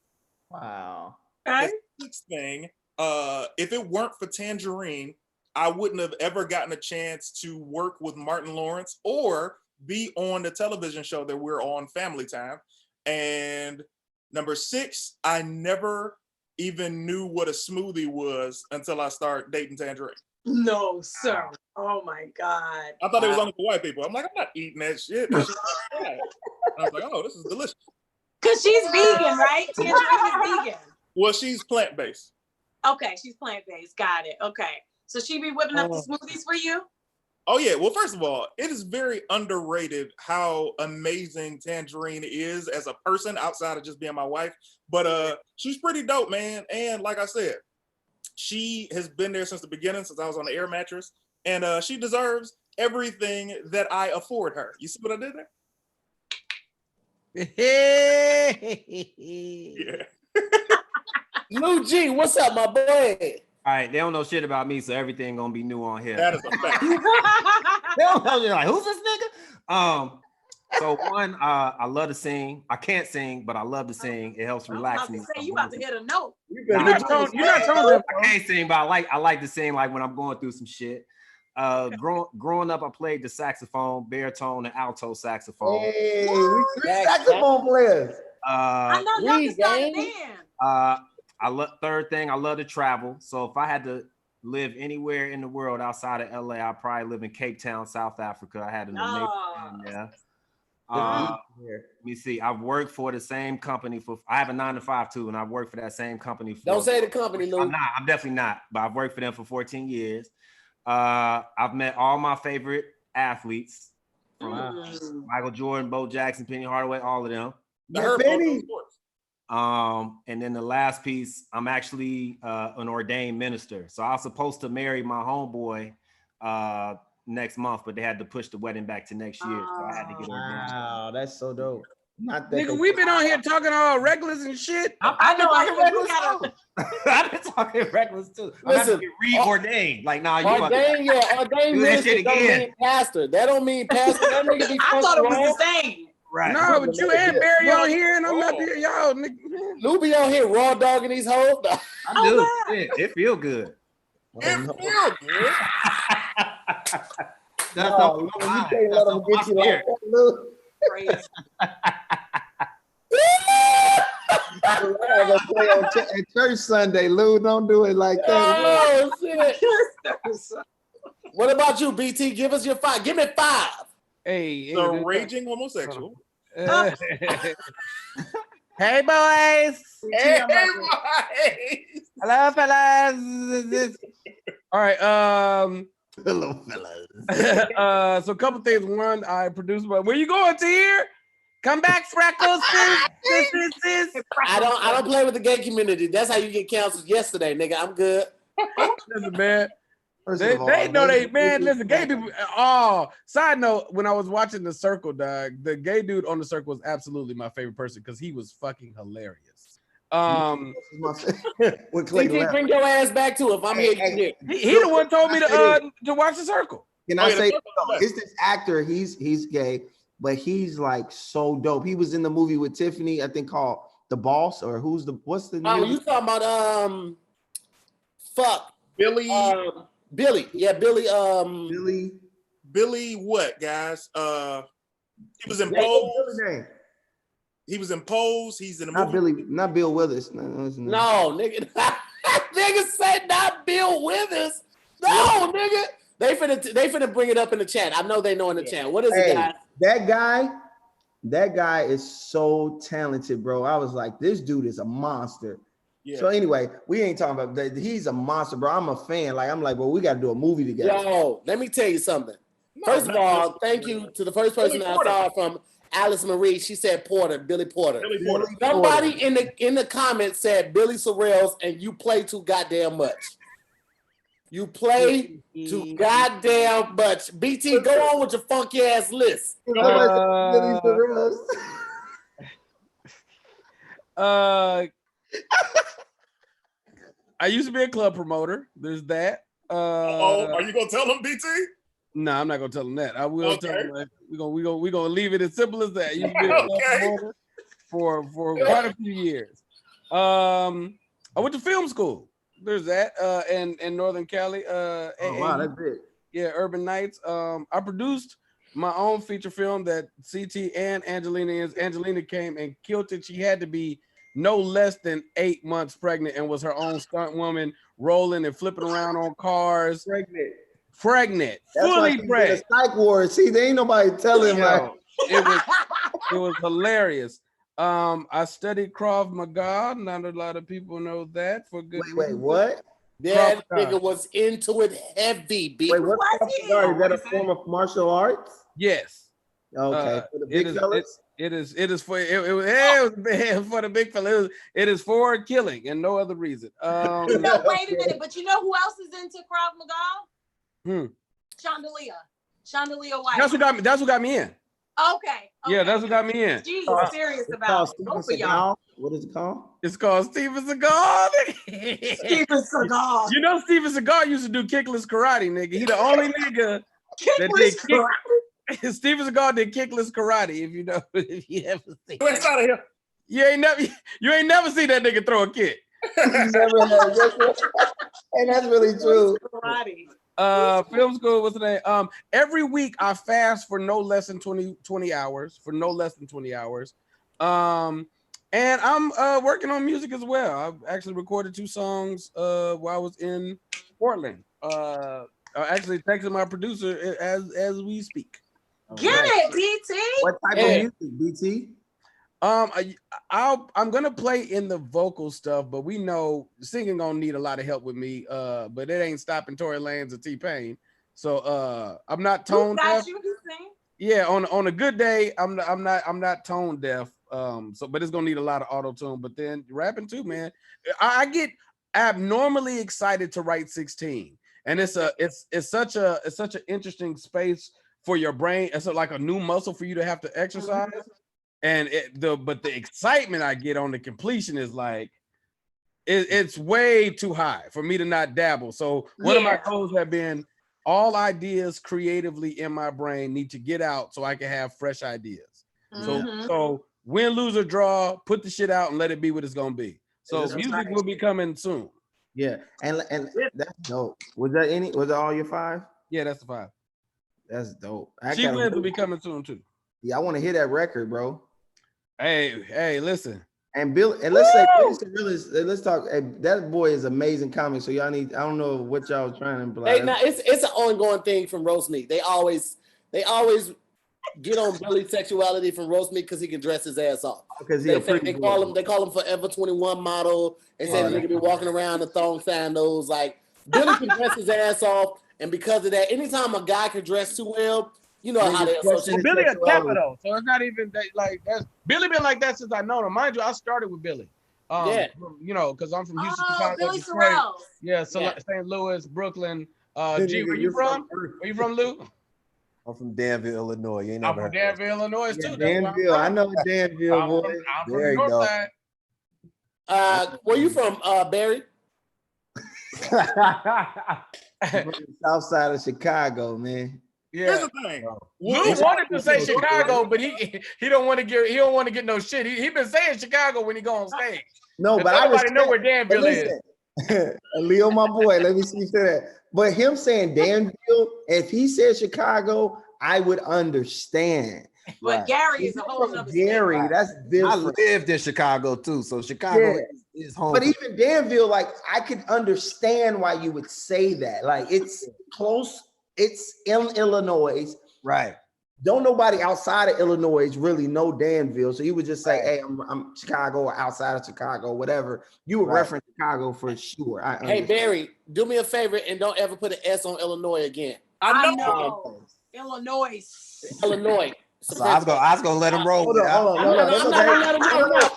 Wow. Okay. The sixth thing, if it weren't for Tangerine, I wouldn't have ever gotten a chance to work with Martin Lawrence or be on the television show that we're on, Family Time. And number 6, I never even knew what a smoothie was until I started dating Tangerine. No, sir. Oh my God. I thought it was only for white people. I'm like, I'm not eating that shit. That shit I was like, oh, this is delicious. Because she's vegan, right? Tangerine is vegan. Well, she's plant-based. Okay, she's plant-based. Got it. Okay. So she be whipping up the smoothies for you? Oh, yeah. Well, first of all, it is very underrated how amazing Tangerine is as a person outside of just being my wife. But she's pretty dope, man. And like I said, she has been there since the beginning, since I was on the air mattress. And she deserves everything that I afford her. You see what I did there? Yeah. Lou G, what's up, my boy? All right, they don't know shit about me, so everything gonna be new on here. That is a fact. They don't know. They're like, who's this nigga? So one, I love to sing. I can't sing, but I love to sing. It helps relax me. You about to hit a note. You're not telling them. I can't sing, but I like to sing like when I'm going through some shit. Growing up, I played the saxophone, baritone, and alto saxophone. Hey, we 3 saxophone players. I know y'all can start a band. Third thing, I love to travel. So if I had to live anywhere in the world outside of LA, I'd probably live in Cape Town, South Africa. I had an amazing time there. Let me see. I've worked for the same company I have a 9-to-5 too, and I've worked for that same company for. Don't say the company, Lou. I'm definitely not, but I've worked for them for 14 years. I've met all my favorite athletes from Michael Jordan, Bo Jackson, Penny Hardaway, all of them. And then the last piece, I'm actually an ordained minister. So I was supposed to marry my homeboy next month, but they had to push the wedding back to next year. So I had to get ordained. Wow, that's so dope. Not that Nigga, we've been on here talking all reckless and shit. I know I reckless too. I've been talking reckless too. I'm Listen, to get reordained. Like, nah, you ordained do that shit don't again. mean pastor. That don't mean pastor. That nigga be I thought it was wrong. the same. Right. No, but you and Barry on here, and I'm not there, y'all. Nigga. Lou be on here raw dogging these hoes. I do. It feel good. It feels good. That's you can't let them get you like that, Lou. Crazy. I gotta play on at church Sunday, Lou. Don't do it like that. Oh shit! What about you, BT? Give us your 5. Give me 5. Hey, The raging homosexual. Hey, boys. Hey, boys. Hello, fellas. All right. Hello, fellas. So a couple things. One, I produced. But where you going, Tahir? Come back, Freckles. sis. I don't play with the gay community. That's how you get canceled yesterday, nigga. I'm good. Listen, man. They know man. Listen, gay people. Oh, side note, when I was watching The Circle, dog, the gay dude on The Circle was absolutely my favorite person because he was fucking hilarious. with Clayton, bring your ass back to it. If I'm here, he the one told me to watch The Circle. Can I say it's this actor? He's gay, but he's like so dope. He was in the movie with Tiffany, I think called The Boss, or what's the name? Oh, you talking about Billy. Billy. Yeah, Billy. Billy what, guys? He was in Pose. He was in Pose. He's in a movie. Not Bill Withers. No, nigga. Nigga said not Bill Withers. No, nigga. They finna bring it up in the chat. I know they know in the chat. What is it, guys? That guy is so talented, bro. I was like, this dude is a monster. Yeah. So anyway, we ain't talking about that. He's a monster, bro. I'm a fan. I'm like, well, we got to do a movie together. Yo, let me tell you something. First of all, thank you to the first person I saw from Alice Marie, she said Porter, Billy Porter. Billy Porter. Somebody in the comments said Billy Sorrells, and you play too goddamn much. You play too goddamn much. BT, go on with your funky ass list. I used to be a club promoter. There's that. Are you gonna tell them, BT? No, I'm not gonna tell them that. I will tell them. We're gonna leave it as simple as that. I used to be a club promoter for quite a few years. I went to film school. There's that. In Northern Cali. Wow, that's big. Yeah, Urban Nights. I produced my own feature film that CT and Angelina came and killed it. She had to be no less than 8 months pregnant and was her own stunt woman, rolling and flipping around on cars. Pregnant. That's fully why pregnant. Psych ward. See, there ain't nobody telling like it was hilarious. I studied Krav Maga. Not a lot of people know that for good. Wait, what? That nigga was into it heavy, B. Wait, what's Krav Maga? Is that a form of martial arts? Yes. Okay. For the big fellas? It is for for the big fella. It is for killing and no other reason. No, wait a minute. But you know who else is into Krav Maga? Chandelier White. That's what got me in. Okay. Yeah, that's what got me in. She's serious about it. Both of y'all. What is it called? It's called Steven Seagal. Steven Seagal. You know Steven Seagal used to do kickless karate, nigga. He the only nigga that did kick. Steven Seagal did kickless karate. If you know, if you ever seen. Let's out of here. You ain't never seen that nigga throw a kick. And that's really true. Karate. Film school, what's the name? Every week I fast for no less than 20 hours. And I'm working on music as well. I've actually recorded 2 songs while I was in Portland. I actually texted my producer as we speak. Get it, BT. What type of music, BT? I'm gonna play in the vocal stuff, but we know singing gonna need a lot of help with me. But it ain't stopping Tory Lanez or T-Pain. So I'm not tone deaf. Yeah, on a good day, I'm not tone deaf. But it's gonna need a lot of auto tune. But then rapping too, man. I get abnormally excited to write 16, and it's such an interesting space for your brain. It's like a new muscle for you to have to exercise. And the excitement I get on the completion is like it's way too high for me to not dabble. So one of my goals have been all ideas creatively in my brain need to get out so I can have fresh ideas. So win, lose, or draw, put the shit out and let it be what it's gonna be. So music will be coming soon. Yeah, and that's dope. Was that all your 5? Yeah, that's the 5. That's dope. She Wins will be coming soon too. Yeah, I want to hear that record, bro. Hey, listen. And Bill, and let's say let's talk. Hey, that boy is amazing comic. So y'all need. I don't know what y'all trying to imply. It's an ongoing thing from Roast Meat. They always get on Billy's sexuality from Roast Meat because he can dress his ass off. Because they call him Forever 21 model. They say the nigga be walking around in thong sandals. Like Billy can dress his ass off, and because of that, anytime a guy can dress too well, you know how they associate. Billy a Kappa though, so it's not even that, like that's Billy been like that since I know him. Mind you, I started with Billy. You know, because I'm from Houston, Chicago, Billy Detroit. Sorrells. Yeah, St. Louis, Brooklyn. G, where you from? Where you from, Lou? I'm from Danville, Illinois. You ain't never I'm from Danville, Illinois too. Danville, I know Danville, boy. I'm from the north side. Where you from, Barry? From the south side of Chicago, man. Yeah. Here's the thing. Lou wanted to say Chicago, but he don't want to get no shit. He been saying Chicago when he go on stage. No, but everybody know where Danville is. Leo, my boy, let me see you say that. But him saying Danville, if he said Chicago, I would understand. But Gary is a whole nother Gary, that's different. I lived in Chicago too, so Chicago is home. But even Danville, like I could understand why you would say that. Like it's close. It's in Illinois. Right. Don't nobody outside of Illinois really know Danville. So you would just say, hey, I'm Chicago or outside of Chicago, whatever. You would reference Chicago for sure. Hey, Barry, do me a favor and don't ever put an S on Illinois again. I know. Illinois. So I was gonna let him roll. Hold on. No, that's I'm not okay. gonna let him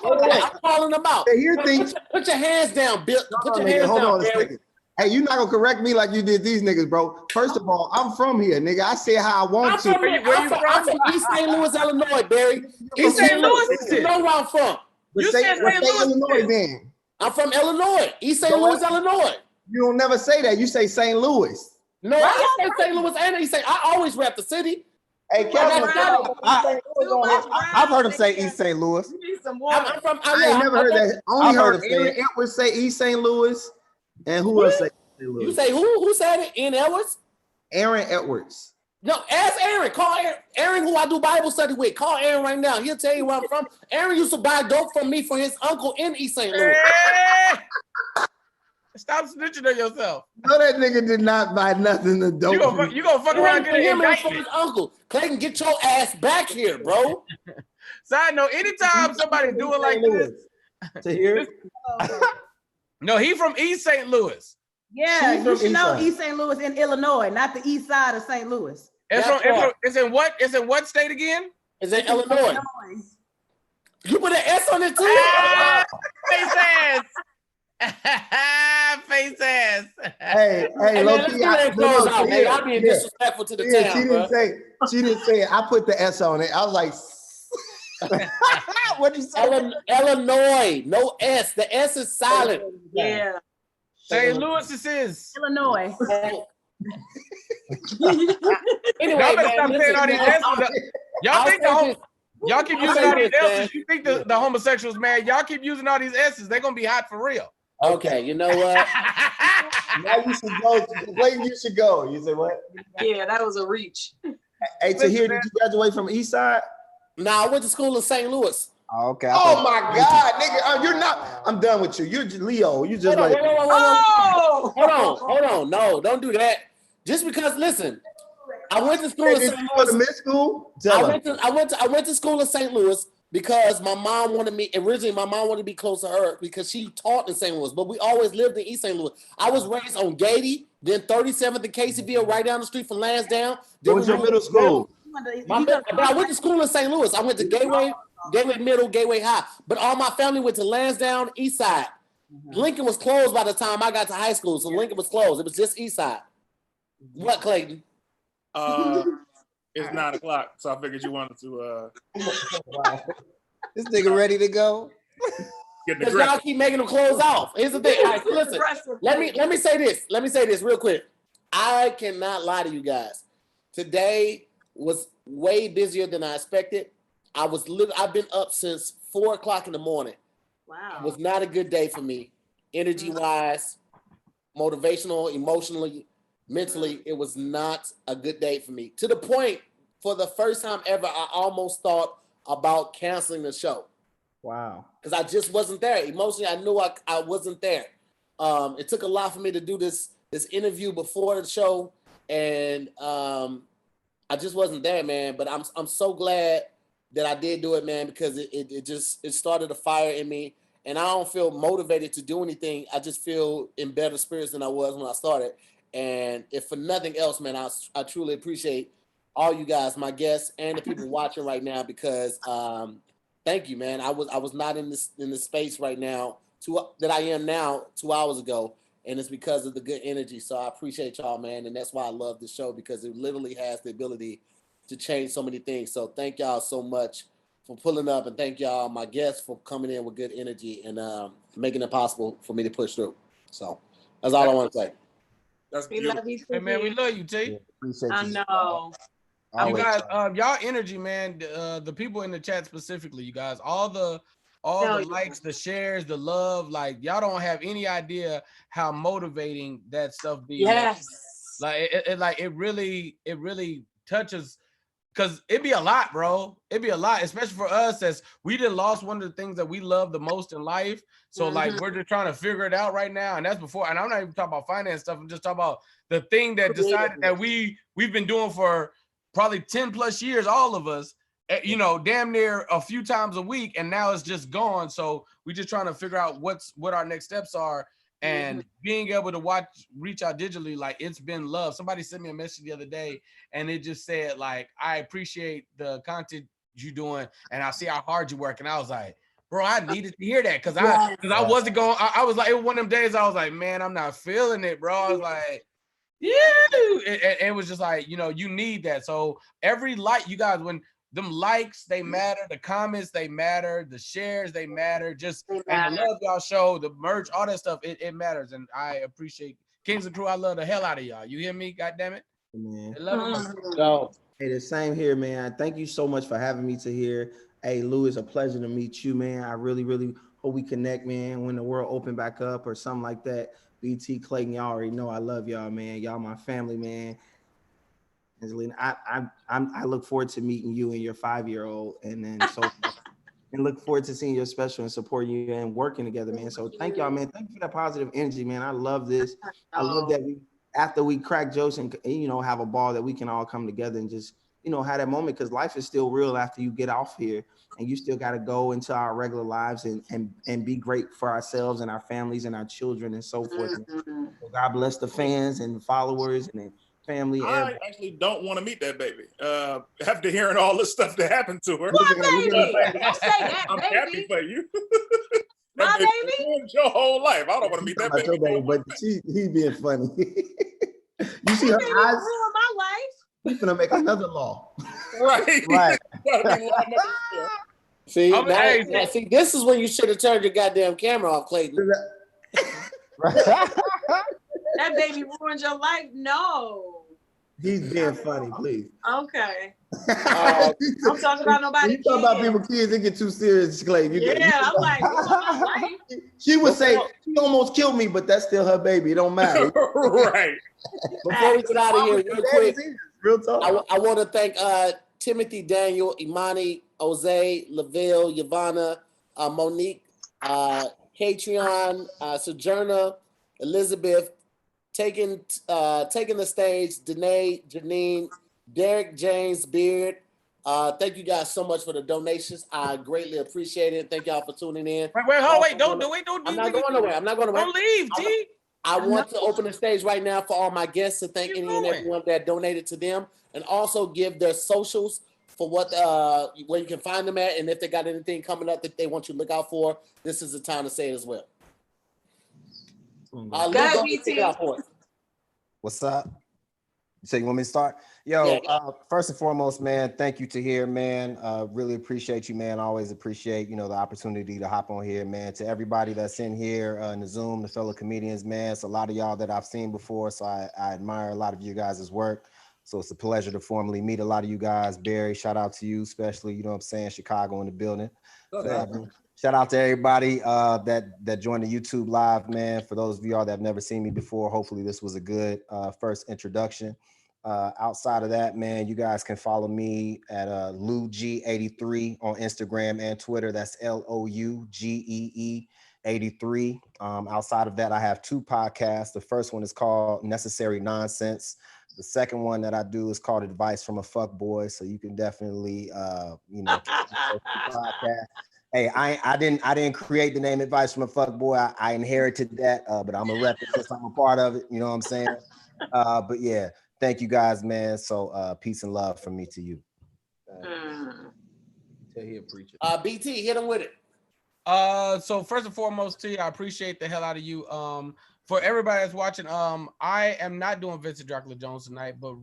roll. Wait. I'm calling him out. Hey, here thinks. Put your hands down, Bill. Put your hands Hold down, on a Barry. second. Hey, you're not gonna correct me like you did these niggas, bro. First of all, I'm from here, nigga. I say how I want to. Where you from? I'm from East St. Louis, Illinois, Barry. East St. Louis? You know where I'm from. But You say said St. Louis Illinois then. I'm from Illinois, East St. Louis, Illinois. You don't never say that. You say St. Louis. No, I say St. Louis and East St. I always rap the city. Hey, Kevin, I've heard him say East St. Louis. You need some water. I ain't never heard that. Only heard Aaron Edwards say East St. Louis. And who else say St. Louis? You say who? Who said it? Ian Edwards? Aaron Edwards. No, ask Aaron. Call Aaron. Aaron, who I do Bible study with. Call Aaron right now. He'll tell you where I'm from. Aaron used to buy dope from me for his uncle in East St. Louis. Stop snitching on yourself. No, that nigga did not buy nothing to dope. You gonna fuck around and get him an and from his uncle. Clayton, get your ass back here, bro. Side note, anytime somebody do it like this, Tahir? no, he from East St. Louis. Yeah, She's you from should know East East St. Louis in Illinois, not the east side of St. Louis. It's in what state again? Is in Illinois. You put an S on it too? Face ass. Face ass. Hey, Hey, low man, key, I'll be disrespectful to the town, she didn't say it. I put the S on it. I was like, what'd you say? Illinois, no S. The S is silent. Yeah. St. Louis this is. Illinois. Anyway, Y'all better man, stop saying all these S's. Y'all keep using all these S's. You think the homosexuals, man, y'all keep using all these S's. They're gonna be hot for real. Okay, you know what? Now you should go. Clayton, you should go. You said what? Yeah, that was a reach. Hey, Tahir, did you graduate from East Side? No, I went to school in St. Louis. Okay. Oh my God, nigga, you're not. I'm done with you. You're Leo. You just like. Hold on. No, don't do that. Just because, listen, I went to school in St. Louis. Mid school? I went to school in St. Louis because my mom wanted me. Originally, my mom wanted to be close to her because she taught in St. Louis, but we always lived in East St. Louis. I was raised on Gady, then 37th and Caseyville, right down the street from Lansdowne. What was your middle school? But I went to school in St. Louis. I went to Gateway Middle, Gateway High. But all my family went to Lansdowne, East Side. Lincoln was closed by the time I got to high school, so Lincoln was closed. It was just East Side. What, Clayton? It's 9 o'clock, so I figured you wanted to. This nigga ready to go. Because y'all keep making them close off. Here's the thing. All right, so listen. Let me say this. Let me say this real quick. I cannot lie to you guys. Today was way busier than I expected. I've been up since 4 o'clock in the morning. Wow. It was not a good day for me, energy-wise, motivational, emotionally, mentally. It was not a good day for me. To the point, for the first time ever, I almost thought about canceling the show. Wow. Because I just wasn't there. Emotionally, I knew I wasn't there. It took a lot for me to do this interview before the show, and I just wasn't there, man. But I'm so glad that I did do it, man, because it started a fire in me, and I don't feel motivated to do anything. I just feel in better spirits than I was when I started. And if for nothing else, man, I truly appreciate all you guys, my guests, and the people watching right now, because thank you, man. I was not in this space right now that I am now 2 hours ago, and it's because of the good energy. So I appreciate y'all, man, and that's why I love this show, because it literally has the ability to change so many things. So thank y'all so much for pulling up, and thank y'all, my guests, for coming in with good energy and making it possible for me to push through. So that's all I want to say. That's We beautiful. love you, Hey man, we love you, T. Appreciate I you. know. You guys, y'all energy, man. The people in the chat specifically, you guys, all the likes, the shares, the love, like y'all don't have any idea how motivating that stuff be. Yes. Like it really touches, because it'd be a lot, bro. It'd be a lot, especially for us, as we done lost one of the things that we love the most in life. So like we're just trying to figure it out right now, and that's before. And I'm not even talking about finance stuff. I'm just talking about the thing that decided that we've been doing for probably 10 plus years, all of us, you know, damn near a few times a week, and now it's just gone. So we just trying to figure out what our next steps are. And being able to reach out digitally, like it's been love. Somebody sent me a message the other day and it just said, like, I appreciate the content you doing and I see how hard you work. And I was like, bro, I needed to hear that because I wasn't going, I was like, it was one of them days I was like, man, I'm not feeling it, bro. I was like, yeah. It was just like, you know, you need that. So every like, you guys, when them likes, they matter, the comments, they matter, the shares, they matter, just and the love y'all show, the merch, all that stuff, it matters. And I appreciate Kings and Crew. I love the hell out of y'all. You hear me? God damn it. Man. Hey, the same here, man. Thank you so much for having me to here. Hey, Lou, it's a pleasure to meet you, man. I really, really hope we connect, man, when the world open back up or something like that. BT, Clayton, y'all already know I love y'all, man. Y'all my family, man. Angelina, I look forward to meeting you and your 5-year-old, and then and look forward to seeing your special and supporting you and working together, man. So thank y'all, man. Thank you for that positive energy, man. I love this. I love that after we crack jokes and, you know, have a ball, that we can all come together and just, you know, have that moment, because life is still real after you get off here, and you still got to go into our regular lives and be great for ourselves and our families and our children and so forth. So God bless the fans and followers and family. I actually don't want to meet that baby. After hearing all the stuff that happened to her. What baby? Don't say that, I'm baby. happy for you. My baby? Ruined your whole life. I don't want to meet that baby. But he's being funny. You see her eyes? Ruin my life. He's gonna make another law. Right. See, see, this is when you should have turned your goddamn camera off, Clayton. That baby ruined your life? No. He's being funny, please. Okay. I'm talking about nobody. You talk about people's kids, they get too serious, Clayton. I'm like, ruin my life. She would say, she almost killed me, but that's still her baby. It don't matter. Right. Before we get out of here, real quick, real talk. I want to thank Timothy, Daniel, Imani, Jose, Laville, Yvonne, Monique, Patreon, Sojourner, Elizabeth, taking the stage, Danae, Janine, Derek, James, Beard. Thank you guys so much for the donations. I greatly appreciate it. Thank y'all for tuning in. Wait, don't I'm not going nowhere. Don't leave, T. I want to open the stage right now for all my guests to thank any and everyone that donated to them, and also give their socials for where you can find them at, and if they got anything coming up that they want you to look out for, this is the time to say it as well. What's up? So you want me to start? Yo, first and foremost, man, thank you, Tahir, man. Really appreciate you, man. Always appreciate, you know, the opportunity to hop on here, man. To everybody that's in here in the Zoom, the fellow comedians, man. It's a lot of y'all that I've seen before, so I admire a lot of you guys' work. So it's a pleasure to formally meet a lot of you guys. Barry, shout out to you, especially, you know what I'm saying, Chicago in the building. Shout out to everybody that joined the YouTube live, man. For those of y'all that have never seen me before, hopefully this was a good first introduction. Outside of that, man, you guys can follow me at LouG83 on Instagram and Twitter. That's LOUGEE 83. Outside of that, I have 2 podcasts. The first one is called Necessary Nonsense. The second one that I do is called Advice from a Fuckboy. So you can definitely, podcast. Hey, I didn't create the name Advice from a Fuckboy. I inherited that, but I'm a rep it since I'm a part of it. You know what I'm saying? But yeah, thank you guys, man. So peace and love from me to you. BT, hit him with it. So first and foremost, T, I appreciate the hell out of you. For everybody that's watching, I am not doing Vincent Dracula Jones tonight, but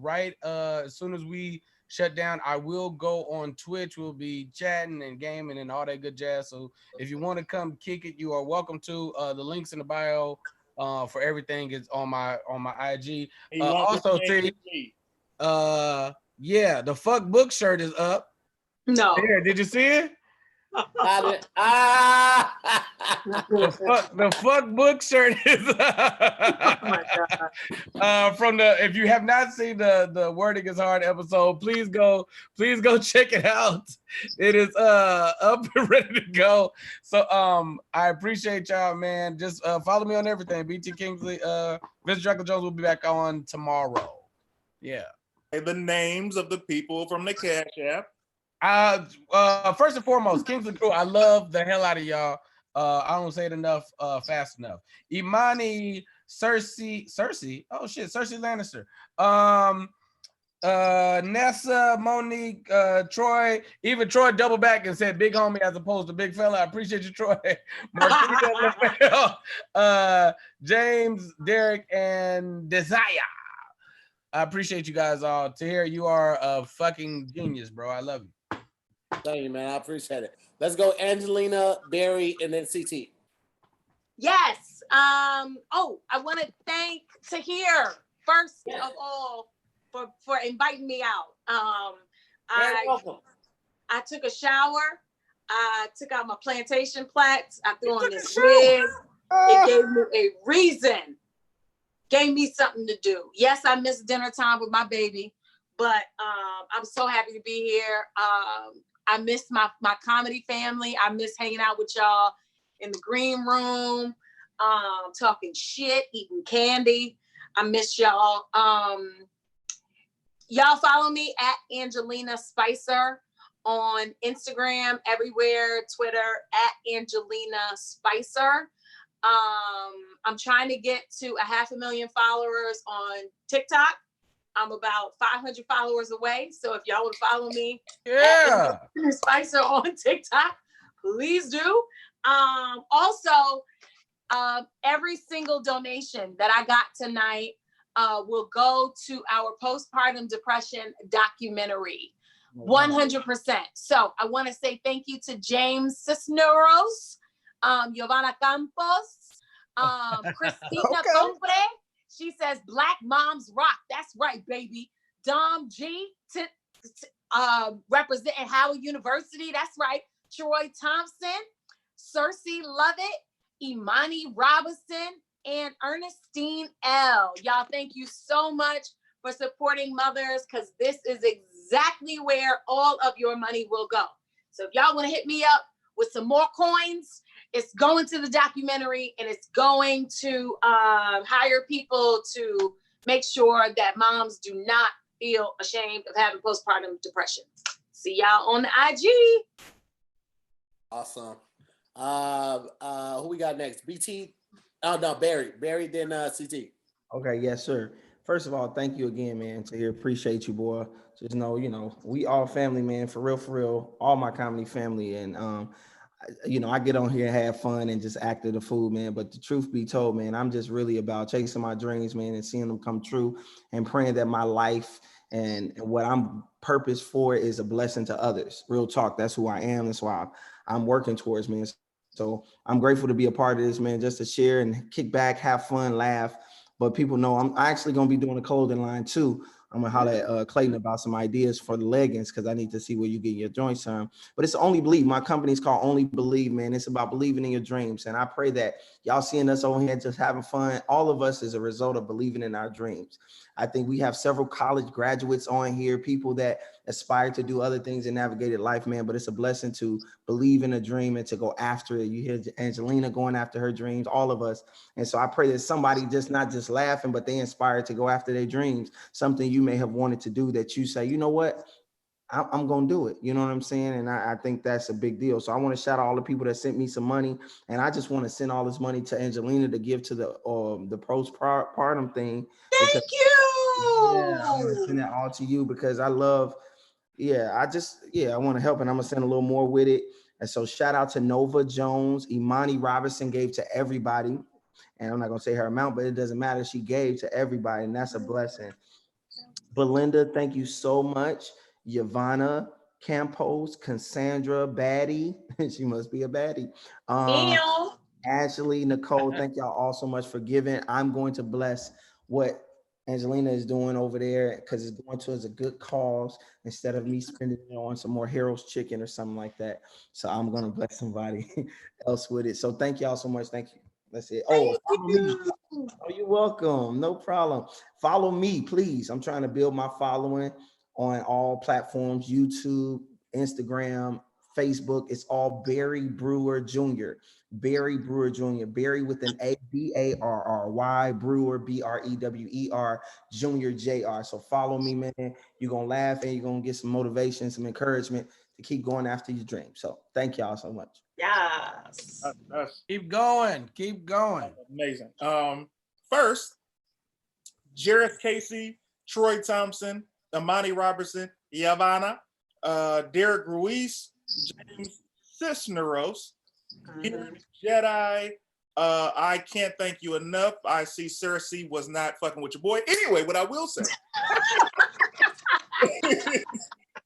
as soon as we shut down, I will go on Twitch. We'll be chatting and gaming and all that good jazz. So if you want to come kick it, you are welcome to. The links in the bio for everything is on my IG. Also, T, the fuck book shirt is up. No. Yeah, did you see it? The fuck book shirt is Oh my God. if you have not seen the Wording is Hard episode, please go check it out. It is up and ready to go. So I appreciate y'all, man. Just follow me on everything. BT Kingsley, Vince Dracula Jones will be back on tomorrow. Yeah. The names of the people from the Cash App. First and foremost, Kingsley Crew, I love the hell out of y'all. I don't say it enough fast enough. Imani Cersei. Oh shit, Cersei Lannister. Nessa, Monique, Troy, even Troy double back and said big homie as opposed to big fella. I appreciate you, Troy. Martina, James, Derek, and Desire. I appreciate you guys all. Tahir, you are a fucking genius, bro. I love you. Thank you, man. I appreciate it. Let's go Angelina, Barry, and then CT. Yes. I want to thank Tahir first of all for inviting me out. I took a shower. I took out my plantation plaits. I threw on this wig. It gave me a reason. Gave me something to do. Yes, I missed dinner time with my baby, but I'm so happy to be here. I miss my comedy family. I miss hanging out with y'all in the green room, talking shit, eating candy. I miss y'all. Y'all follow me at Angelina Spicer on Instagram, everywhere, Twitter at Angelina Spicer. I'm trying to get to 500,000 followers on TikTok. I'm about 500 followers away. So if y'all would follow me, Spicer on TikTok, please do. Also, every single donation that I got tonight will go to our postpartum depression documentary. 100%. So I want to say thank you to James Cisneros, Giovanna Campos, Christina Compre. She says Black Moms Rock. That's right, baby. Dom G representing Howard University. That's right. Troy Thompson, Cersei Lovett, Imani Robinson, and Ernestine L. Y'all, thank you so much for supporting mothers, because this is exactly where all of your money will go. So if y'all want to hit me up with some more coins, it's going to the documentary, and it's going to hire people to make sure that moms do not feel ashamed of having postpartum depression. See y'all on the IG. Awesome. Who we got next? BT? Oh no, Barry. Barry, then CT. Okay, yes, sir. First of all, thank you again, man. Tahir, appreciate you, boy. Just know, we all family, man. For real, all my comedy family, and I get on here and have fun and just act the fool, man. But the truth be told, man, I'm just really about chasing my dreams, man, and seeing them come true, and praying that my life and what I'm purposed for is a blessing to others. Real talk. That's who I am. That's why I'm working towards, man. So I'm grateful to be a part of this, man, just to share and kick back, have fun, laugh. But people know I'm actually going to be doing a clothing line too. I'm going to holler at Clayton about some ideas for the leggings, because I need to see where you get your joints from. But it's Only Believe. My company's called Only Believe, man. It's about believing in your dreams. And I pray that y'all seeing us over here just having fun, all of us, is a result of believing in our dreams. I think we have several college graduates on here, people that aspire to do other things in navigated life, man. But it's a blessing to believe in a dream and to go after it. You hear Angelina going after her dreams, all of us. And so I pray that somebody just not just laughing, but they inspired to go after their dreams, something you may have wanted to do that you say, you know what, I'm going to do it. You know what I'm saying? And I think that's a big deal. So I want to shout out all the people that sent me some money. And I just want to send all this money to Angelina to give to the postpartum thing. Thank you. Yeah, I'm going to send that all to you because I love, I want to help, and I'm going to send a little more with it. And so shout out to Nova Jones. Imani Robinson gave to everybody. And I'm not going to say her amount, but it doesn't matter. She gave to everybody, and that's a blessing. Belinda, thank you so much. Yvonne Campos, Cassandra, baddie. She must be a baddie. Ashley, Nicole, thank y'all all so much for giving. I'm going to bless what Angelina is doing over there because it's going to as a good cause instead of me spending it on some more Harold's chicken or something like that. So I'm going to bless somebody else with it. So thank y'all so much. Thank you. That's it. Oh, follow me. Oh, you're welcome. No problem. Follow me, please. I'm trying to build my following on all platforms, YouTube, Instagram, Facebook. It's all Barry Brewer Jr. Barry Brewer Jr. Barry with an A, B-A-R-R-Y, Brewer, B-R-E-W-E-R, Jr. J-R. So follow me, man. You're going to laugh and you're going to get some motivation, some encouragement to keep going after your dreams. So thank y'all so much. Yes. That's Keep going. Keep going. amazing. First, Jareth Casey, Troy Thompson, Amani Robertson, Yavanna, Derek Ruiz, James Cisneros, Jedi. I can't thank you enough. I see Sarah C was not fucking with your boy. Anyway, what I will say,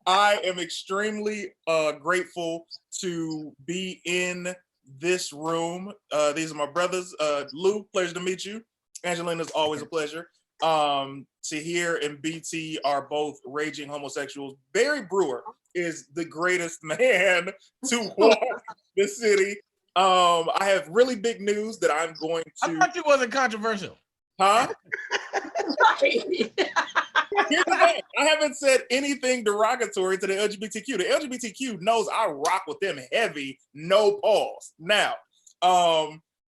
I am extremely grateful to be in this room. These are my brothers. Lou, pleasure to meet you. Angelina, is always a pleasure. Tahir and BT are both raging homosexuals. Barry Brewer is the greatest man to walk the city. I have really big news that I'm going to. I thought you wasn't controversial. Huh? Here's the thing. I haven't said anything derogatory to the LGBTQ. The LGBTQ knows I rock with them heavy, no pause. Now,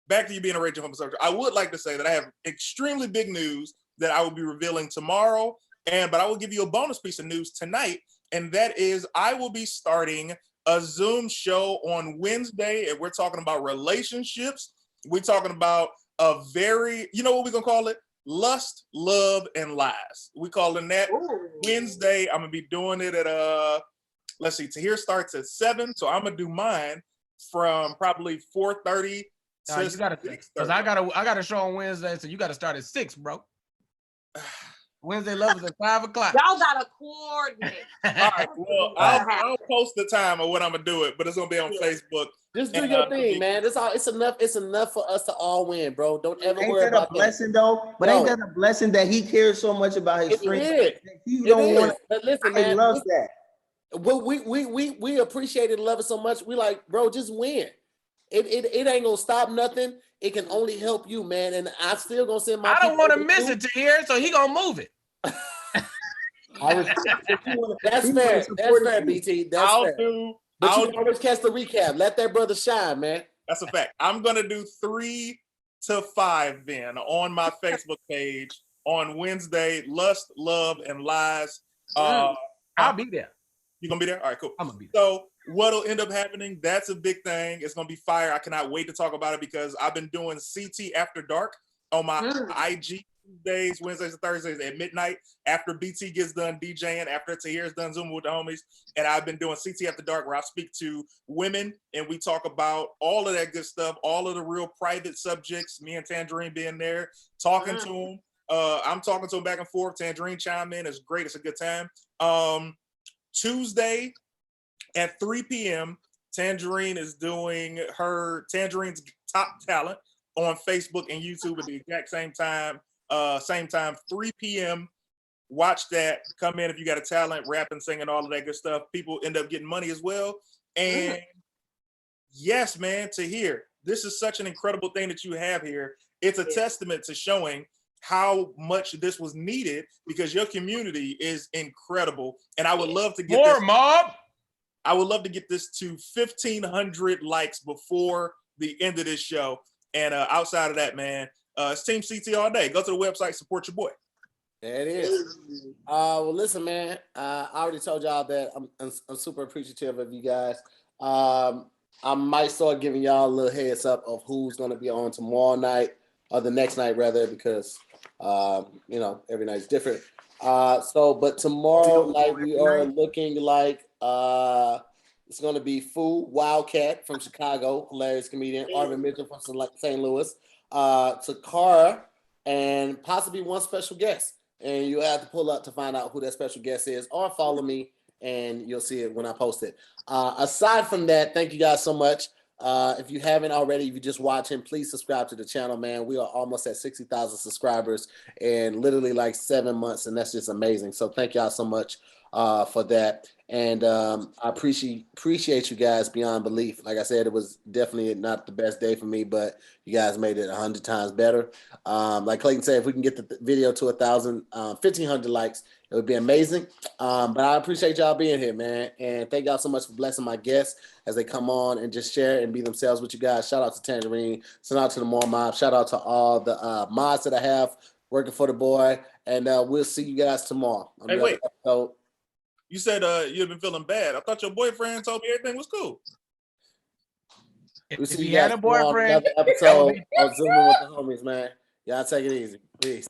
back to you being a raging homosexual. I would like to say that I have extremely big news that I will be revealing tomorrow, but I will give you a bonus piece of news tonight, and that is I will be starting a Zoom show on Wednesday, and we're talking about relationships. We're talking about a very, you know what we're gonna call it? Lust, love, and lies. We calling that Wednesday. I'm gonna be doing it at let's see, Tahir starts at 7, so I'm gonna do mine from probably 4:30 to you gotta, because I got a show on Wednesday, so you gotta start at 6, bro. Wednesday love is at 5 o'clock. Y'all gotta coordinate. All right, well, I'll post the time of when I'm gonna do it, but it's gonna be on Facebook. Just do your thing, man. It's enough. It's enough for us to all win, bro. Don't ever Ain't worry that about a blessing that. though? But ain't that a blessing that he cares so much about his friends? You don't want. But listen, man. He loves that. We appreciate it and love it so much. We like, bro, just win. It ain't gonna stop nothing. It can only help you, man. And I still gonna send my. I don't want to miss it to here, so he gonna move it. That's fair. That's fair, BT. That's fair. But you can always catch the recap. Let that brother shine, man. That's a fact. I'm gonna do 3 to 5 then on my Facebook page on Wednesday. Lust, love, and lies. I'll be there. You gonna be there? All right, cool. I'm gonna be there. So what'll end up happening? That's a big thing. It's gonna be fire. I cannot wait to talk about it because I've been doing CT After Dark on my IG Tuesdays, Wednesdays, and Thursdays at midnight after BT gets done DJing, after Tahir's done Zooming with the homies. And I've been doing CT After Dark where I speak to women and we talk about all of that good stuff, all of the real private subjects, me and Tangerine being there, talking to them. I'm talking to them back and forth. Tangerine chime in. It's great. It's a good time. Tuesday at 3 p.m., Tangerine is doing her Tangerine's Top Talent on Facebook and YouTube at the exact same time. 3 p.m. Watch that. Come in if you got a talent, rapping, singing, all of that good stuff. People end up getting money as well. And yes, man, Tahir, this is such an incredible thing that you have here. It's a testament to showing how much this was needed because your community is incredible. And I would love to get more mob. I would love to get this to 1,500 likes before the end of this show. And outside of that, man, it's Team CT all day. Go to the website, support your boy. There it is. Well, listen, man. I already told y'all that I'm super appreciative of you guys. I might start giving y'all a little heads up of who's going to be on tomorrow night or the next night, rather, because every night's different. But tomorrow night we are looking like it's going to be Fu Wildcat from Chicago, hilarious comedian, Arvin Mitchell from St. Louis, Takara, and possibly one special guest. And you have to pull up to find out who that special guest is, or follow me, and you'll see it when I post it. Aside from that, thank you guys so much. If you haven't already, if you're just watching, please subscribe to the channel, man. We are almost at 60,000 subscribers in literally like 7 months, and that's just amazing. So thank y'all so much for that. And I appreciate you guys beyond belief. Like I said, it was definitely not the best day for me, but you guys made it 100 times better. Like Clayton said, if we can get the video to 1,500 likes, it would be amazing. But I appreciate y'all being here, man. And thank y'all so much for blessing my guests as they come on and just share and be themselves with you guys. Shout out to Tangerine. Shout out to the Moore Mob. Shout out to all the mods that I have working for the boy. And we'll see you guys tomorrow. Hey, wait. You said you've been feeling bad. I thought your boyfriend told me everything was cool. We see he you had guys a boyfriend, on another episode of Zooming with the Homies, man. Y'all take it easy. Peace.